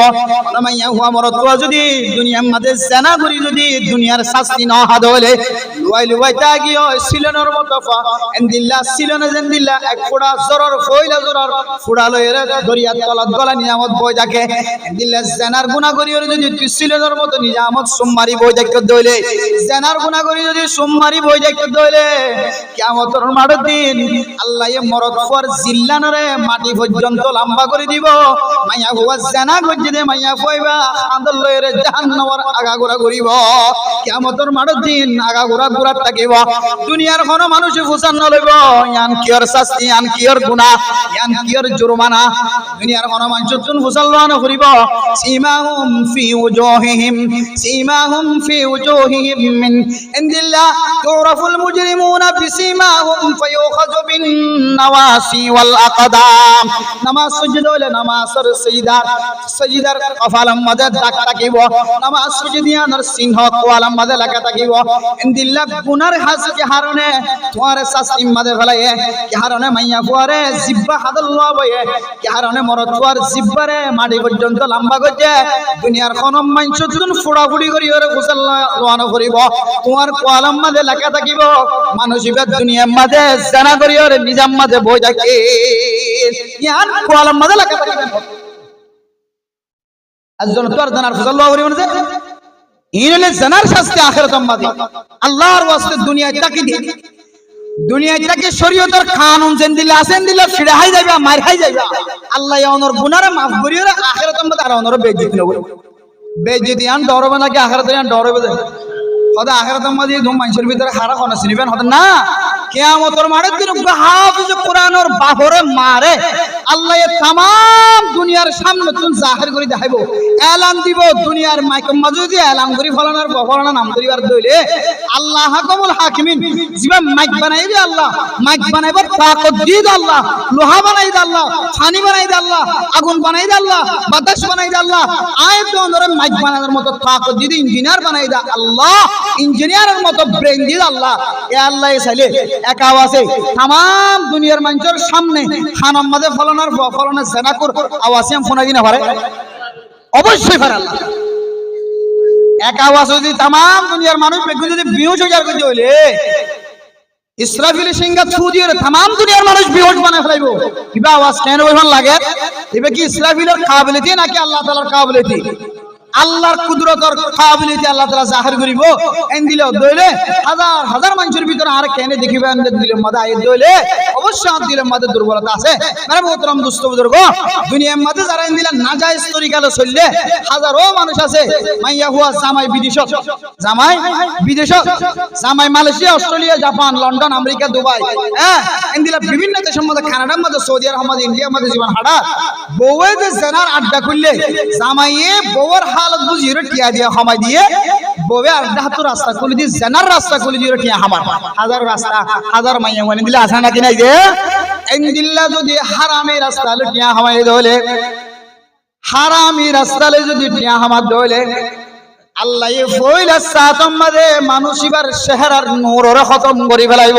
মাইয়া হওয়া মরত হওয়া যদি দুনিয়ার মাঝে জানা করি যদি দুনিয়ার শাস্তি না হাদ হলে লুয়াই তাগিও সিলনের মতো এন্দিল্লাহ সিলনে জেন্দিল্লাহ এক ফোড়া জরর ফইলা জরর ফুড়া লইরে দরিয়া তলত গলা নিয়ামত বই থাকে এন্দিল্লাহ জানার গুনাহ করিও যদি তুই সিলনের মতো নিয়ামত সুম্মারি বই দেখতে দইলে জানার গুনাহ করি যদি সুম্মারি বই দেখতে দইলে কিয়ামতের মাঠের দিন আল্লাহ এ মরদ ফর জিল্লানরে মাটি পর্যন্ত লম্বা করে দিব মাইয়া হুয়া জানা গজ্জে দে মাইয়া কইবা আদল লইরে জাহান্নামের আগাগোড়া করিব কিয়ামতের মাঠের দিন আগাগোড়া গোড়া থাকিব দুনিয়ার কোন মানুষ ফুসান ন লইব ইয়ান কিয়র শাস্তি ইয়ান কিয়র গুনাহ ইয়ান কিয়র জুরমানা দুনিয়ার কোন মানুষ তুন ফুসাল না করিব সীমাহুম ফি উজুহিহিম سيماهم في وجوههم من عند الله تعرف المجرمون بسيماهم فيؤخذ بالنواصي والأقدام نماز سجد ولا نماز سجدار قفالم مدد داك تكيب نماز سجديان সিংহ কোয়ালাম মাঝে লাগা থাকিব عند الله গুনার হাজ কে হারনে তোমার শাস্তি মাঝে ফেলায়ে কে হারনে মাইয়া ফুয়ারে জিব্বা হাদাল্লাহ বয়ে কে হারনে মরদ ফুয়ার জিব্বারে মাটি পর্যন্ত লম্বা করছে দুনিয়ার কোন মানুষ যখন ফুড়াফুড়ি করি ওরে মুসলমান করিব তোমার কোয়ালাম মাঝে লেখা থাকিব মানুষ ইবাদ দুনিয়ার মাঝে জানা করি ওরে নিজাম মাঝে বই থাকে ইয়ার কোয়ালাম মাঝে লেখা থাকিব একজন তোর জানার ফুসাল্লাহ করিব না ইনলে জানার শাস্তি আখিরাত মাঝে আল্লাহর ওয়াস্তে দুনিয়ায় তাকি দি দুনিয়ায় তাকে শরীয়তের কানুন যেন দিলে আসেন দিলে ফিরে হাই যাইবা মার হাই যাইবা আল্লাহ ওনর গুনারে maaf করি ওরে আখিরাত মাঝে আর ওনর বেইজ্জতি নবো বেইজ্জতি আন ডরবে নাকি আখিরাতে আন ডরবে হদা আখিরাতের মাঝে দুম মানুষের ভিতরে খারাপ হনা শুনিবেন হদা না কিয়ামতের মাঠের দিন হাফিজ কোরআনের বাহরে মারে আল্লাহ এ तमाम দুনিয়ার সামনে তুন জাহির করে দেখাইবো এলান দিব দুনিয়ার মাইকের মাঝে যদি এলান করি ফলানার ফলানা নাম করিবার দইলে আল্লাহ হাকামুল হাকিমিন জিবা মাইক বানাইবে আল্লাহ মাইক বানাইবার তাকত দিদ আল্লাহ লোহা বানাই দে আল্লাহ পানি বানাই দে আল্লাহ আগুন বানাই দে আল্লাহ বাতাস বানাই দে আল্লাহ আয়াত ধরে মাইক বানানোর মতো তাকত দিদ ইঞ্জিনিয়ার বানাই দে আল্লাহ ইঞ্জিনিয়ারের মতো ব্রেন দিদ আল্লাহ এ আল্লাহ চাইলে এক আওয়াজে तमाम দুনিয়ার মানুষের সামনে খানার মাঝে ফলানোর জানা কর আওয়াজে আমি শোনাই না পারে অবশ্যই পারে আল্লাহ এক আওয়াজ যদি तमाम দুনিয়ার মানুষ বেগুন যদি বিহুশ হয়ে যাবে হইলে ইসরাফিল সিংহা ছু দিয়ে तमाम দুনিয়ার মানুষ বিহুশ বানায় ফেলাইবো কিবা আওয়াজ কেন ওইখান লাগে এবে কি ইসরাফিলের কাবিলিয়ত নাকি আল্লাহ তাআলার কাবিলিয়ত আল্লাহর কুদরতর কাবিলিয়ত আল্লাহ তাআলা জাহির করিব এন দিলে দইলে হাজার হাজার মানুষের ভিতরে আর কেনে দেখিবেন দিলে মাদা আই দইলে অবশ্যই দিলে মাদা দুর্বলতা আছে মানে মোহতরম দোস্ত বুজুর্গ দুনিয়ার মাঝে যারা এন দিলে নাজায়েজ তরিকালে চললে হাজারো মানুষ আছে মাইয়া হুয়া জামাই বিদেশত জামাই Malaysia Australia Japan London America Dubai হ্যাঁ এন দিলে বিভিন্ন দেশের মধ্যে কানাডার মধ্যে সৌদি আরব মধ্যে ইন্ডিয়ার মধ্যে জীবন হাড়া বউয়ে যে জানার আড্ডা করলে জামাইয়ে বউর হালত বুঝিয়ে টিয়া দিয়া হামাই দিয়ে বউয়ে আড্ডা হাতু রাস্তা খুলে দিয়ে জানার রাস্তা খুলে দিয়ে টিয়া হামার হাজার রাস্তা হাজার মাইয়া মানে দিলে আসা নাকি নাই যে এন দিল্লা যদি হারামি রাস্তা টিয়া হামাই দলে হারামি রাস্তালে যদি টিয়া হামার দলে আল্লাহ এ ফইলা সাতম মাঝে মানুষ এবার চেহারার নূরের খতম করি ফেলাইব।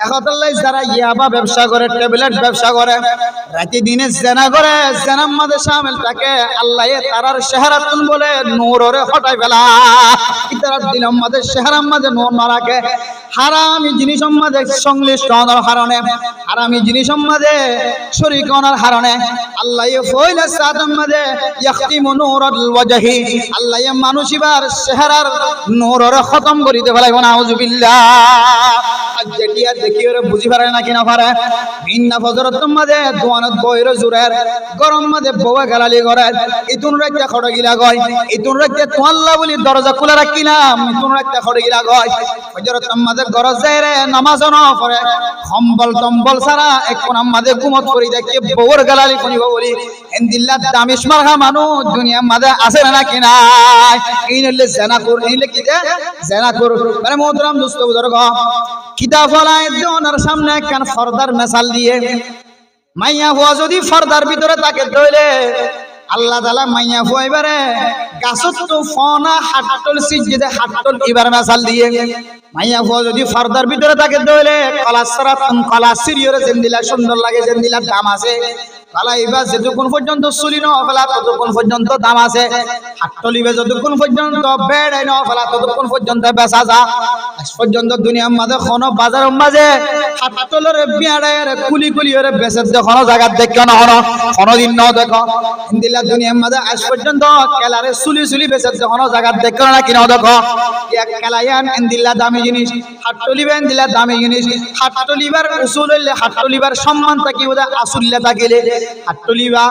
এখন যারা ইয়াবা ব্যবসা করে, ট্যাবলেট ব্যবসা করে, রাতে দিনে জেনা করে, জেনার মাঝে শামিল থাকে, আল্লাহ তারার চেহারাতুন বলে নূরের হটাই ফেলা। ইতার দিলের মাঝে চেহারার মাঝে নূর না রাখে, হারামি জিনিস মাঝে সংশ্লিষ্ট হওয়ার কারণে, হারামি জিনিস মাঝে শরীক হওয়ার কারণে আল্লাহ ফইলা সাতম মাঝে ইয়াখতিমু নূরাল ওয়াজহি, আল্লাহ মানুষ এবার চেহারার নূরের খতম করিতে ফেলাইব। নাউজুবিল্লাহ। আজ যেটিয়া দেখি ওরে বুঝি পারে না কিনা পারে, ভিন্না ফজরত মাঝে দোয়ানত বইর জুরের গরম মাঝে বউয়া গালালি করে, ইতুন রাখতে খড় গিলা গয়, ইতুন রাখতে তোয়াল্লা বলি দরজা খোলা রাখিলাম, ইতুন রাখতে খড় গিলা গয়। ফজরত মাঝে গরজ যায় রে, নামাজ ন করে, কম্বল টম্বল ছাড়া এক কোনার মাঝে ঘুমত করি দেখে বউর গালালি শুনিব বলি এন্দিল্লা দামিশ মার্কা মানুষ দুনিয়ার মাঝে আছে না কিনা। এই নইলে জেনা কর, এই নইলে কি যে জেনা কর। মানে মোহতরম দোস্ত বুজুর্গ, কিতাব ফলায় ওনার সামনে একখান ফর্দার মেসাল দিয়ে, মাইয়া হওয়া যদি ফর্দার ভিতরে তাকে ধইলে আল্লাহ তাআলা মাইয়া ফুয়াইবারে গাছত তো ফনা হাট্টল সিজদে হাট্টল এবার মেসাল দিয়ে, মাইয়া ফুয়া যদি ফর্দার ভিতরে তাকে ধইলে কলাসরাতুন কলাসিরিয়রে জেন্দিলা সুন্দর লাগে, জেন্দিলা দাম আছে, কালা ইবা যতক্ষণ পর্যন্ত চুলি ন ফেলা ততক্ষণ পর্যন্ত দাম আছে, হাট্টলিবে যতক্ষণ পর্যন্ত বেড়াই ন ফেলা ততক্ষণ পর্যন্ত বেচা যা। আজ পর্যন্ত দুনিয়ার মাঝে কোনো বাজারের মাঝে হাট্টলের বিয়াড়ায়ের কুলি কুলি ওরে বেচে কোনো জায়গা দেখো না, কোনোদিন ন দেখো। ইন্দিলা দুনিয়ার মাঝে আজ পর্যন্ত কেলারে চুলি চুলি বেচে কোনো জায়গা দেখো না কিনা দেখো। কেলায়ান ইন্দিলা দামি জিনিস, হাট্টলিবে ইন্দিলা দামি জিনিস। হাট্টলিবার উসুল হইলে হাট্টলিবার সম্মান থাকিব, আসুল্লে থাকিলে হাট্টলিবা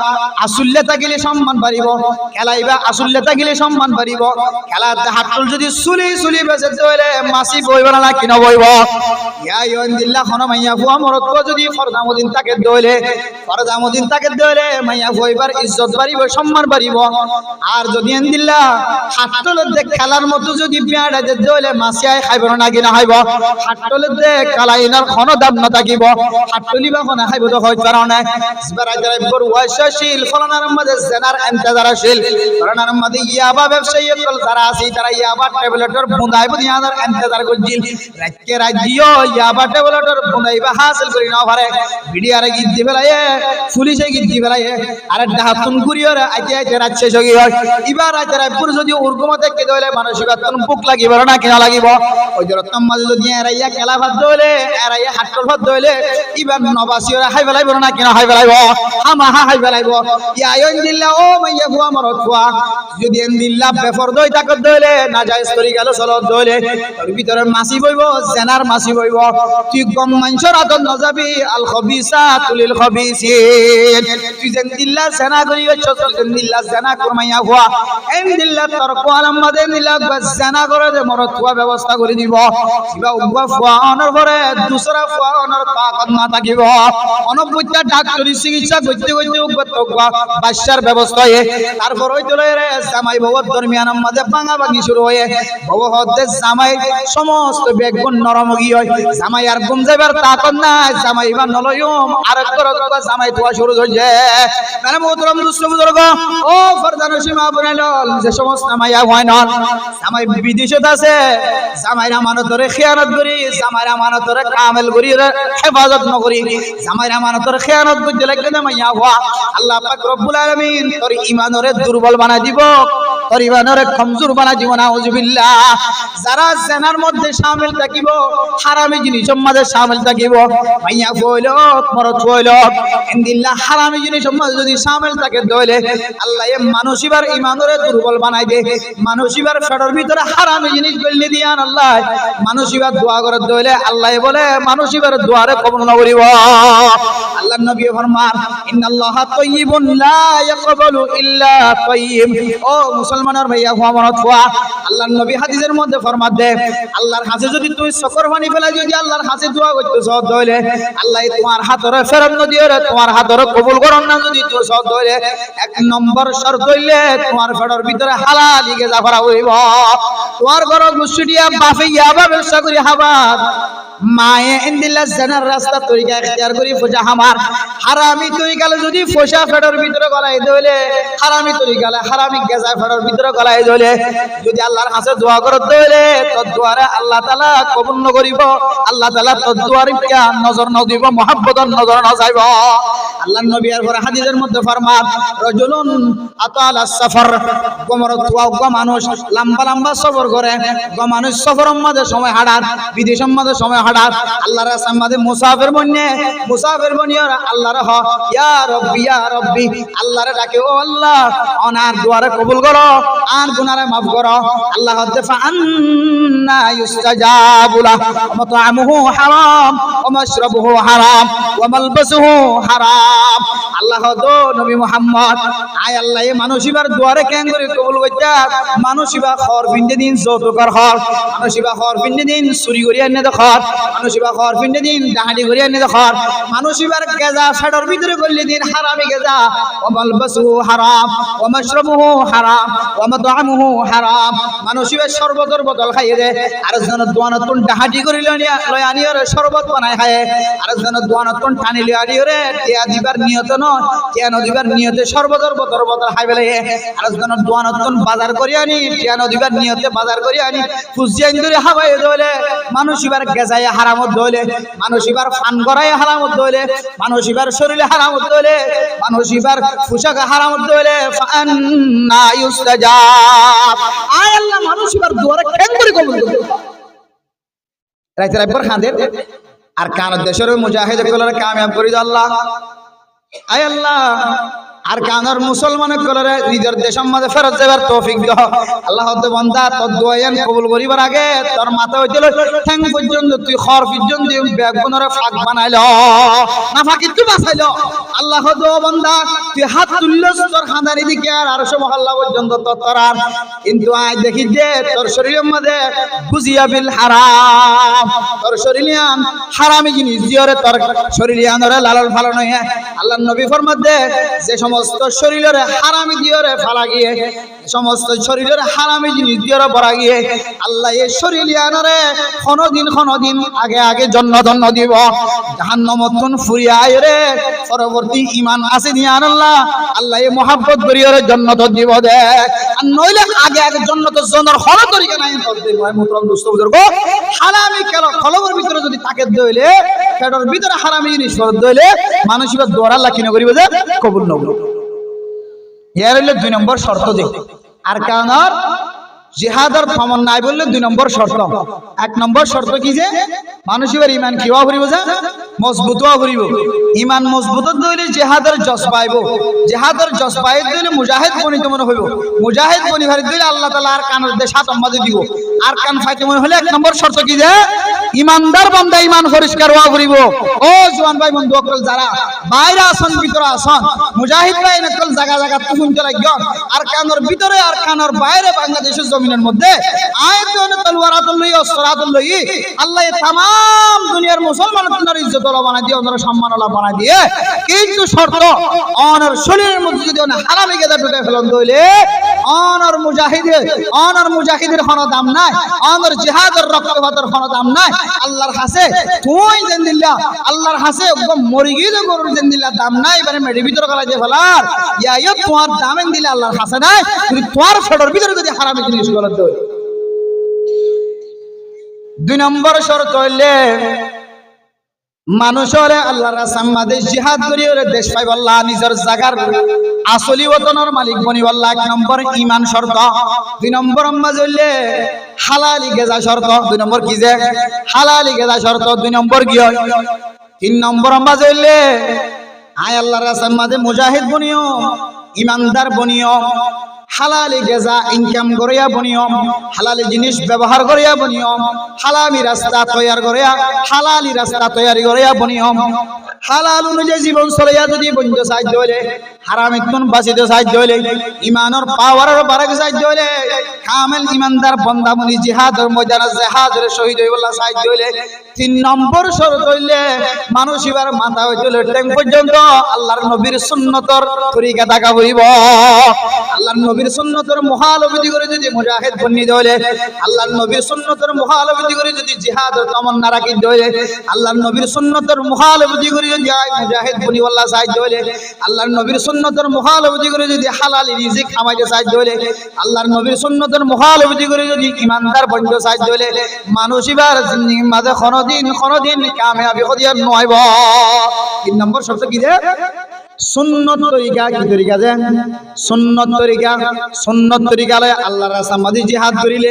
আসুল্লে থাকিলে সম্মান বাড়িব, খেলাইবা আসুল্লে থাকিলে সম্মান বাড়িব। খেলাতে হাট্টল যদি চুলি চুলি বেচে হইলে মাসি বইব না কিনা বইব। ইয়া ইন্দিল্লা খন মাইয়া ফুয়া মরত যদি ফরদামুদ্দিন তাকে দইলে, ফরদামুদ্দিন তাকে দইলে মাইয়া ফুয়াইবার ইজ্জত বাড়িব, সম্মান বাড়িব। আর যদি ইন্দিল্লা হাট্টলের দেখ খেলার মতো যদি বিয়াড়া যে দইলে মাসি আই খাইব না কিনা খাইব। হাট্টলের দেখ কালাইনার খন দাম না থাকিব, হাট্টলিবা খন খাইব তো হইতে পারে না। বড় ওয়াশশীল ফলানার মধ্যে জেনার ইন্তজারশীল, ফলানার মধ্যে ইয়াবা ব্যবসায়ী কল যারা আছে তারা ইয়াবা ট্যাবলেটর বুঁদাই বুঁদিয়ার ইন্তজার করছিল। রাতকে রাত দিও ইয়াবা ট্যাবলেটর বুঁদাইবা হাসিল করি না পারে, ভিডিওরে গিট দি ফেলায়ে, পুলিশে গিট দি ফেলায়ে, আরে ডাহাতুন গুরিয়রে আইতে আইতে রাত শেষ হই হয়। এবার রাতে রাতপুর যদি উর্গুমতে কে দইলে মানসিকতান বুক লাগিব না কিনা লাগিব। ওই যে রত্তম মাঝে যদি এরাইয়া খেলা ভাত দইলে, এরাইয়া হাট্টল ভাত দইলে, এবার নবাসীরা হাই ফেলাইব না কিনা হাই ফেলাইব, হামাহা হাই ফেলাইব। ইয়া ইন্দিল্লা ও মাইয়া ফুয়া মরত ফুয়া যদি ইন্দিল্লা বেফর দই তাকত দইলে না জায়েজ করি গেল চলত দইলে তোর ভিতরে মাসি বইব, জেনার মাসি বইব। তুই গম মানছর আদন নজাবি আল খবিসা তুলিল খবিসিন, তুই ইন্দিল্লা জেনা করি গেছ, ইন্দিল্লা জেনা কর মাইয়া ফুয়া ইন্দিল্লা তোর কোয়ালাম মাদে ইন্দিল্লা জেনা করে যে মরত ফুয়া ব্যবস্থা করে দিব। কিবা উবা ফুয়া অনর পরে দুসরা ফুয়া অনর তাকত না থাকিব, অনবুদ্ধা ডাক্তারি চিকিৎসা করতে করতে বাচ্চার ব্যবস্থা হয়ে তারপর ওই তোলে জামাই বউর দরমিয়ানের মাঝে ভাঙা ভাঙি শুরু হয়ে বউ হতে জামাই সমস্ত বেগুন নরমগি হয়। জামাই আর ঘুম যাইবার তাকত নাই, জামাই এবার নলয়ম আরেক করে জামাই তোয়া শুরু হয়েছে। মানে মোহতরম দুষ্ট বুজুর্গ ও ফরদান সীমা বনাইল যে সমস্ত জামাই হয় না, জামাই বিদেশত আছে, জামাইর আমানতরে খেয়ানত করি, জামাইর আমানতরে কামেল করি হেফাজত নকরি, জামাইর আমানতরে খেয়ানত করতে লাগলে না মাইয়া হওয়া আল্লাহ পাক রব্বুল আলামিন তোর ঈমানরে দুর্বল বানাই দিব, তোর ঈমানরে কমজোর বানাই দিব। নাউজুবিল্লাহ। যারা জেনার মধ্যে শামিল থাকিব, হারামি জিনিসের মধ্যে শামিল থাকিব, মাইয়া কইল মরদ কইল ইনদিল্লাহ হারামি জিনিসের মধ্যে যদি শামিল থাকে দইলে আল্লাহ এ মানুষিবার ঈমানরে দুর্বল বানাই দে। মানুষিবার ফেডর ভিতরে হারামি জিনিস গইলে দিয়ান আল্লাহ মানুষিবার দোয়া করে দইলে আল্লাহ বলে মানুষিবার দোয়ারে কবুল না করিব। আল্লাহর নবী ফরমান ইন্নাল্লাহা তাইয়্যিবুন লা ইয়াকবালু ইল্লা তাইয়্যিব। ও মুসলমানের ভাইয়া হুয়া মনত হুয়া, আল্লাহর নবী হাদিসের মধ্যে ফরমান দে আল্লাহর কাছে যদি তুই শকর পানি ফেলা যদি আল্লাহর কাছে দোয়া করতে সদ হইলে আল্লাহ তোমার হাতরে ফেরত ন দিও রে, তোমার হাতরে কবুল করন না যদি তুই সদ হইলে এক নম্বর শর্ত হইলে তোমার ফেডর ভিতরে হালালি গেজা করা হইব। তোমার ঘর মুসুডিয়া বাফিয়া বা ব্যবসা করি হাবাত মায়ে ইন্দিল্লা জানার রাস্তা তরিকা ইখতিয়ার করি ফোজা আমার হারামি তরিকালে যদি ফোসা ফেডর ভিতরে গলায় দইলে হারামি তরিকালে হারামি গেজা ফেডর ভিতরে গলায় দইলে যদি আল্লাহর কাছে দোয়া করে দইলে তোর দোয়ারে আল্লাহ তাআলা কবুল ন করিব আল্লাহ তাআলা তোর দোয়ারে নজর ন দিব মহব্বতের নজর ন যাইব আল্লাহর নবী এর পরে হাদিসের মধ্যে ফরমান রাজুলুন আতালা সফর গোমর তুয়া মানুষ লম্বা লম্বা সফর করে গো মানুষ সফরের মধ্যে সময় হাঁটার বিদেশের মধ্যে সময় হাঁটার আল্লাহর রাস্তার মধ্যে মুসাফির বনিয়ে আল্লাহর হ ইয়া রব্বি আল্লাহর ডাকে ও আল্লাহ অনার দুয়ারে কবুল করো আর গুনারে maaf করো আল্লাহ দফা আন্না ইস্তাজাবু লা মাতআমুহু হারাম ওয়া মাশরাবুহু হারাম ওয়া মালবাসুহু হারাম আল্লাহ দো নবী মুহাম্মদ আয় আল্লাহ এই মানুষিবার দুয়ারে কেন করে কবুল কইতা মানুষিবা খর বিন্দে দিন যৌতুকর হর মানুষিবা খর বিন্দে দিন চুরি করি আনে দেখর মানুষিবা খর বিন্দে দিন ডাহাডি করি আনে দেখর মানুষিবার গেজা ফেডর ভিতরে করলে দিন হারামি গেজা ওয়া মালবাসুহু হারাম ওয়া মাশরাবুহু হারাম ওয়া মাতআমুহু হারাম মানুষিবা শরবতর বোতল খাইয়ে দে আর জন দোয়ানতুন ডাহাডি করি লয় আনিয়রে শরবত বানায় খায় আর জন দোয়ানতুন টানি লয় আনিয়রে টিয়া দিবার নিয়ত নয় টিয়া নদিবার নিয়তে শরবতর বোতল খাই ফেলে আর জন দোয়ানতুন বাজার করি আনি টিয়া নদিবার নিয়তে বাজার করি আনি ফুজিয়ান ধরে হাওয়াই দইলে মানুষিবার গেজায় হারামত দইলে মানুষিবার ফান গরায় হারামত দইলে মানুষিবার শরীরে হারামত দইলে মানুষিবার পোশাক হারামত দইলে ফান্না ইউস্তাজাব আয় আল্লাহ মানুষিবার দুয়ারে কেন করে কবুল করবে রাইতে রাইবার খাঁদের আর কান দেশের মুজাহিদ গুলোরে কামিয়াব করে দাও আল্লাহ আয় আল্লাহ আর কানার মুসলমান গুলোরে নিজের দেশের মধ্যে ফেরত যাবার তৌফিক দাও আল্লাহ তো বান্দা তোর দোয়ায়ান কবুল করিবার আগে তোর মাথা হইছিল ঠ্যাং পর্যন্ত তুই খর পর্যন্ত বেগুনরে ফাঁক বানাইলো না ফাঁকি তুই বাঁচাইলো আল্লাহ তো বান্দা তুই হাত তুললস তোর খাঁদানি দিকে আর সব মহল্লা পর্যন্ত তোর আর কিন্তু আজ দেখি যে তোর শরীরের মধ্যে গুজিয়া বিল হারাম তোর শরীরিয়ান হারামি জিনিস দিওরে তোর শরীরিয়ানরে লালন পালন হয়ে আল্লাহর নবী ফরমাতে যে সমস্ত শরীরের হারামি দিওরে ফালা গিয়ে সমস্ত শরীরের হারামি জিনিস দিওরে ভরা গিয়ে আল্লাহ এই শরীরিয়ানরে কোনদিন আগে জন্ম দিব জাহান্নামতুন ফুরিয়া আইরে পরবর্তী ঈমান আছে নিয়ান আল্লাহ এই মহব্বত করিয়রে জান্নাত দিব দে আর নইলে আগে জান্নাত জন্নর হলো তরিকা নাই করতে হয় মুতরম দোস্ত বুজুর্গ হারামি কলবের ভিতরে যদি তাকে দইলে পেটের ভিতরে হারামি জিনিস দইলে মানুষের দোয়ার আল্লাহ কিনে করিবে যে কবুল নব ইয়ার হইলে 2 নম্বর শর্ত দে আর কানার জিহাদের ভ্রমণ নাই বললে 2 নম্বর শর্ত 1 নম্বর শর্ত কি যে মানুষের ঈমান কিবা করিব যে মজবুত হওয়া করিব ঈমান মজবুত হইলে জিহাদের জজ পাইব জিহাদের জজ পাইলে দিলে মুজাহিদ বনিতে মনে হইব মুজাহিদ বনি ভারি দিলে আল্লাহ তাআলা আর কানের দেশ হাত আমাদের দিব আর কান ফাইতে মনে হলে 1 নম্বর শর্ত কি যে ঈমানদার বান্দা ঈমান পরিষ্কার হওয়া করিব ও জওয়ান ভাই বন্ধু সকল যারা বাইরে আসন ভিতরে আসন মুজাহিদ ভাই নকল জায়গা তুফুন চলে গিয়ে আর কানের ভিতরে আর কানের বাইরে বাংলাদেশের জমিনের মধ্যে আয়াতুন তলওয়ারাতুল লই অস্ত্রাতুল লই আল্লাহ তাম দুনিয়ার মুসলমানদের ইজ্জত ওলা বানাই দিয়ে ওদের সম্মান ওলা বানাই দিয়ে কিন্তু শর্ত অনর শরীরের মধ্যে যদি হারামি গেদা ঢুকে ফেলন দইলে অনর মুজাহিদের কোনো দাম নাই অনর জিহাদের রক্তপাতের কোনো দাম নাই আল্লাহর কাছে তুই জিন্দিল্লাহ আল্লাহর কাছে একদম মরি গিয়ে গরুর জিন্দিল্লাহ দাম নাই এবারে মেডি ভিতর গলা দিয়ে ফেলার ইয়া তোমার দামেন দিলে আল্লাহর কাছে নাই তুমি তোমার ফেডর ভিতরে যদি হারামি জিনিস গলা দই 2 নম্বর শর্ত হইলে মানুষরে আল্লাহর রাস্তায় জিহাদ করি ওরে দেশ পাইব আল্লাহ নিজের জায়গার আসলি ওতনের মালিক বনিব আল্লাহ 1 নম্বর ঈমান শর্ত 2 নম্বর আম্মাজ হইলে হালালি গেজা শর্ত 2 নম্বর কি যে হালালি গেজা শর্ত 2 নম্বর কি হয় 3 নম্বর আম্মাজ হইলে আয় আল্লাহর রাস্তায় মুজাহিদ বনিও ঈমানদার বনিও হালালি গেজা ইনকাম করিয়া বনিয়ম হালালি জিনিস ব্যবহার করিয়া বনিয়ম হালালি রাস্তা তৈরি করিয়া বনিয়ম হালাল অনুযায়ী জীবন চলিয়া যদি বন্ধ সাহায্য হইলে হারামিতুন বাঁচিতে সাহায্য হইলে ইমানের পাওয়ারের বাড়াকে সাহায্য হইলে কামেল ইমানদার বন্দামনি জিহাদের ময়দানে জিহাদের শহীদ হইবলা সাহায্য হইলে 3 নম্বর শর্ত হইলে মানুষ এবার মাথা হইলে ট্যাং পর্যন্ত আল্লাহর নবীর সুন্নতর তরিকা থাকা হইব আল্লাহর নবী নবীর সুন্নতের মুখালফতি করে যদি মুজাহিদ বনি দইলে আল্লাহর নবীর সুন্নতের মুখালফতি করে যদি জিহাদের তামান্না রাখি দইলে আল্লাহর নবীর সুন্নতের মুখালফতি করে যদি মুজাহিদ বনি আল্লাহ সাহায্য হইলে আল্লাহর নবীর সুন্নতের মুখালফতি করে যদি হালাল রিজিক কামাইতে সাহায্য হইলে আল্লাহর নবীর সুন্নতের মুখালফতি করে যদি ইমানদার বন্ধু সাহায্য হইলে মানুষ এবার জিন্দেগির মাঝে কোনদিন কামিয়াবি হদিয়ার নয়ব। 3 নম্বর শব্দ কি যে সুন্নত তরিকা। কি তরিকা যে সুন্নত তরিকা লয় আল্লাহর রাস্তার মাঝে জিহাদ করিলে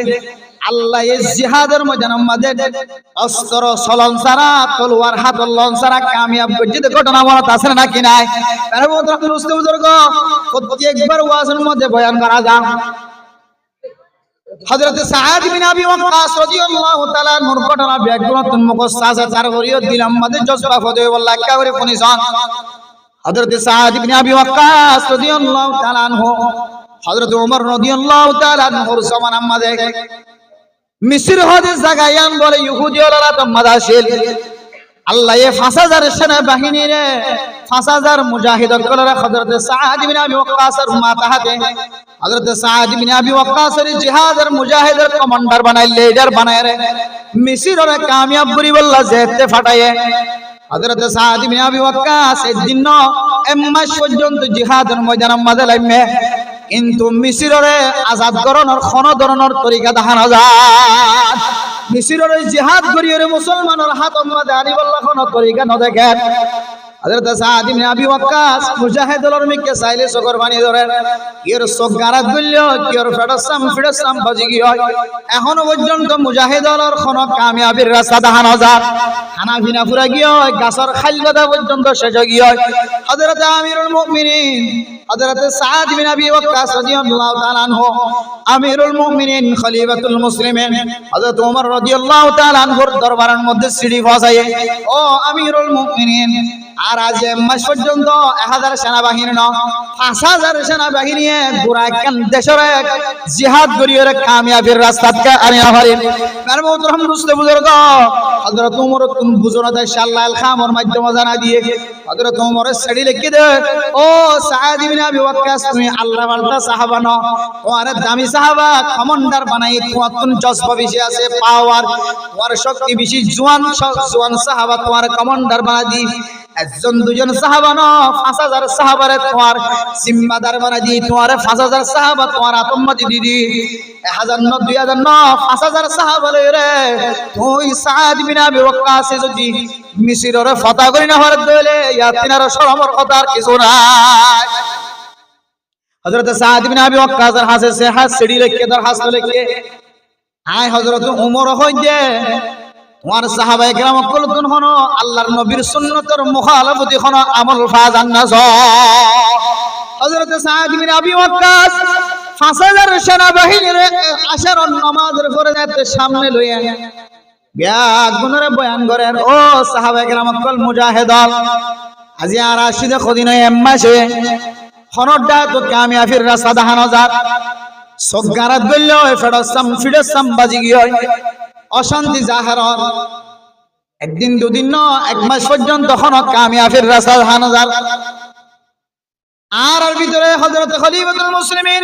আল্লাহ এই জিহাদের ময়দানের অস্ত্র চলন ছাড়া তলোয়ার হাতল লন ছাড়া কামিয়াব করছে ঘটনা মনে আছে নাকি নাই? প্রত্যেকবার ওয়াজের মধ্যে বয়ান করা যায় হযরত সাদ বিন আবি ওয়াক্কাস রাদিয়াল্লাহু তাআলা নূর ঘটনা ব্যাকরণ মুখস্থ আছে তার করিও দিলাম মধ্যে জজবা ফদে বল্লাহ কা করে শুনিছন। হযরত সাদ বিন আবি ওয়াক্কাস রাদিয়াল্লাহু তাআলা আনহু হযরত ওমর রাদিয়াল্লাহু তাআলা আনহুর জামানার মধ্যে মিসর হদে জাগায়ান বলে ইহুদিওয়ালা তো মাদাশিল আল্লাহ এ 5000 সেনা বাহিনী রে 5000 মুজাহিদ কলরা হযরত সাদ বিন আবি ওয়াক্কাসের মাথাতে হযরত সাদ বিন আবি ওয়াক্কাসের জিহাদের মুজাহিদের কমান্ডার বানাই লিডার বানায় রে মিসরের কামিয়াব করি বল্লাহ যেতে ফাটায়ে হযরত সাদ বিন আবি ওয়াক্কাস এই দিন এম্মাস পর্যন্ত জিহাদের ময়দানের মাঝে লাইমে কিন্তু মিসরের আজাদ করণের কোন ধরনের তরিকা দেখানো যায় মিসরের জিহাদ করিয়ে মুসলমানের হাতের মাঝে আনি বল্লাহ কোন তরিকা ন দেখেন। হযরত সাদ বিন আবি ওয়াক্কাস মুজাহিদুল মিকে চাইলে চোখের পানি ধরে এর চোখ গারাত গইল কির ফেডাসাম বাজি গিয়ে এখনো পর্যন্ত মুজাহিদুল কোন কামিয়াবির রাস্তা দেখানো যায় খানা ভিনা পুরা গিয়ে গাছর খাইল কথা পর্যন্ত শেষ গিয়ে হযরত আমিরুল মুমিনিন হযরত সাদ বিন আবি ওয়াক্কাস রাদিয়াল্লাহু তাআলা আনহু আমিরুল মুমিনিন খলিফাতুল মুসলিমিন হযরত ওমর রাদিয়াল্লাহু তাআলা আনহুর দরবারের মধ্যে সিঁড়ি বসায়ে ও আমিরুল মুমিনিন আর আজ মাস পর্যন্ত 1000 সেনাবাহিনী ন 5000 সেনাবাহিনী পুরা একখান দেশের জিহাদ করিয়ে কামিয়াবির রাস্তাকে আনিয়া পারেন। তার মোহতরম দুস্তে বুজুর্গ হযরত ওমর তুমি বুঝো না ইনশাআল্লাহ আল খামর মাধ্যমে জানা দিয়ে হযরত ওমরের সাড়ি লিখে দে ও সাদ বিন আবি ওয়াক্কাস তুমি আল্লাহ ওয়ালা সাহাবা ন তোমার দামি সাহাবা কমান্ডার বানাই তোমার জজবা বেশি আছে পাওয়ার তোমার শক্তি বেশি জওয়ান সাহাবা তোমার কমান্ডার বানা দি একজন দুজন সাহাবা ন 5000 সাহাবারে তোমার জিম্মাদার বানাই দি তোমার 5000 সাহাবা তোমার আতম্মতি দিদি 1000 ন 2000 ন 5000 সাহাবা রে তুই সাদ বিন আবি ওয়াক্কাস যদি মিসরের ফাতা করি না হরত দইলে ইয়াতিনার শরমর কথা আর কিছু নাই। হযরত সাদ বিন আবি ওয়াক্কাসের হাসে সে হাস সিঁড়ি রেখে তার হাস লেখে আয় হযরত ওমর হইছে তোমার সাহাবায়ে কেরাম কলতুন হনো আল্লাহর নবীর সুন্নতের মুখালফতি হনো আমল ফাজান নাস। হযরত সাদ বিন আবি ওয়াক্কাস 5000 সেনাবাহিনীর আশার নামাজের পরে যাতে সামনে লইয়া ব্যাগুনরে বয়ান করেন ও সাহাবায়ে কেরাম কল মুজাহিদ আজি আর আসিদে কদিন এম্মাসে হনডা তো কামিয়াবির রাস্তা দেখানো যাক সগারাত গইল ফিডাসাম বাজি গিয়ে অশান্তি জাহার একদিন দুদিন ন 1 মাস পর্যন্ত হন কামিয়াবির রাস্তা দেখানো যাক। আর ভিতরে হযরত খলিফাতুল মুসলিমিন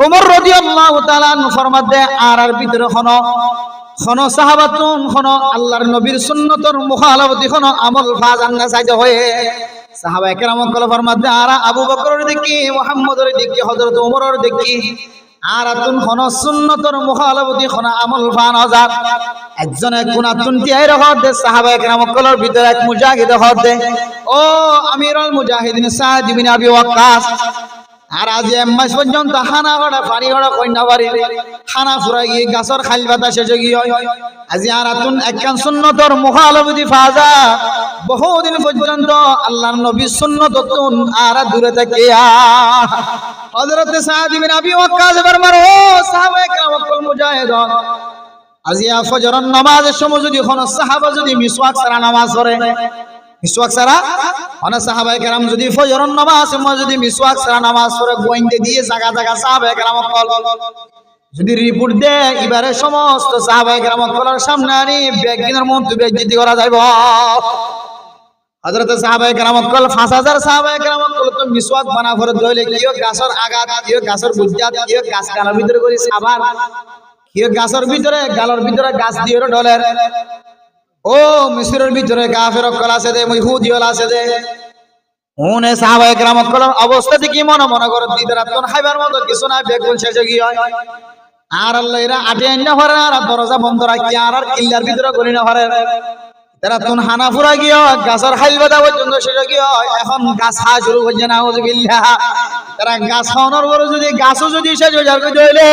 ওমর রাদিয়াল্লাহু তাআলা ফরমাতে আর ভিতরে হন সাহাবাতুন হন আল্লাহর নবীর সুন্নতের মুখালফতি হন আমল ফাজান না সাইতে হয়ে সাহাবায়ে কেরাম কল ফরমাতে আর আবু বকরের দেখি মুহাম্মদের দেখি হযরত ওমরের দেখি আর আতুন হন সুন্নতের মুখালফতি হন আমল ফান হাজার একজনে কোনাতুন তিয়াই রহতে সাহাবায়ে কেরাম কলর ভিতরে এক মুজাহিদ হতে ও আমিরুল মুজাহিদিন সাদ বিন আবি ওয়াক্কাস আর আজ 1 মাস পর্যন্ত খানা গড়া পানি গড়া কইনা পারি খানা ফুরাই গিয়ে গাছর খাইল বাতা শেষ গিয়ে আজি আর আতুন একখান সুন্নতর মুখালফতি ফাজা বহুদিন পর্যন্ত আল্লাহর নবী সুন্নততুন আর দূরে থাকিয়া হযরত সাদ বিন আবি ওয়াক্কাস ফরমার ও সাহাবায়ে কেরাম কল মুজাহিদ আজি ফজরের নামাজের সময় যদি কোন সাহাবা যদি মিসওয়াক ছাড়া নামাজ পড়ে মিসওয়াক ছাড়া অনেক সাহাবায়ে কেরাম যদি ফজরের নামাজ সময় যদি মিসওয়াক ছাড়া নামাজ পড়ে গোয়েন্দে দিয়ে জায়গা জায়গা সাহাবায়ে কেরাম কল যদি রিপোর্ট দে এবারে সমস্ত সাহাবায়ে কেরাম কলের সামনে আনি বেগিনের মধ্যে বেজ্জতি করা যাইব। হযরত সাহাবায়ে কেরাম কল 5000 সাহাবায়ে কেরাম কল তো মিসওয়াক বানা করে দইলে কিও গাছর আগাত কিও গাছর বুজ্জাত কিও গাছ গালার ভিতরে করি সাবার কিও গাছর ভিতরে গালর ভিতরে গাছ দিয়ে ডলের ও মিসরের ভিতরে কাফের কল আছে দে ইহুদি হল আছে দে উনে সাহাবায়ে কেরাম কল অবস্থা দেখি মনে মনে করে দিদারাতন খাইবার মতো কিছু না বেগুন শেষে কি হয় আর আল্লাহ এরা আটে আইনা হরে আর দরজা বন্ধ রাখি আর কিল্লার ভিতরে গলি না হরে তারা তুন হানাফুরা গিয়ে গাছের হাইল বাদা পর্যন্ত সেটা কি হয় এখন গাছ খাওয়া শুরু করছে না নাউযুবিল্লাহ তারা গাছ খাওয়ানোর পরে যদি গাছও যদি শেষ হয়ে যাবে তাহলে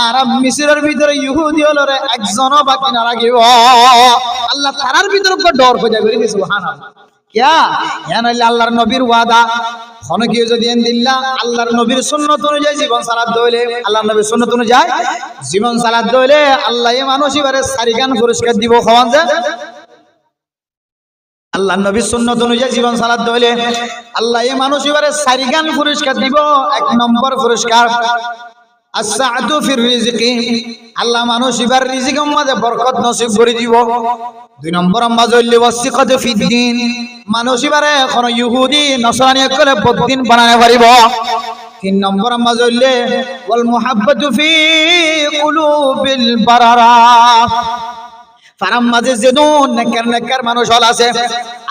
আর মিসরের ভিতরে ইহুদি হলো রে একজনও বাকি না রাখিব আল্লাহ তারার ভিতরে ডর হয়ে যাবে সুবহানাল্লাহ কিয়া নইলে আল্লাহর নবীর ওয়াদা খনকে যদি দিল্লা আল্লাহর নবীর সুন্নাত অনুযায়ী জীবন সালাত দইলে আল্লাহর নবীর সুন্নাত অনুযায়ী জীবন সালাত দইলে আল্লাহ এই মানুষ এবারে সারিগান পুরস্কার দিব খাওয়ান যে আল্লাহর নবীর সুন্নাত অনুযায়ী জীবন সালাত দইলে আল্লাহ এই মানুষ এবারে সারিগান পুরস্কার দিব এক নম্বর পুরস্কার as-sa'atu fir rizqi আল্লাহ মানুষ এবার রিজিকের মধ্যে বরকত নসিব করে দিব দুই নম্বর মাজল্লি ওয়াসিকাতু ফিদ্দিন মানুষ এবারে কোন ইহুদি নসরানি করে বদ্দিন বানাতে পারিব তিন নম্বর মাজল্লি ওয়াল মুহাব্বাতু ফি কুলুবিল বারারা ফারাম মাঝে যেদুন নেককার মানুষ হল আছে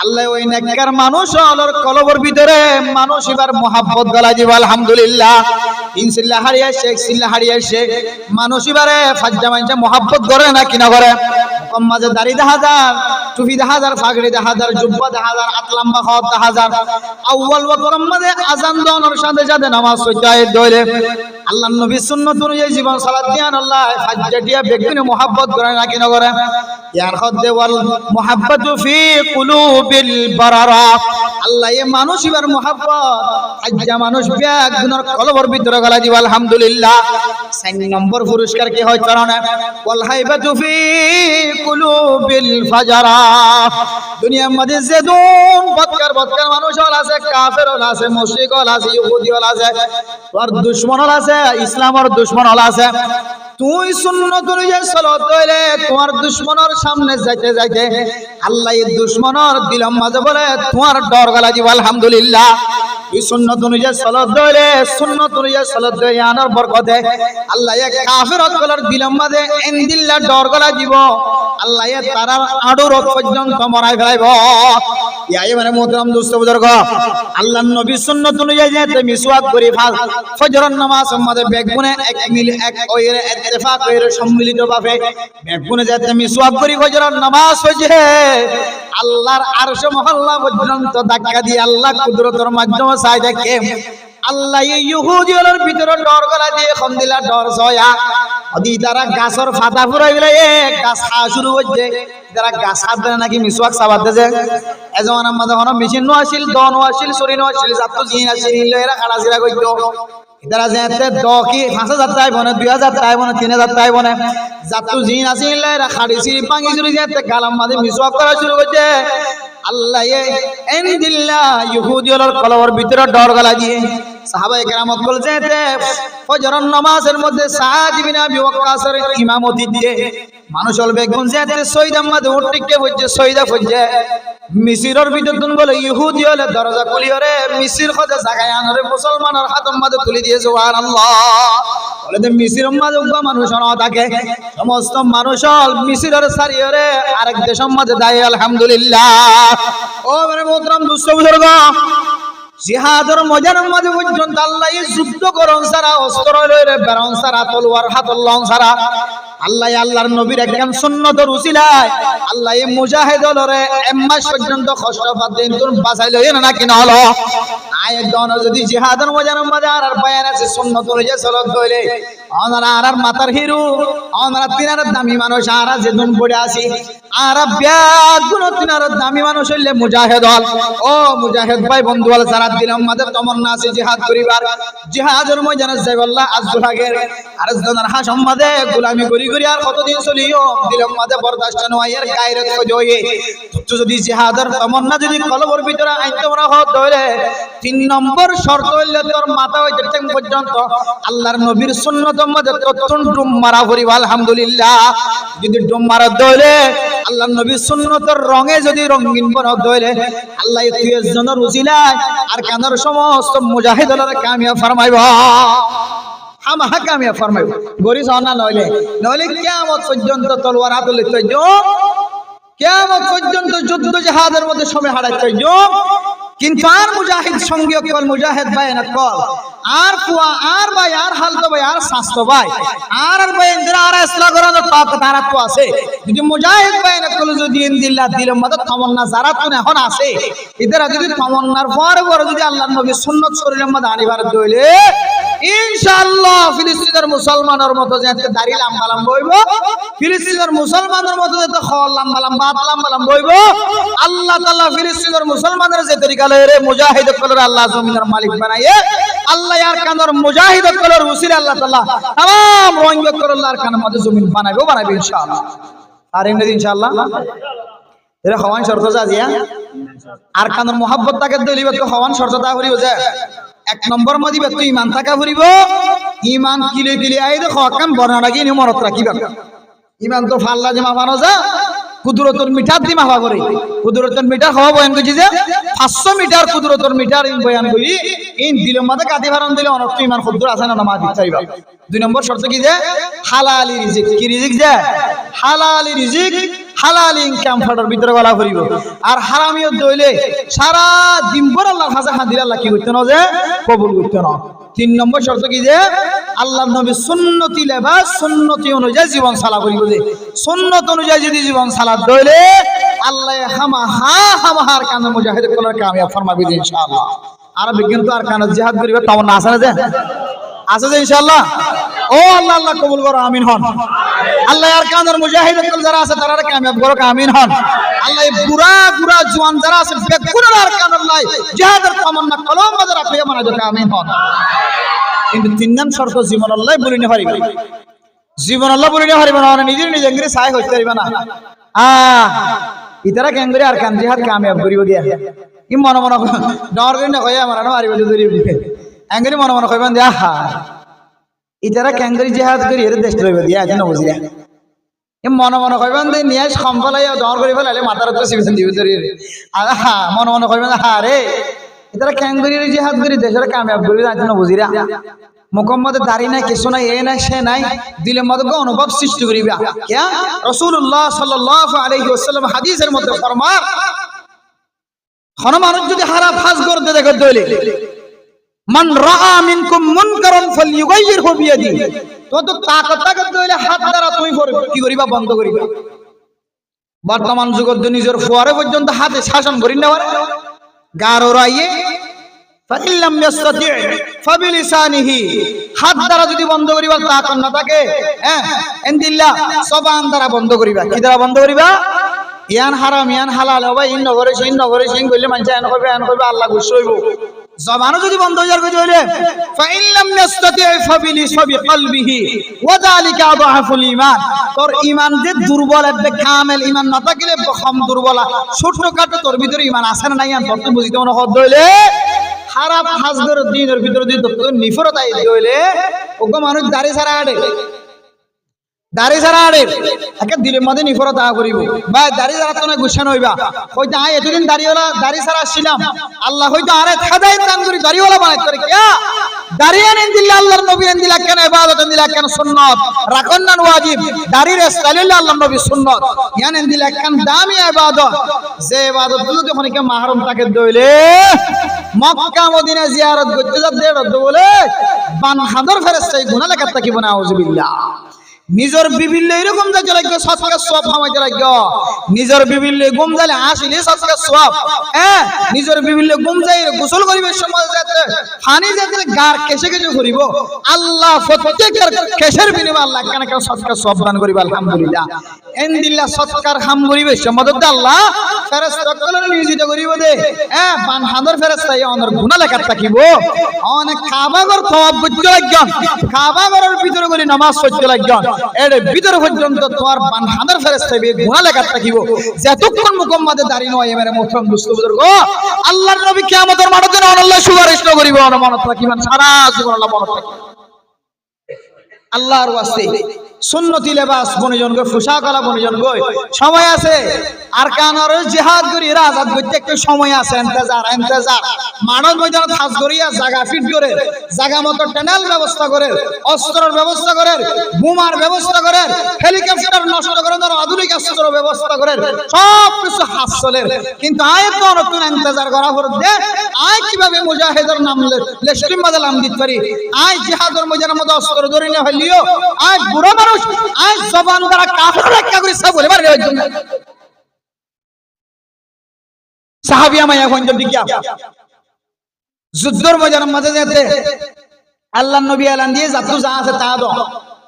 আল্লাহ ওই নেককার মানুষ হলর কলবর ভিতরে মানুষ এবার মোহাব্বত গলা দিব আলহামদুলিল্লাহ ইনশাআল্লাহ হারিয়া শেখ সিল্লাহ হারিয়া শেখ মানুষ এবারে ফাজ্জা মানছে মোহাব্বত করে না কিনা করে কম মাঝে দাড়ি 10,000 টুপি 10,000 ফাগড়ি 10,000 জুব্বা 10,000 আতলাম্বা খাওয়া 10,000 আউয়াল ওয়াক্তর মাঝে আযান দেওয়ার সাথে সাথে নামাজ পড়তে দইলে আল্লাহর নবীর সুন্নাত অনুযায়ী জীবন সালাত দিয়ান আল্লাহ ফাজ্জাটিয়া বেগুনে মোহাব্বত করে না কিনা করে ইয়ার হদ্দে ওয়াল মুহাব্বাতু ফি কুলুবিল বারারা আল্লাহ এই মানুষ এবার মোহাব্বত ফাজ্জা মানুষ বেগুনের কলবর ভিতরে গলা দিব আলহামদুলিল্লাহ 4 নম্বর পুরস্কার কি হয় কারণে ওয়াল হাইবাতু ফি কুলুবিল ফাজারা দুনিয়ার মধ্যে যেদুন বদকার মানুষ হল আছে কাফের হল আছে মুশরিক হল আছে ইহুদি হল আছে আর দুশমন হল আছে ইসলামের দুশমন হল আছে তুই সুন্নাত অনুযায়ী সালাত কইলে তোমার দুশমনের সামনে যাইতে যাইতে আল্লাহ এই দুশমনের দিলম মাঝে বলে তোমার ডর গলা দিব আলহামদুলিল্লাহ তুই সুন্নাত অনুযায়ী সালাত কইলে সুন্নাত অনুযায়ী সালাত কইলে আনার বরকতে আল্লাহ এক কাফের কলার দিলম মাঝে ইনদিল্লাহ ডর গলা দিব আল্লাহ এ তারার আড়ুর পর্যন্ত মরাই ফেলাইব ইয়াই মানে মোহতারাম দোস্ত বুজুর্গ আল্লাহর নবী সুন্নাত অনুযায়ী যে মিসওয়াক করি ফজরের নামাজ মধ্যে বেগুনে এক মিল এক ওইরে ইত্তেফাক করে সম্মিলিত ভাবে বেগুনে যাতে মিসওয়াক করি ফজরের নামাজ হইছে আল্লাহর আরশ মহল্লা পর্যন্ত ধাক্কা দিয়ে আল্লাহ কুদরতের মাধ্যমে চাই দেখে আল্লাহ ইহুদিদের ভিতরে ডর গলা দিয়ে খন্দিলা ডর জয়া যদি তারা গাছর ফাটা ফুরাই গেলে গাছ খাওয়া শুরু করছে তারা গাছ হাত দেয় নাকি মিসওয়াক চাবাত দেছে এজন আমাদের কোনো মেশিন নো আসিল দন আসিল সরি নো আসিল যাত জিন আসিল এরা কাড়াছিড়া করতো তারা যেতে দ কি 5,000 টাই বনে 2,000 টাই বনে 3,000 টাই বনে যাত জিন আসিল এরা খাড়ি সিরি পাঙ্গি চুরি যেতে গালাম মাঝে মিসওয়াক করা শুরু করছে আল্লাহ এনদিল্লাহ ইহুদিদের কলবর ভিতরে ডর গলা দিয়ে সাহাবায়ে কেরাম বল যেতে ফজরের নামাজের মধ্যে সাদ ইবনে আবি ওয়াক্কাসের ইমামতি দিয়ে মানুষ হল বেগুন যেতে শহীদ আহমদ উঠকে হচ্ছে শহীদা হচ্ছে মিসিরের ভিতর তুন বলে ইহুদি হলে দরজা খুলি ওরে মিসির খোদে জায়গায় আনরে মুসলমানের হাতের মধ্যে তুলি দিয়ে সুবহানাল্লাহ বলে যে মিসির মধ্যে উগ্র মানুষ না থাকে সমস্ত মানুষ হল মিসিরের সারি ওরে আরেক দেশের মধ্যে দায় আলহামদুলিল্লাহ ও মানে মোহতারাম দোস্ত বুজুর্গ জিহাদের ময়দানের মধ্যে পর্যন্ত আল্লাহ যুদ্ধ করন সারা অস্ত্র লইরে বেরন সারা তলোয়ার হাতল্লাহ সারা আল্লাহ আল্লাহর নবীর একদম সুন্নতের উসিলায় আল্লাহ এই মুজাহিদরে এম্মাস পর্যন্ত কষ্ট পাতেন তুন বাঁচাই লইন না কিনা হলো আয় দন যদি জিহাদের ময়দানের মধ্যে আর বয়ান আছে সুন্নত অনুযায়ী সালাত কইলে ওনারা আর মাতার হিরো ওনারা তিনার দামি মানুষ আর যেদিন পড়ে আসি আর ব্যাগুন তিনার দামি মানুষ হইলে মুজাহিদ হল ও মুজাহিদ ভাই বন্ধু হল সারা দিলাম মাদের তমন্না আছে জিহাদ করিবার জিহাদের ময়দানে যাই আল্লাহ আজহাগের আর জনের হাসম মাদে গোলামি করি করি আর কতদিন চলিও দিলাম মাদে বরদাস্ত নয় এর গায়রত কই যদি জিহাদের তমন্না যদি কলবর ভিতরে আইতে মরা হত হইলে তিন নম্বর শর্ত হইলে তোর মাথা হইতে টেক পর্যন্ত আল্লাহর নবীর সুন্নতের মধ্যে ততক্ষণ ডুম মারা ভরিব আলহামদুলিল্লাহ। যদি ডুম মারা দইলে আল্লাহর নবীর সুন্নতের রঙে যদি রঙিন বন দইলে আল্লাহ 30 জনের উজিলায় আর কানের সমস্ত মুজাহিদরা কামিয়াব ফরমাইব, হামাহা কামিয়াব ফরমাইব। গরিস না নইলে নইলে কিয়ামত পর্যন্ত তলোয়ার হাতে লইতে কিয়ামত পর্যন্ত যুদ্ধ জিহাদের মধ্যে সময় হারাইতে কিন্তু আর মুজাহিদ সঙ্গে কল মুজাহিদ ভাই না কল আর কুয়া আর ভাই আর হালতো ভাই আর শাস্ত্র ভাই আর ভাই ইন্দিরা আর ইসলাম করানোর পাক তারা তো আছে। যদি মুজাহিদ ভাই না কল যদি ইনদিল্লাহ দিলের মধ্যে তামান্না যারা তো এখন আছে এরা যদি তামান্নার পরে যদি আল্লাহর নবীর সুন্নাত শরীরের মধ্যে আনিবার দইলে ইনশাআল্লাহ ফিলিস্তিনের মুসলমানের মতো যে দাড়ি লম্বা লম্বা হইব, ফিলিস্তিনের মুসলমানের মতো যে খল লম্বা লম্বা হাত লম্বা লম্বা হইব। আল্লাহ তাআলা ফিলিস্তিনের মুসলমানের যে তরিকা লয়ে মুজাহিদ কলর আল্লাহ জমিনের মালিক বানায়ে আল্লাহ আর কানের মুজাহিদ কলর উসিলা আল্লাহ তাআলা तमाम রঙ্গ করল্লাহর কানের মধ্যে জমিন বানাবে ইনশাআল্লাহ। আর এমনি ইনশাআল্লাহ এরা হওয়ান শর্ত আজিয়া আর কানের মোহাব্বত তাকে দলিব তো হওয়ান শর্ত তা করিব যে এক নম্বর মধ্যে ব্যক্তি ইমান থাকা ফুরিব, ইমান কিলে কিলে আই দেখো কাম বর্ণনা কি মনত রাখিবা। ইমান তো ফাল্লা যে মাফানো যা কুদরতর মিটার দি মাফা করে, কুদরতর মিটার হওয়া বয়ান করছি যে 500 মিটার কুদরতর মিটার বয়ান করি ইন দিলের মধ্যে কাটি ভারণ দিলে অনেক ইমান ক্ষুদ্র আছে না মা দিতে চাইবা। 2 নম্বর শর্ত কি যে হালালি রিজিক, কি রিজিক যে হালালি রিজিক হালাল ইনকাম ফাটার ভিতরে গলা করিব। আর হারামিয়ত দইলে সারা দিন ভর আল্লাহর কাছে হাজির আল্লাহ কি করতে না যে কবুল করতে না। 3 নম্বর শর্ত কি যে আল্লাহর নবীর সুন্নতি লেবাস সুন্নতি অনুযায়ী জীবন চালা করিব। যে সুন্নত অনুযায়ী যদি জীবন চালা দইলে আল্লাহ হামাহার কানে মুজাহিদ কলার কামিয়াব ফরমাবে ইনশাআল্লাহ। আর বিজ্ঞান তো আর কানে জিহাদ করিবে তামান্না আছে না যে আছে যে ইনশাআল্লাহ। ও আল্লাহ আল্লাহ কবুল করো আমিন হন। আল্লাহ আর কানের মুজাহিদ যারা আছে তারা কামিয়াব করো আমিন হন। আল্লাহ বুড়া বুড়া জওয়ান যারা আছে বেকুনার আর কানের লাই জিহাদের তামান্না কলম বাজার আপনি মানা যাবে আমিন হন। কিন্তু 3 নম্বর শর্ত জীবন আল্লাহ বলি না পারিবে, জীবন আল্লাহ বলি না পারিবে না নিজের নিজে ইংরেজি সাই হইতে পারিবে না। ইতারা কেন করে আর কান জিহাদ কামিয়াব করিব দিয়া ই মনে মনে ডর করে না কই আমার না পারিবে যদি এঙ্গরি মনে মনে কইবেন দিয়া ইতারা ক্যাঙ্গরি জিহাদ করি এর দেশ লইব দিয়া আছে না বুঝিয়া এ মনে মনে কইবেন দে নিয়াজ সম্পলাই দর করি ফেলালে মাথার উপরে সিবিসন দিবে ধরি আর মনে মনে কইবেন রে ইতারা ক্যাঙ্গরি জিহাদ করি দেশের কামিয়াব করি আছে না বুঝিরা মুখের মধ্যে দাড়ি নাই কিছু নাই এ নাই সে নাই দিলের মধ্যে অনুভব সৃষ্টি করিবা। কিয়া রাসূলুল্লাহ সাল্লাল্লাহু আলাইহি ওয়াসাল্লাম হাদিসের মধ্যে ফরমান কোন মানুষ যদি খারাপ কাজ করতে দেখে দইলে মান রাআ মিনকুম মুনকারান ফালইউগাইয়িরহু বিয়াদি তো তাকত দইলে হাত দ্বারা তুই কি করিবা বন্ধ করিবা। বর্তমান যুগত নিজের ফুয়ারে পর্যন্ত হাতে শাসন করি না পারে গারো রাইয়ে ফাইল্লাম ইয়াস্তাতি ফাবিলিসানিহি হাত দ্বারা যদি বন্ধ করিবা তাকত না থাকে ইনদিল্লাহ জবান দ্বারা বন্ধ করিবা। কি দ্বারা বন্ধ করিবা? ইয়ান হারাম ইয়ান হালাল হবে ইন নগরে সিন কইলে মানুষ এন কইবে আল্লাহ গুসা হইব। জবানও যদি বন্ধ হয়ে যাবে কইলে ফাইল্লাম ইয়াস্তাতি ফাবিলিসাবি কলবিহি ওয়া যালিকা আযহাফুল ঈমান। তোর ঈমান যে দুর্বল একদম কামেল ঈমান না থাকলে কম দুর্বল ছোটখাটো তোর ভিতরে ঈমান আছে না নাই আন তত বুঝিতে মনে হদ হইলে খারাপ হাজদের দিনের ভিতরে যদি তোর নিফরত আই হইলে ওগো মানুষ দাড়ি ছাড়া আড়ে একে দিলের মধ্যে নিফরত আ করিব বা দাড়ি ছাড়া তো না গুছানো হইবা হয়তো এতদিন দাড়িওয়ালা দাড়ি ছাড়া ছিলাম আল্লাহ হয়তো আরে খাদাই দান করি দাড়িওয়ালা বানাই করে কিয়া দাড়িয়ে নেন দিল্লা আল্লাহর নবী নেন দিলা কেন ইবাদত নেন দিলা কেন সুন্নাত রাখন না ওয়াজিব দাড়ির স্টাইল আল্লাহর নবী সুন্নাত ইয়া নেন দিলা কেন দামি ইবাদত যে ইবাদত গুলো যখন কে মাহরুম তাকে দইলে মক্কা মদিনা জিয়ারত করতে যাব দেড় বলে বান হাজার ফেরেশতা গুনাহ লেখা থাকিব না আউযুবিল্লাহ। নিজের বিবিল এরকম যাইতে লাগবে সৎকার সব খামাইতে লাগবে নিজের বিবিল গুম যাইলে আসলে সৎকার সব নিজের বিবিল গুম যাই গোসল করিবে সময় যাতে পানি যাতে গার কেসে কেসে করিব আল্লাহ প্রত্যেকের কেসের বিনিময়ে আল্লাহ কেন কেন সৎকার সব দান করিব আলহামদুলিল্লাহ ইনদিল্লাহ সৎকার হাম করিবে সমদত আল্লাহ ফেরেশতা কলর নিয়োজিত করিব দে বান হাঁদর ফেরেশতা অনর গুনাহ লেখা থাকিব অনেক কাবাগর তওয়াব করতে লাগজন কাবাগরের ভিতরে করে নামাজ পড়তে লাগজন এর ভিতরে পর্যন্ত তোমার বান হাঁদর ফেরেশতা বে গুনাহ লেখা থাকিব যতক্ষণ মুকম্মদে দাঁড়ি নয় এবারে মোহতরম দোস্ত বুজুর্গ আল্লাহর নবী কিয়ামতের মাঠে যেন আল্লাহ সুপারিশ করিব মনত রাখিবেন সারা জীবন আল্লাহ মনত রাখিবেন আল্লাহর ওয়াস্তে সুন্নতি লেবাস বনিজনকে পোশাক আলা বনিজনকে সময় আছে আর কানার জিহাদ করি আজাদ করতে একটু সময় আছে ইন্তজার মানব ময়দানে খাস করিয়া জায়গা ফিট করে জায়গা মতো ট্যানেল ব্যবস্থা করে অস্ত্রের ব্যবস্থা করে বোমার ব্যবস্থা করে হেলিকপ্টার নষ্ট করে আধুনিক অস্ত্র ব্যবস্থা করে সব কিছু হাস চলে কিন্তু আয় তো নতুন ইন্তজার করা পর দে আয় কিভাবে মুজাহিদের নাম লেস্টিম বাদে নাম দিতে পারি আয় জিহাদের ময়দানের মধ্যে অস্ত্র ধরে নিয়ে হইলিও আয় বুড়ো মানুষ আয় জবান দ্বারা কাফের রক্ষা করে সব বলে মারে জন্য সাহাবিয়া মায়া কোন দিকে যুদ্ধের ময়দানের মধ্যে যেতে আল্লাহর নবী এলান দিয়ে যাতু যা আছে তা দাও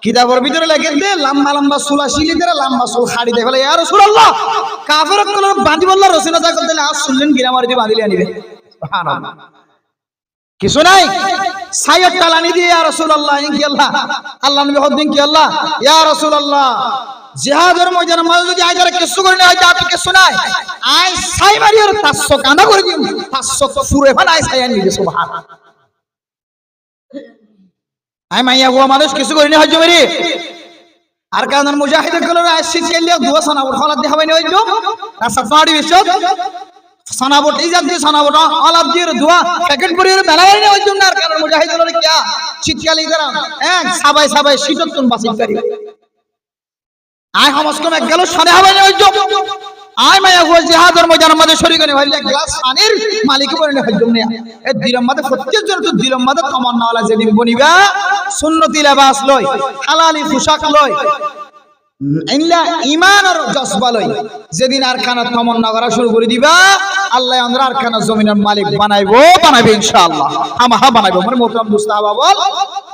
কিতাবের ভিতরে লেখেন দে লম্বা লম্বা চুল আসিলি দে লম্বা চুল খাড়ি দে বলে ইয়া রাসূলুল্লাহ কাফের কলর বাঁধি বললা রসিনা যা করতে আজ শুনলেন গিরা মারি দিয়ে বাঁধিলে আনিবে সুবহানাল্লাহ কিছু নাই সাইয়দ তালানি দিয়ে ইয়া রাসূলুল্লাহ কি আল্লাহ আল্লাহ নবী হদিন কি আল্লাহ ইয়া রাসূলুল্লাহ জিহাদের ময়দানে মাঝে যদি আইদারে কিছু করে না হয় যা কিছু নাই আই সাই মারির 500 কাঁদা করে দিম 500 সুরে ফেলাই সাই আনি দে সুবহানাল্লাহ আই মাইয়া গো মানুষ কিছু করে না হয় জমেরি আর কারণ মুজাহিদের গুলো শীত গেলে দুয়া সানাবট হলাদ দেখাবে না হইতো রাস্তা পাড়ি বিশ্বত সানাবট ইজাত দিয়ে সানাবট হলাদ দিয়ে দুয়া প্যাকেট করে মেলাবাই না হইতো না আর কারণ মুজাহিদের গুলো কি শীতকালে যারা এক সবাই সবাই শীততুন বাসিত করি আয় সমস্ত এক গেল সানে হবে না হইতো আয় মাইয়া গো জিহাদের ময়দানের মধ্যে শরীক হয়ে হইলে গ্লাস পানির মালিক বনে না হইতো না এই দিলের মধ্যে প্রত্যেকজন তো দিলের মধ্যে তামান্নাওয়ালা যেদিন বনিবা সুন্নতি লেবাস লয় হালালি পোশাক লয় ইল্লা ঈমান আর জজবা লয় যেদিন আর খানা তামান্না করা শুরু করে দিবা আল্লাহ আমরা আর খানা জমিনের মালিক বানাইবে ইনশাআল্লাহ আমহা বানাইবো মানে মোহতরম মুস্তাহাবা বল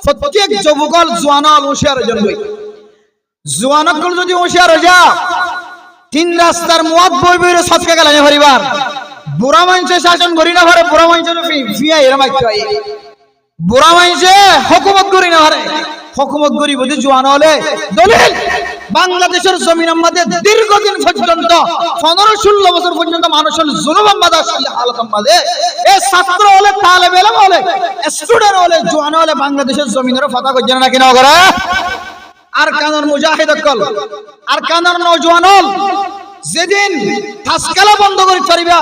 প্রত্যেক যুবকল জওয়ানল হুঁশিয়ারের জন্য জওয়ানকল যদি হুঁশিয়ার হয়ে যা তিন রাস্তার মুয়াদ বই বইরে সৎকে গেলানি পরিবার বুড়া মানুষে শাসন করি না পারে বুড়া মানুষের ফিয়া এরা মাইতে হয় বুড়া মানুষে হুকুমত করি না পারে হুকুমত করি বুঝি জওয়ান হলে দলিল বাংলাদেশের জমিনের মধ্যে দীর্ঘদিন পর্যন্ত 15-16 বছর পর্যন্ত মানুষের জুলুম বাদা হালাত মধ্যে এই ছাত্র হলে তালেব ইলম হলে স্টুডেন্ট হলে জওয়ান হলে বাংলাদেশের জমিনের ফাতা করছে না কিনা করে আর কানার মুজাহিদ কল আর কানার নওজওয়ান হল যেদিন ফাসকালা বন্ধ করে পারিবা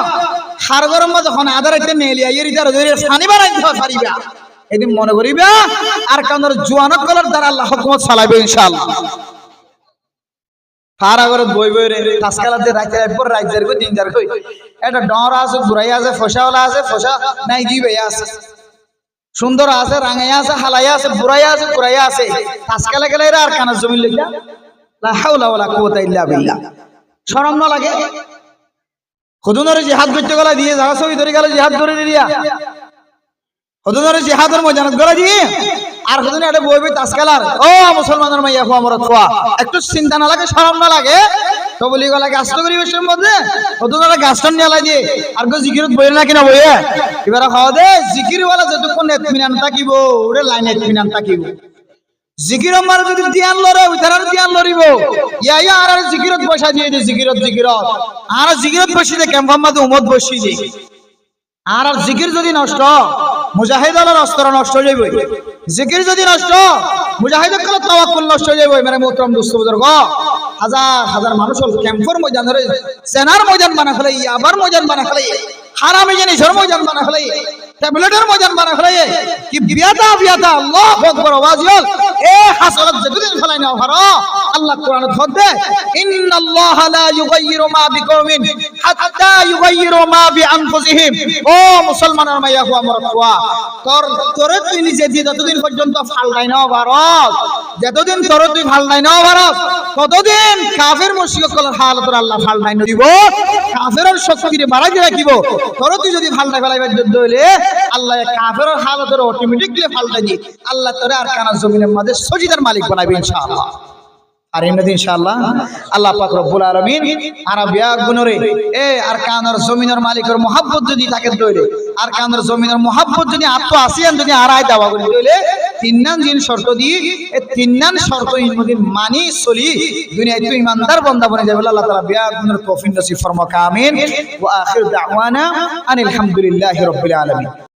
হারগরম যখন আদারাইতে মেলিয়া এরিদার ধরে পানি বানাই দিবা পারিবা এদিন মনে করিবা আর কানার জওয়ান কলর দ্বারা আল্লাহ হুকুমত চালাবে ইনশাআল্লাহ ফারাগর বই বই রে ফাসকালাতে রাইতে পর রাইজার কো দিনজার কই এটা ডর আছে ঘুরাই আছে ফসাওয়ালা আছে ফসা নাই দিবে আছে সুন্দর আছে রাঙাইয়া আছে হালাইয়া আছে বুড়াইয়া আছে কুরাইয়া আছে ফাসকালে গেলে আর কানা জমি লইয়া লা হাওলা ওয়ালা কুওয়াতা ইল্লা বিল্লাহ শরম না লাগে হুজুরে জিহাদ করতে গলা দিয়ে যারা সবই ধরে গেল জিহাদ করে দিয়া হুজুরে জিহাদের ময়দানত গলা দিয়ে আর হুজুরে এটা বইবে তাসকালার ও মুসলমানের মাইয়া কো আমরা খোয়া একটু চিন্তা না লাগে শরম না লাগে তো বলি গলা গাছটা করি বেশের মধ্যে হুজুরে গাছটা নিয়ে লাগে আর গো জিকিরত বইল না কিনা বইয়ে এবারে খাওয়া দে জিকির ওয়ালা যতক্ষণ ইতমিনান থাকিব ওরে লাইন ইতমিনান থাকিব জিকির আমার যদি ধ্যান লরে উতারার ধ্যান লরিব ইয়া আর জিকিরত বসা দিয়ে দে জিকিরত আর জিকিরত বসি দে ক্যাম্প মধ্যে উম্মত বসি দে আর জিকির যদি নষ্ট মুজাহিদের অস্ত্র নষ্ট হয়ে যাবে জিকির যদি নষ্ট মুজাহিদের কল তাওয়াক্কুল নষ্ট হয়ে যাবে মানে মোহতরম দোস্ত বুজুর্গ হাজার হাজার মানুষ ক্যাম্পের ময়দান ধরে সেনার ময়দান বানা ফেলে আবার ময়দান বানা ফেলে হারামে জিনিসের ময়দান বানা ফেলে ট্যাবলেটের ময়দান বানা ফেলে কি বিয়াতা আল্লাহু আকবার আওয়াজ হল এ হাসরত যেদিন ফলাই না ভারো আল্লাহ কোরআনে ধরতে ইন্নাল্লাহা লা ইউগাইয়িরু মা বিকওমিন হাত্তা ইউগাইয়িরু মা বিআনফুসিহিম ও মুসলমানের মাইয়া হো আমার খোয়া তোরে তুই নিজে দিয়ে যতদিন পর্যন্ত ফালদাই না ভারত যতদিন তোরে তুই ফালদাই না ভারত ততদিন কাফের মুশরিকদের হালত আল্লাহ ফালদাই না দিব কাফেরের শক্তিরে বাড়াই রাখিব তোরে তুই যদি ফালদাই ফেলাইবার যুদ্ধ হইলে আল্লাহ কাফেরের হালতের অটোমেটিকলি ফালদাই দি আল্লাহ তোরে আর কানা জমিনের মধ্যে সজিদার মালিক বানাবে ইনশাআল্লাহ আর এমনি ইনশাআল্লাহ আল্লাহ পাক রব্বুল আলামিন আরবিয়া গুনরে আর কানের জমিনের মালিকের মোহাব্বত যদি তাকে দইলে আর কানের জমিনের মোহাব্বত যদি আত্ম আসিয়ান যদি আড়াই দাওয়া করে দইলে তিননান জিন শর্ত দিয়ে এই তিননান শর্ত ইনমুদিন মানি চলি দুনিয়ায় তুই ইমানদার বান্দা বনে যাবে আল্লাহ তাআলা বিয়া গুনের তৌফিক নসিব ফরমাক আমিন ওয়া আখির দাওয়ানা আনিল হামদুলিল্লাহি রাব্বিল আলামিন।